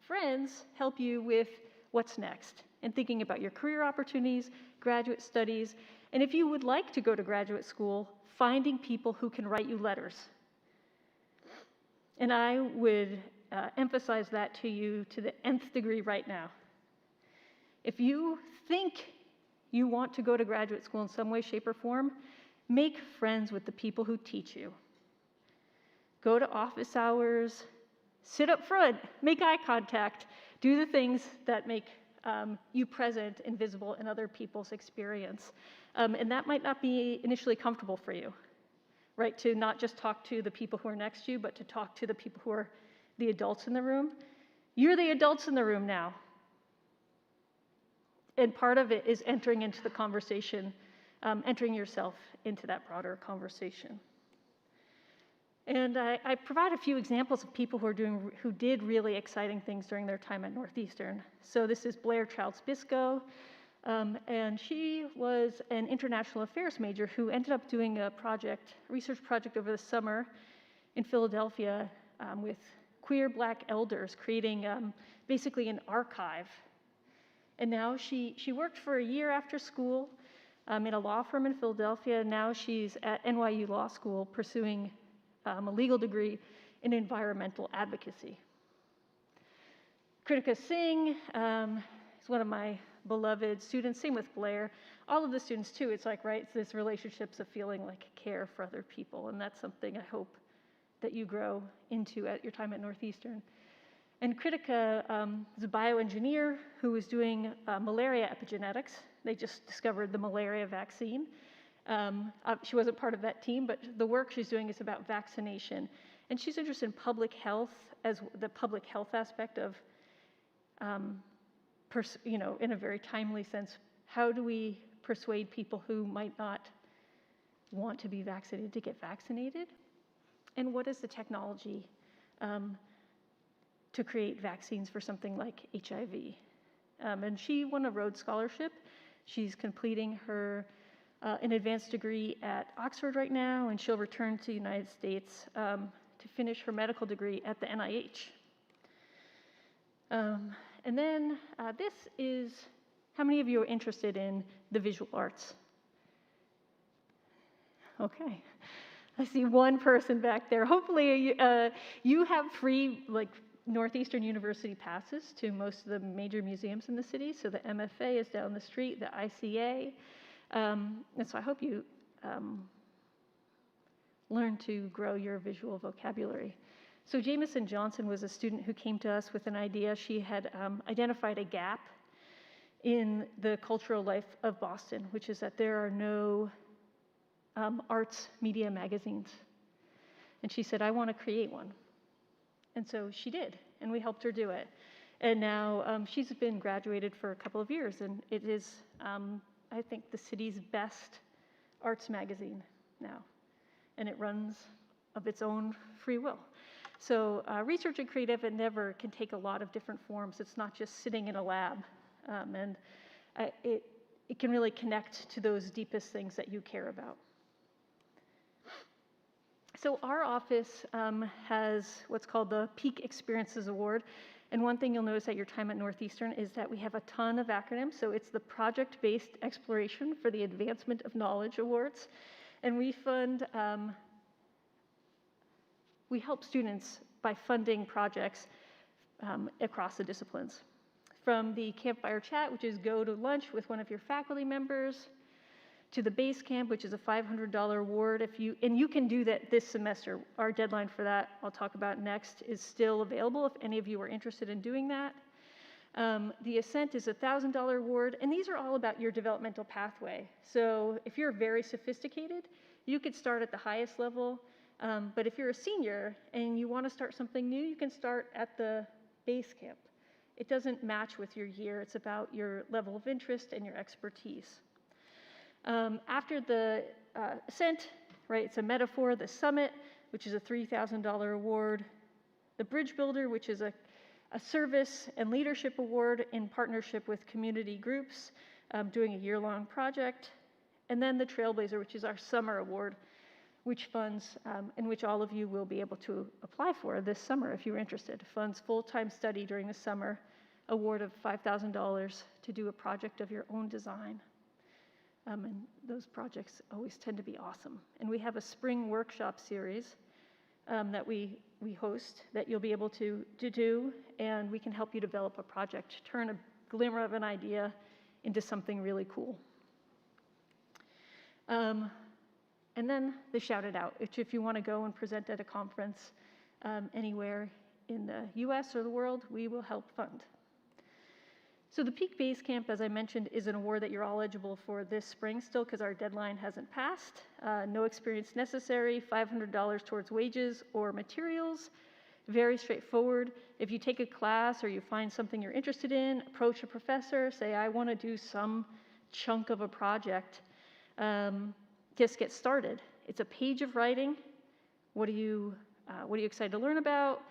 friends help you with what's next and thinking about your career opportunities, graduate studies, and if you would like to go to graduate school, finding people who can write you letters. And I would emphasize that to you to the nth degree right now. If you think you want to go to graduate school in some way, shape, or form, make friends with the people who teach you. Go to office hours, sit up front, make eye contact, do the things that make you present and visible in other people's experience. And that might not be initially comfortable for you, right? To not just talk to the people who are next to you, but to talk to the people who are the adults in the room. You're the adults in the room now. And part of it is entering into the conversation, entering yourself into that broader conversation. And I provide a few examples of people who did really exciting things during their time at Northeastern. So this is Blair Childs-Biscoe, and she was an international affairs major who ended up doing a research project over the summer in Philadelphia with queer Black elders, creating basically an archive. And now she worked for a year after school in a law firm in Philadelphia, and now she's at NYU Law School pursuing a legal degree in environmental advocacy. Kritika Singh is one of my beloved students, same with Blair. All of the students too, it's like, right, it's this relationships of feeling like care for other people, and that's something I hope that you grow into at your time at Northeastern. And Kritika is a bioengineer who was doing malaria epigenetics. They just discovered the malaria vaccine. She wasn't part of that team, but the work she's doing is about vaccination. And she's interested in public health as the public health aspect of, in a very timely sense, how do we persuade people who might not want to be vaccinated to get vaccinated? And what is the technology to create vaccines for something like HIV? And she won a Rhodes Scholarship. She's completing her an advanced degree at Oxford right now, and she'll return to the United States to finish her medical degree at the NIH. And then this is, how many of you are interested in the visual arts? Okay. I see one person back there. Hopefully you have free Northeastern University passes to most of the major museums in the city. So the MFA is down the street, the ICA. And so I hope you learn to grow your visual vocabulary. So Jamison Johnson was a student who came to us with an idea. She had identified a gap in the cultural life of Boston, which is that there are no arts media magazines. And she said, I want to create one. And so she did, and we helped her do it. And now she's been graduated for a couple of years, and it is, I think, the city's best arts magazine now. And it runs of its own free will. So research and creative endeavor can take a lot of different forms. It's not just sitting in a lab. And it can really connect to those deepest things that you care about. So our office has what's called the Peak Experiences Award. And one thing you'll notice at your time at Northeastern is that we have a ton of acronyms. So it's the Project-Based Exploration for the Advancement of Knowledge Awards. And we fund, we help students by funding projects across the disciplines. From the campfire chat, which is go to lunch with one of your faculty members, to the base camp, which is a $500 award. And you can do that this semester. Our deadline for that, I'll talk about next, is still available if any of you are interested in doing that. The Ascent is a $1,000 award, and these are all about your developmental pathway. So if you're very sophisticated, you could start at the highest level, but if you're a senior and you want to start something new, you can start at the base camp. It doesn't match with your year. It's about your level of interest and your expertise. After the Ascent, right, it's a metaphor, the Summit, which is a $3,000 award, the Bridge Builder, which is a service and leadership award in partnership with community groups doing a year-long project, and then the Trailblazer, which is our summer award, which funds, and which all of you will be able to apply for this summer if you're interested. Funds full-time study during the summer, award of $5,000 to do a project of your own design. And those projects always tend to be awesome. And we have a spring workshop series that we host that you'll be able to do, and we can help you develop a project, turn a glimmer of an idea into something really cool. And then the Shout It Out, which if you want to go and present at a conference anywhere in the US or the world, we will help fund. So the Peak Base Camp, as I mentioned, is an award that you're all eligible for this spring still because our deadline hasn't passed. No experience necessary, $500 towards wages or materials. Very straightforward. If you take a class or you find something you're interested in, approach a professor, say, I want to do some chunk of a project. Just get started. It's a page of writing. What are you excited to learn about?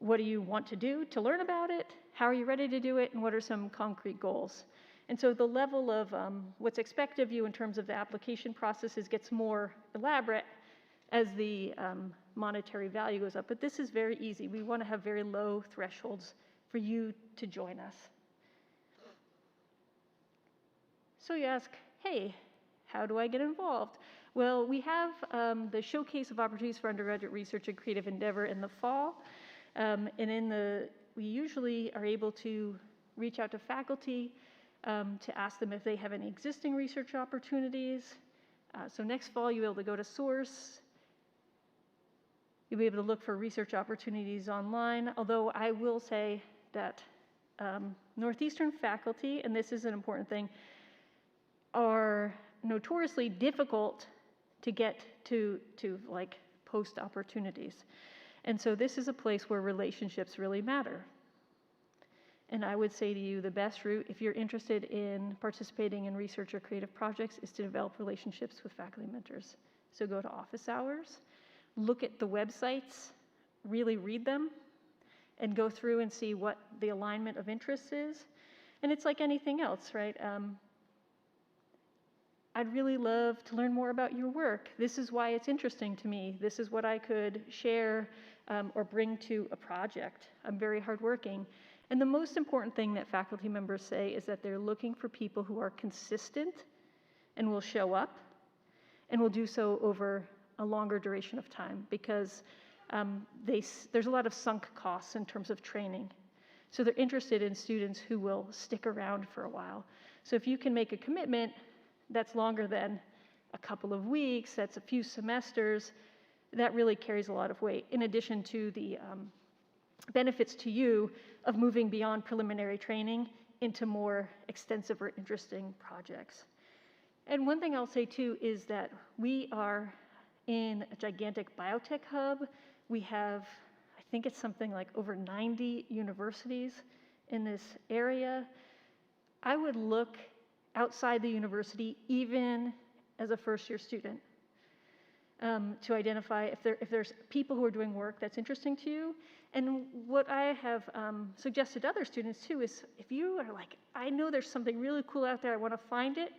What do you want to do to learn about it? How are you ready to do it? And what are some concrete goals? And so the level of what's expected of you in terms of the application processes gets more elaborate as the monetary value goes up. But this is very easy. We want to have very low thresholds for you to join us. So you ask, hey, how do I get involved? Well, we have the Showcase of Opportunities for Undergraduate Research and Creative Endeavor in the fall. And we usually are able to reach out to faculty to ask them if they have any existing research opportunities. So next fall, you'll be able to go to Source. You'll be able to look for research opportunities online, although I will say that Northeastern faculty, and this is an important thing, are notoriously difficult to get to like post opportunities. And so this is a place where relationships really matter. And I would say to you, the best route, if you're interested in participating in research or creative projects, is to develop relationships with faculty mentors. So go to office hours, look at the websites, really read them, and go through and see what the alignment of interests is. And it's like anything else, right? I'd really love to learn more about your work. This is why it's interesting to me. This is what I could share or bring to a project. I'm very hardworking. And the most important thing that faculty members say is that they're looking for people who are consistent and will show up and will do so over a longer duration of time because there's a lot of sunk costs in terms of training. So they're interested in students who will stick around for a while. So if you can make a commitment that's longer than a couple of weeks, that's a few semesters, that really carries a lot of weight, in addition to the benefits to you of moving beyond preliminary training into more extensive or interesting projects. And one thing I'll say too is that we are in a gigantic biotech hub. We have, I think it's something like over 90 universities in this area. I would look outside the university, even as a first-year student, to identify if there's people who are doing work that's interesting to you. And what I have suggested to other students too is if you are like, I know there's something really cool out there, I want to find it,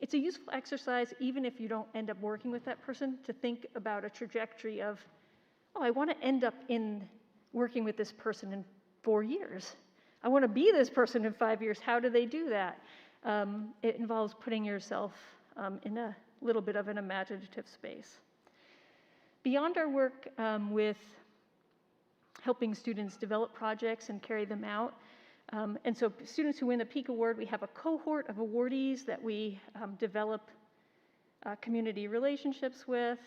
it's a useful exercise, even if you don't end up working with that person, to think about a trajectory of, oh, I want to end up in working with this person in 4 years. I want to be this person in 5 years. How do they do that? It involves putting yourself in a little bit of an imaginative space. Beyond our work with helping students develop projects and carry them out, and so students who win the Peak Award, we have a cohort of awardees that we develop community relationships with.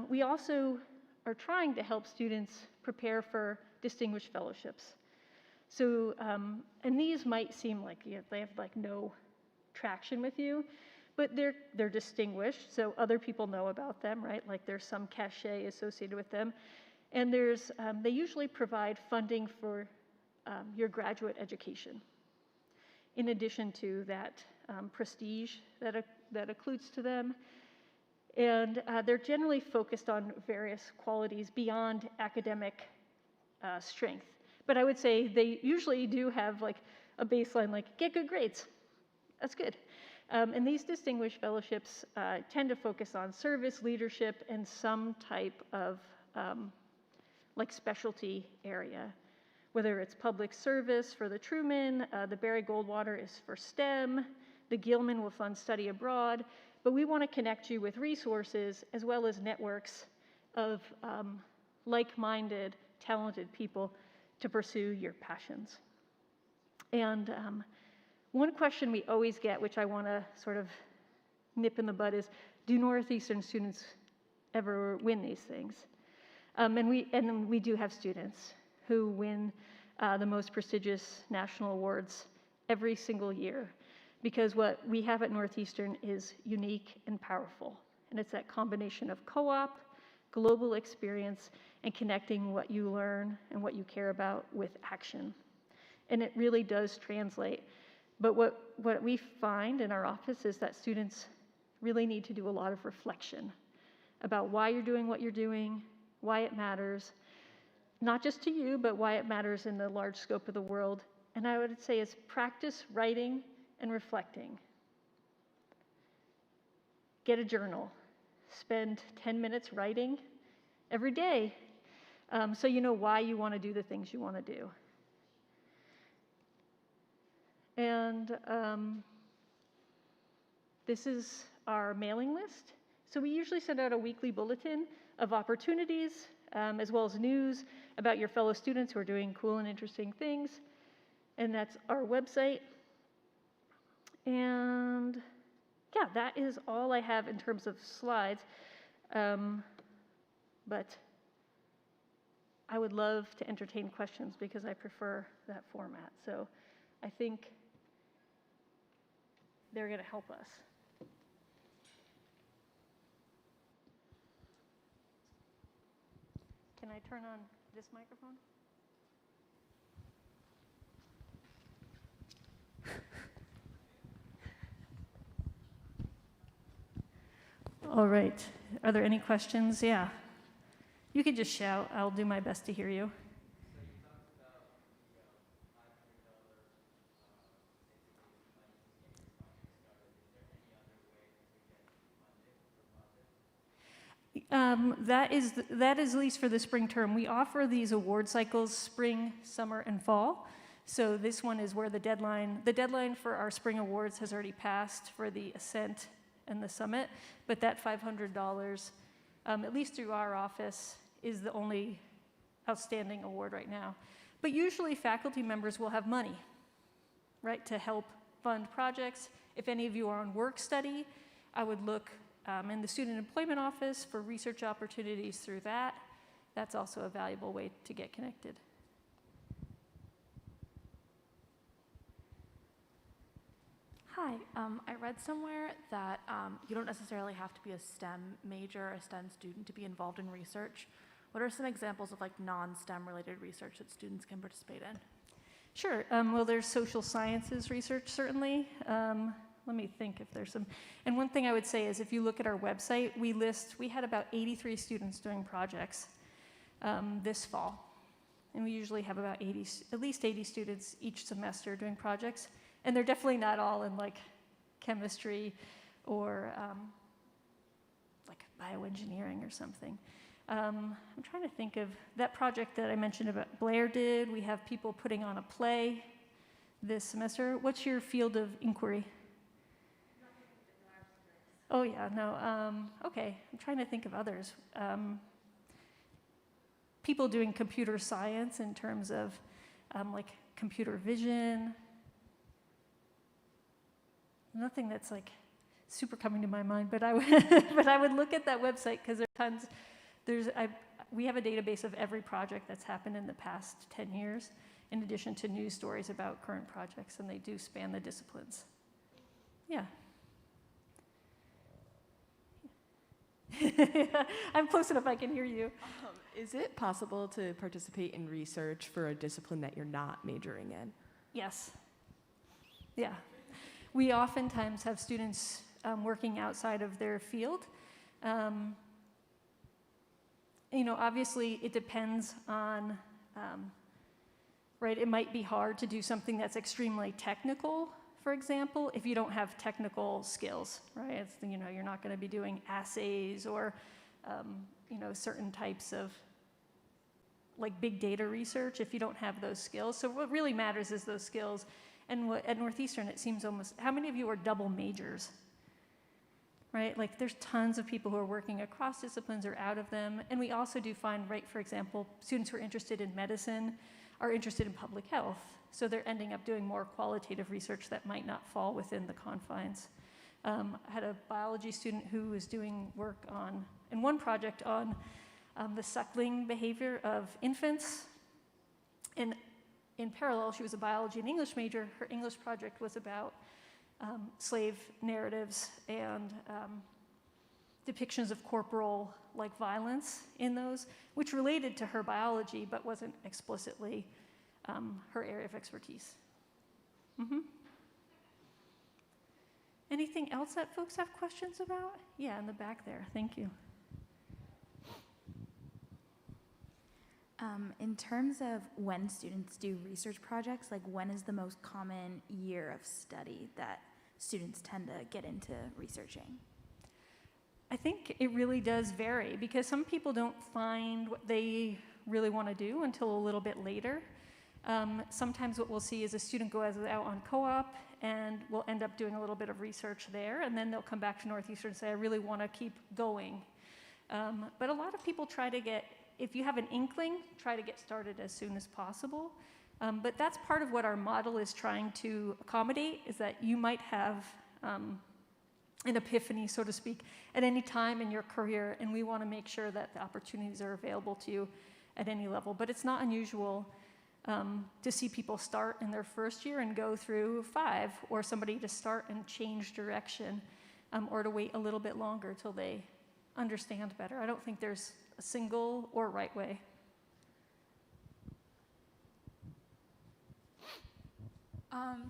We also are trying to help students prepare for distinguished fellowships. So, and these might seem like they have like no traction with you, but they're distinguished, so other people know about them, right? Like there's some cachet associated with them. And there's, they usually provide funding for your graduate education, in addition to that prestige that accrues to them. And they're generally focused on various qualities beyond academic strength. But I would say they usually do have like a baseline, like get good grades. That's good. And these distinguished fellowships tend to focus on service, leadership, and some type of like specialty area, whether it's public service for the Truman, the Barry Goldwater is for STEM, the Gilman will fund study abroad, but we want to connect you with resources as well as networks of like-minded, talented people to pursue your passions. And one question we always get, which I want to sort of nip in the bud, is do Northeastern students ever win these things? And we do have students who win the most prestigious national awards every single year, because what we have at Northeastern is unique and powerful. And it's that combination of co-op, global experience, and connecting what you learn and what you care about with action. And it really does translate. But what we find in our office is that students really need to do a lot of reflection about why you're doing what you're doing, why it matters, not just to you, but why it matters in the large scope of the world. And I would say it's practice writing and reflecting. Get a journal. Spend 10 minutes writing every day so you know why you want to do the things you want to do. And this is our mailing list. So we usually send out a weekly bulletin of opportunities, as well as news about your fellow students who are doing cool and interesting things. And that's our website. And yeah, that is all I have in terms of slides. But I would love to entertain questions because I prefer that format. So I think they're going to help us. Can I turn on this microphone? All right. Are there any questions? Yeah. You can just shout. I'll do my best to hear you. That is at least for the spring term. We offer these award cycles spring, summer, and fall. So this one is where the deadline for our spring awards has already passed for the Ascent and the Summit, but that $500 at least through our office, is the only outstanding award right now. But usually faculty members will have money, right, to help fund projects. If any of you are on work study, I would look in the Student Employment Office for research opportunities through that. That's also a valuable way to get connected. Hi, I read somewhere that you don't necessarily have to be a STEM major or a STEM student to be involved in research. What are some examples of like non-STEM related research that students can participate in? Sure. Well, there's social sciences research, certainly. Let me think if there's some. And one thing I would say is if you look at our website, we had about 83 students doing projects this fall. And we usually have about at least 80 students each semester doing projects. And they're definitely not all in like chemistry or like bioengineering or something. I'm trying to think of that project that I mentioned about Blair did. We have people putting on a play this semester. What's your field of inquiry? Oh yeah, no, okay. I'm trying to think of others. People doing computer science in terms of like computer vision. Nothing that's like super coming to my mind, but I would look at that website because there are tons. We have a database of every project that's happened in the past 10 years, in addition to news stories about current projects, and they do span the disciplines. Yeah. I'm close enough I can hear you. Is it possible to participate in research for a discipline that you're not majoring in? Yes. Yeah. We oftentimes have students working outside of their field. You know, obviously it depends on, right, it might be hard to do something that's extremely technical, for example, if you don't have technical skills, right? It's, you know, you're not going to be doing assays or, you know, certain types of like big data research if you don't have those skills. So what really matters is those skills. And at Northeastern, it seems almost, how many of you are double majors? Right, like there's tons of people who are working across disciplines or out of them. And we also do find, right, for example, students who are interested in medicine are interested in public health. So they're ending up doing more qualitative research that might not fall within the confines. I had a biology student who was doing work on, in one project on the suckling behavior of infants. And in parallel, she was a biology and English major. Her English project was about slave narratives and depictions of corporal like violence in those, which related to her biology but wasn't explicitly her area of expertise. Mm-hmm. Anything else that folks have questions about? Yeah, in the back there. Thank you. In terms of when students do research projects, like when is the most common year of study that students tend to get into researching? I think it really does vary because some people don't find what they really want to do until a little bit later. Sometimes what we'll see is a student goes out on co-op and will end up doing a little bit of research there, and then they'll come back to Northeastern and say, I really want to keep going. But a lot of people try to get, if you have an inkling, try to get started as soon as possible. But that's part of what our model is trying to accommodate, is that you might have an epiphany, so to speak, at any time in your career, and we want to make sure that the opportunities are available to you at any level. But it's not unusual to see people start in their first year and go through 5, or somebody to start and change direction, or to wait a little bit longer till they understand better. I don't think there's a single or right way.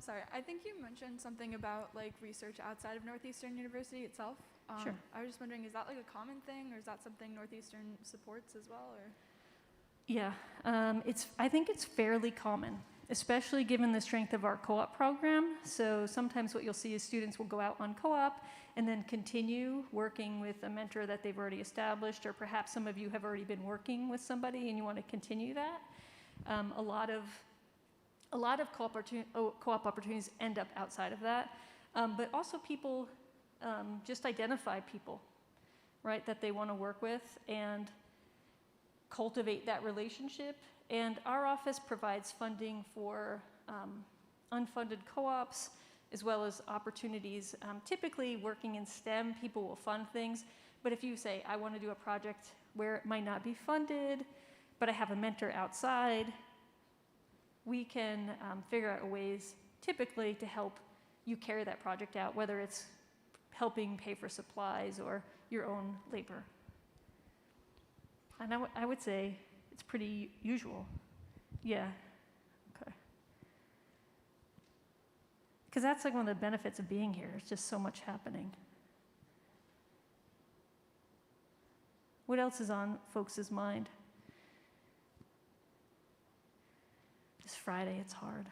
Sorry, I think you mentioned something about like research outside of Northeastern University itself. Sure. I was just wondering, is that like a common thing, or is that something Northeastern supports as well, or? Yeah, I think it's fairly common, especially given the strength of our co-op program. So sometimes what you'll see is students will go out on co-op and then continue working with a mentor that they've already established, or perhaps some of you have already been working with somebody and you want to continue that. A lot of co-op opportunities end up outside of that, but also people just identify people right, that they want to work with and cultivate that relationship. And our office provides funding for unfunded co-ops as well as opportunities. Typically working in STEM, people will fund things, but if you say, I want to do a project where it might not be funded, but I have a mentor outside, we can figure out ways typically to help you carry that project out, whether it's helping pay for supplies or your own labor. And I would say it's pretty usual. Yeah, okay. Because that's like one of the benefits of being here. It's just so much happening. What else is on folks' mind? This Friday, it's hard.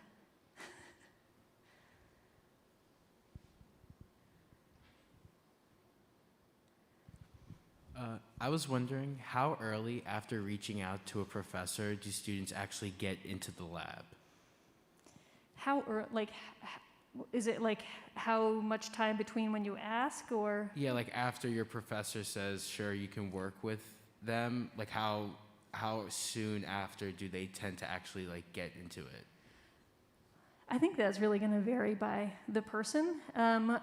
I was wondering, how early after reaching out to a professor do students actually get into the lab? How early, like, is it like how much time between when you ask, or? Yeah, like after your professor says, sure, you can work with them, like how soon after do they tend to actually like get into it? I think that's really going to vary by the person.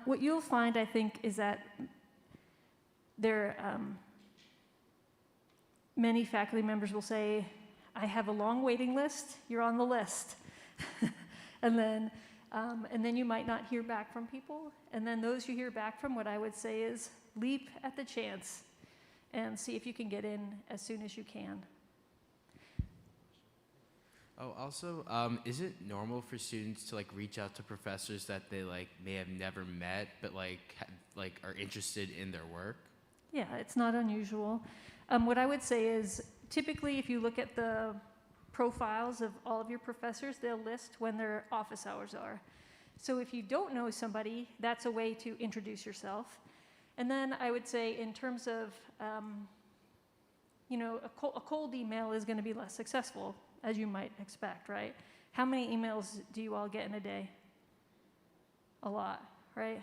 What you'll find, I think, is that many faculty members will say, I have a long waiting list, you're on the list. and then you might not hear back from people. And then those you hear back from, what I would say is leap at the chance and see if you can get in as soon as you can. Oh, also, is it normal for students to like reach out to professors that they like may have never met, but like are interested in their work? Yeah, it's not unusual. What I would say is typically if you look at the profiles of all of your professors, they'll list when their office hours are. So if you don't know somebody, that's a way to introduce yourself. And then I would say in terms of, a cold email is going to be less successful, as you might expect, right? How many emails do you all get in a day? A lot, right?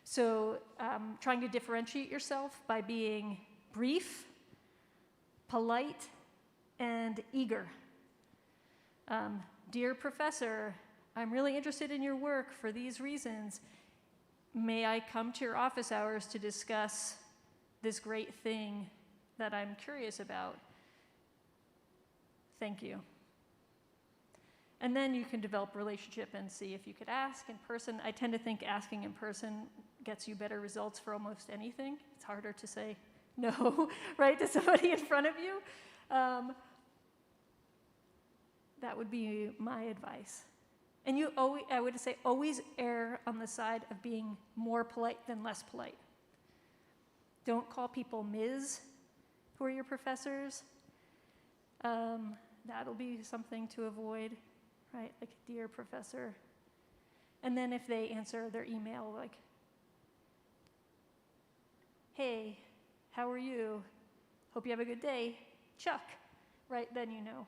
So trying to differentiate yourself by being brief, polite, and eager. Dear professor, I'm really interested in your work for these reasons. May I come to your office hours to discuss this great thing that I'm curious about? Thank you. And then you can develop a relationship and see if you could ask in person. I tend to think asking in person gets you better results for almost anything. It's harder to say no, right, to somebody in front of you. That would be my advice. And I would say always err on the side of being more polite than less polite. Don't call people Ms. who are your professors. That'll be something to avoid, right? Like, dear professor. And then if they answer their email, like, hey, how are you? Hope you have a good day. Chuck, right? Then you know.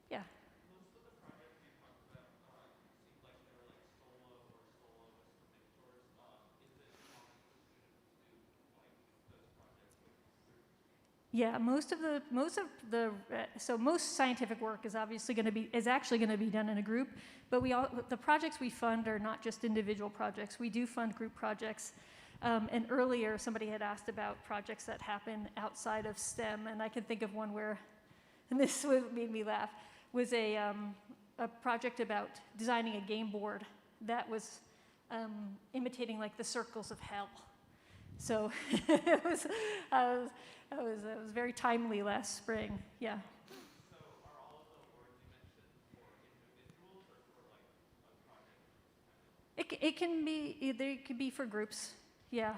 Yeah. Yeah, most scientific work is actually going to be done in a group, but the projects we fund are not just individual projects. We do fund group projects. And earlier, somebody had asked about projects that happen outside of STEM, and I can think of one where, and this made me laugh, was a project about designing a game board that was imitating like the circles of hell. So it was very timely last spring. Yeah. So are all of the awards you mentioned for individuals or for like a project? It can be for groups. Yeah,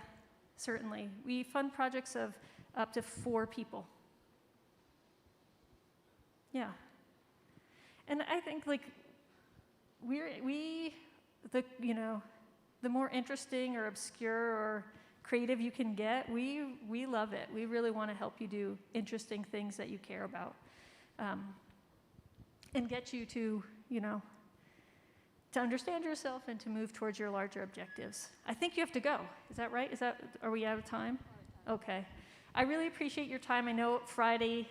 certainly. We fund projects of up to 4 people. Yeah. And I think like the more interesting or obscure or creative you can get, we love it. We really want to help you do interesting things that you care about, and get you to, to understand yourself and to move towards your larger objectives. I think you have to go. Is that right? Are we out of time? Okay. I really appreciate your time. I know Friday,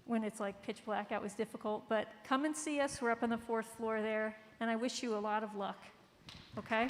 when it's like pitch black out, was difficult, but come and see us. We're up on the 4th floor there, and I wish you a lot of luck. Okay?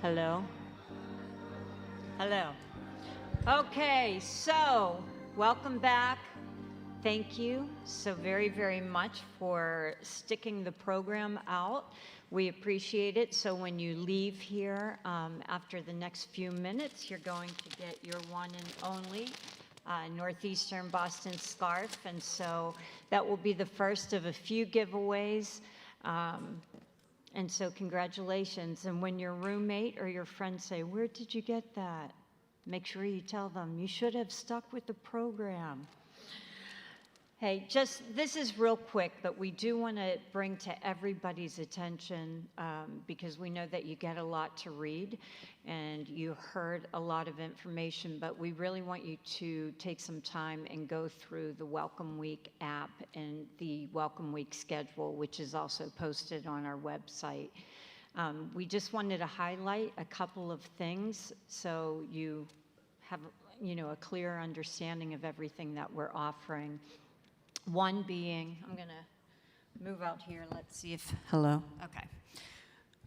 Hello? Hello. Okay, so welcome back. Thank you so very, very much for sticking the program out. We appreciate it. So when you leave here after the next few minutes, you're going to get your one and only Northeastern Boston scarf. And so that will be the first of a few giveaways. And so congratulations. And when your roommate or your friend say, "Where did you get that?" make sure you tell them, "You should have stuck with the program." Hey, this is real quick, but we do want to bring to everybody's attention because we know that you get a lot to read and you heard a lot of information, but we really want you to take some time and go through the Welcome Week app and the Welcome Week schedule, which is also posted on our website. We just wanted to highlight a couple of things so you have a clear understanding of everything that we're offering. One being, I'm going to move out here. Let's see if, hello? Okay.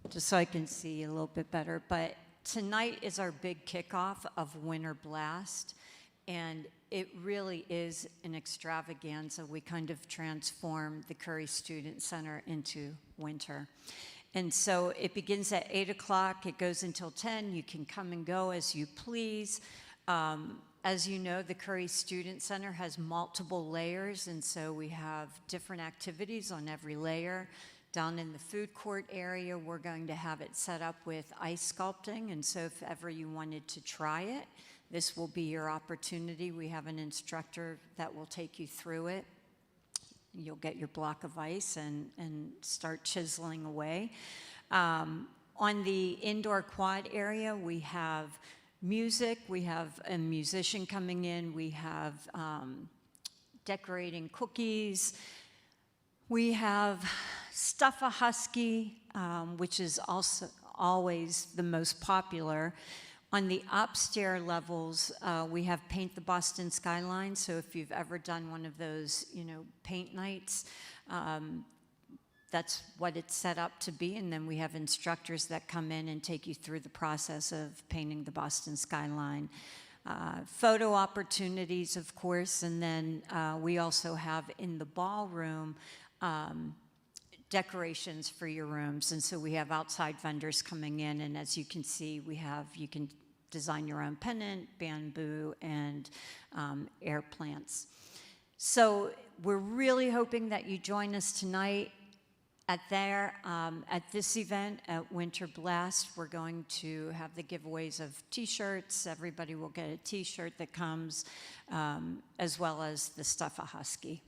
Just so I can see a little bit better. But tonight is our big kickoff of Winter Blast. And it really is an extravaganza. We kind of transformed the Curry Student Center into winter. And so it begins at 8 o'clock. It goes until 10. You can come and go as you please. As you know, the Curry Student Center has multiple layers, and so we have different activities on every layer. Down in the food court area, we're going to have it set up with ice sculpting, and so if ever you wanted to try it, this will be your opportunity. We have an instructor that will take you through it. You'll get your block of ice and start chiseling away. On the indoor quad area, we have music, we have a musician coming in, we have decorating cookies, we have Stuff a Husky, which is also always the most popular. On the upstairs levels, we have Paint the Boston Skyline, so if you've ever done one of those, paint nights, that's what it's set up to be, and then we have instructors that come in and take you through the process of painting the Boston skyline. Photo opportunities, of course, and then we also have in the ballroom decorations for your rooms, and so we have outside vendors coming in, and as you can see, you can design your own pennant, bamboo, and air plants. So we're really hoping that you join us tonight. At this event, at Winter Blast, we're going to have the giveaways of T-shirts. Everybody will get a T-shirt that comes, as well as the Stuff a Husky.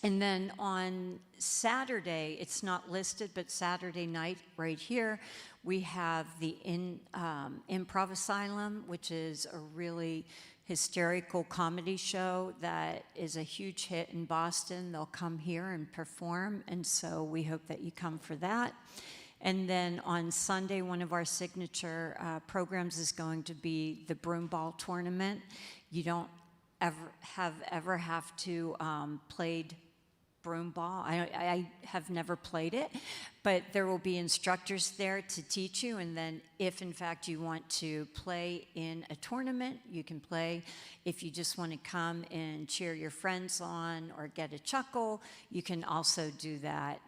And then on Saturday, it's not listed, but Saturday night right here, we have the Improv Asylum, which is a really hysterical comedy show that is a huge hit in Boston. They'll come here and perform, and so we hope that you come for that. And then on Sunday, one of our signature programs is going to be the Broomball Tournament. You don't ever have to played broomball. I have never played it, but there will be instructors there to teach you, and then if in fact you want to play in a tournament, you can play. If you just want to come and cheer your friends on or get a chuckle, you can also do that.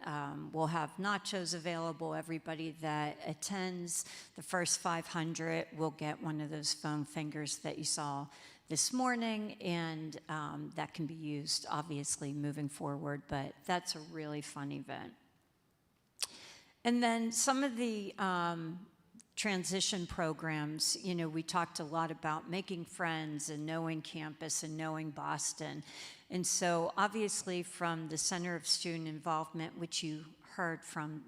We'll have nachos available. Everybody that attends the first 500 will get one of those foam fingers that you saw this morning, and that can be used obviously moving forward, but that's a really fun event. And then some of the transition programs, we talked a lot about making friends and knowing campus and knowing Boston. And so obviously from the Center of Student Involvement, which you heard from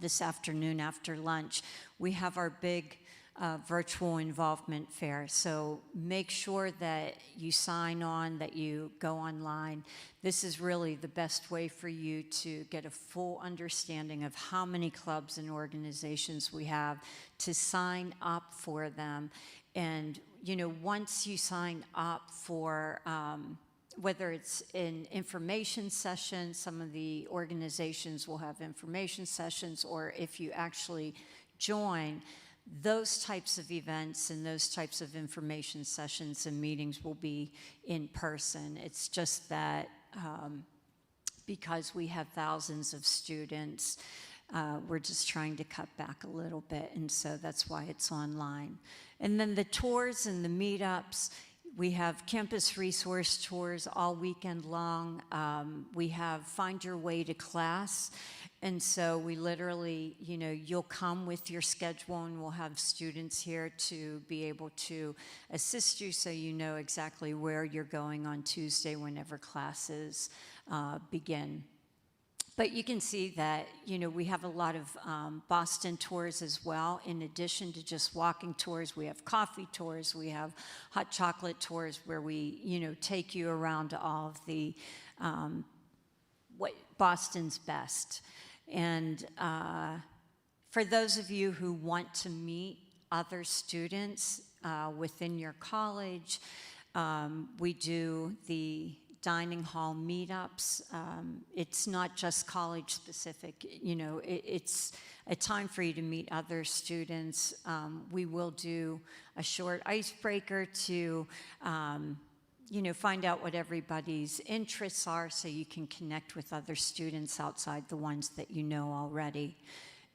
this afternoon after lunch, we have our big virtual involvement fair. So make sure that you sign on, that you go online. This is really the best way for you to get a full understanding of how many clubs and organizations we have, to sign up for them. And, once you sign up for whether it's an information session, some of the organizations will have information sessions, or if you actually join, Those types of events and those types of information sessions and meetings will be in person. It's just that because we have thousands of students, we're just trying to cut back a little bit, and so that's why it's online. And then the tours and the meetups, we have campus resource tours all weekend long. We have Find Your Way to Class, and so we literally, you know, you'll come with your schedule and we'll have students here to be able to assist you so you know exactly where you're going on Tuesday whenever classes begin. But you can see that, you know, we have a lot of Boston tours as well. In addition to just walking tours, we have coffee tours, we have hot chocolate tours where we, you know, take you around to all of the, what Boston's best. And for those of you who want to meet other students within your college, we do the dining hall meetups. It's not just college specific, you know, it's a time for you to meet other students. We will do a short icebreaker to, you know, find out what everybody's interests are so you can connect with other students outside the ones that you know already.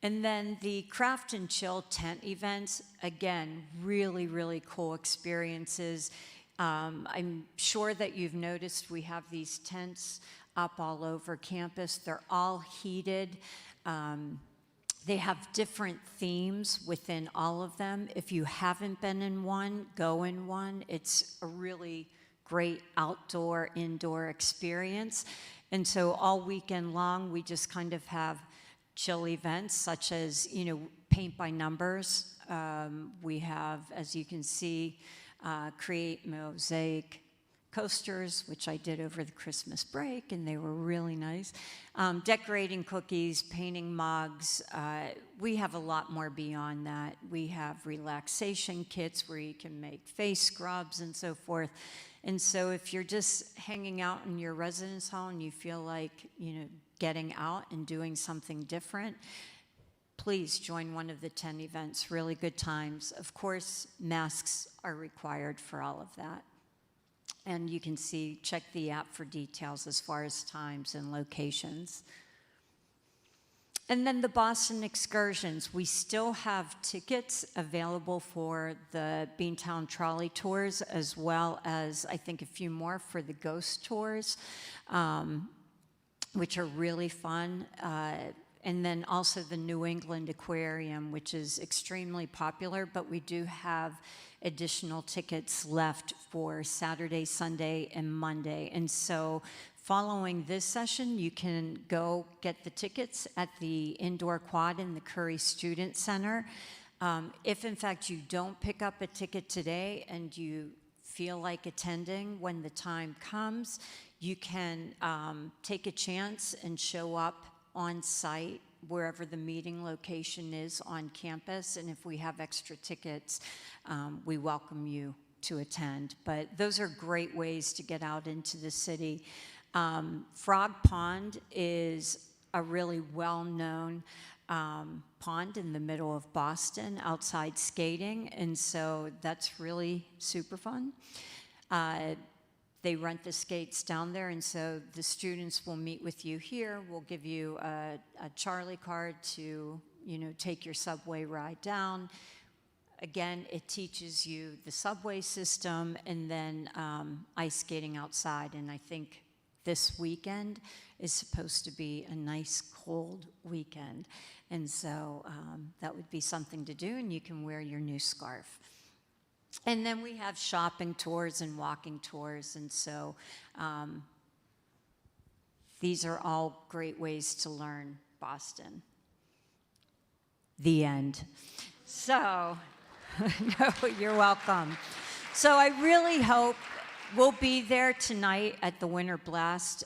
And then the Craft and Chill tent events, again, really, really cool experiences. I'm sure that you've noticed we have these tents up all over campus. They're all heated. They have different themes within all of them. If you haven't been in one, go in one. It's a really great outdoor, indoor experience. And so all weekend long, we just kind of have chill events such as, you know, paint by numbers. We have, as you can see, create mosaic coasters, which I did over the Christmas break, and they were really nice. Decorating cookies, painting mugs. We have a lot more beyond that. We have relaxation kits where you can make face scrubs and so forth. And so if you're just hanging out in your residence hall and you feel like, you know, getting out and doing something different, please join one of the 10 events, really good times. Of course, masks are required for all of that. And you can see, check the app for details as far as times and locations. And then the Boston excursions. We still have tickets available for the Beantown Trolley Tours, as well as, I think, a few more for the Ghost Tours, which are really fun. And then also the New England Aquarium, which is extremely popular, but we do have additional tickets left for Saturday, Sunday, and Monday. And so following this session, you can go get the tickets at the indoor quad in the Curry Student Center. If in fact you don't pick up a ticket today and you feel like attending when the time comes, you can take a chance and show up on site wherever the meeting location is on campus, and if we have extra tickets, we welcome you to attend. But those are great ways to get out into the city. Frog Pond is a really well-known pond in the middle of Boston, outside skating, and so that's really super fun. They rent the skates down there, and so the students will meet with you here. We'll give you a Charlie card to, you know, take your subway ride down. Again, it teaches you the subway system and then ice skating outside. And I think this weekend is supposed to be a nice cold weekend. And so that would be something to do, and you can wear your new scarf. And then we have shopping tours and walking tours, and so these are all great ways to learn Boston. The end. So, no, you're welcome. So I really hope we'll be there tonight at the Winter Blast.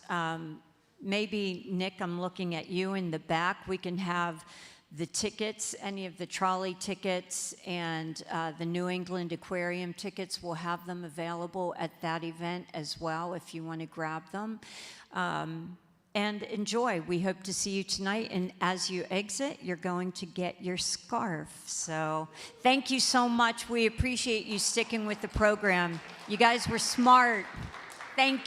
Maybe, Nick, I'm looking at you in the back. We can have the tickets, any of the trolley tickets and the New England Aquarium tickets, we'll have them available at that event as well if you want to grab them. and enjoy. We hope to see you tonight, and as you exit, you're going to get your scarf. So thank you so much. We appreciate you sticking with the program. You guys were smart. Thank you.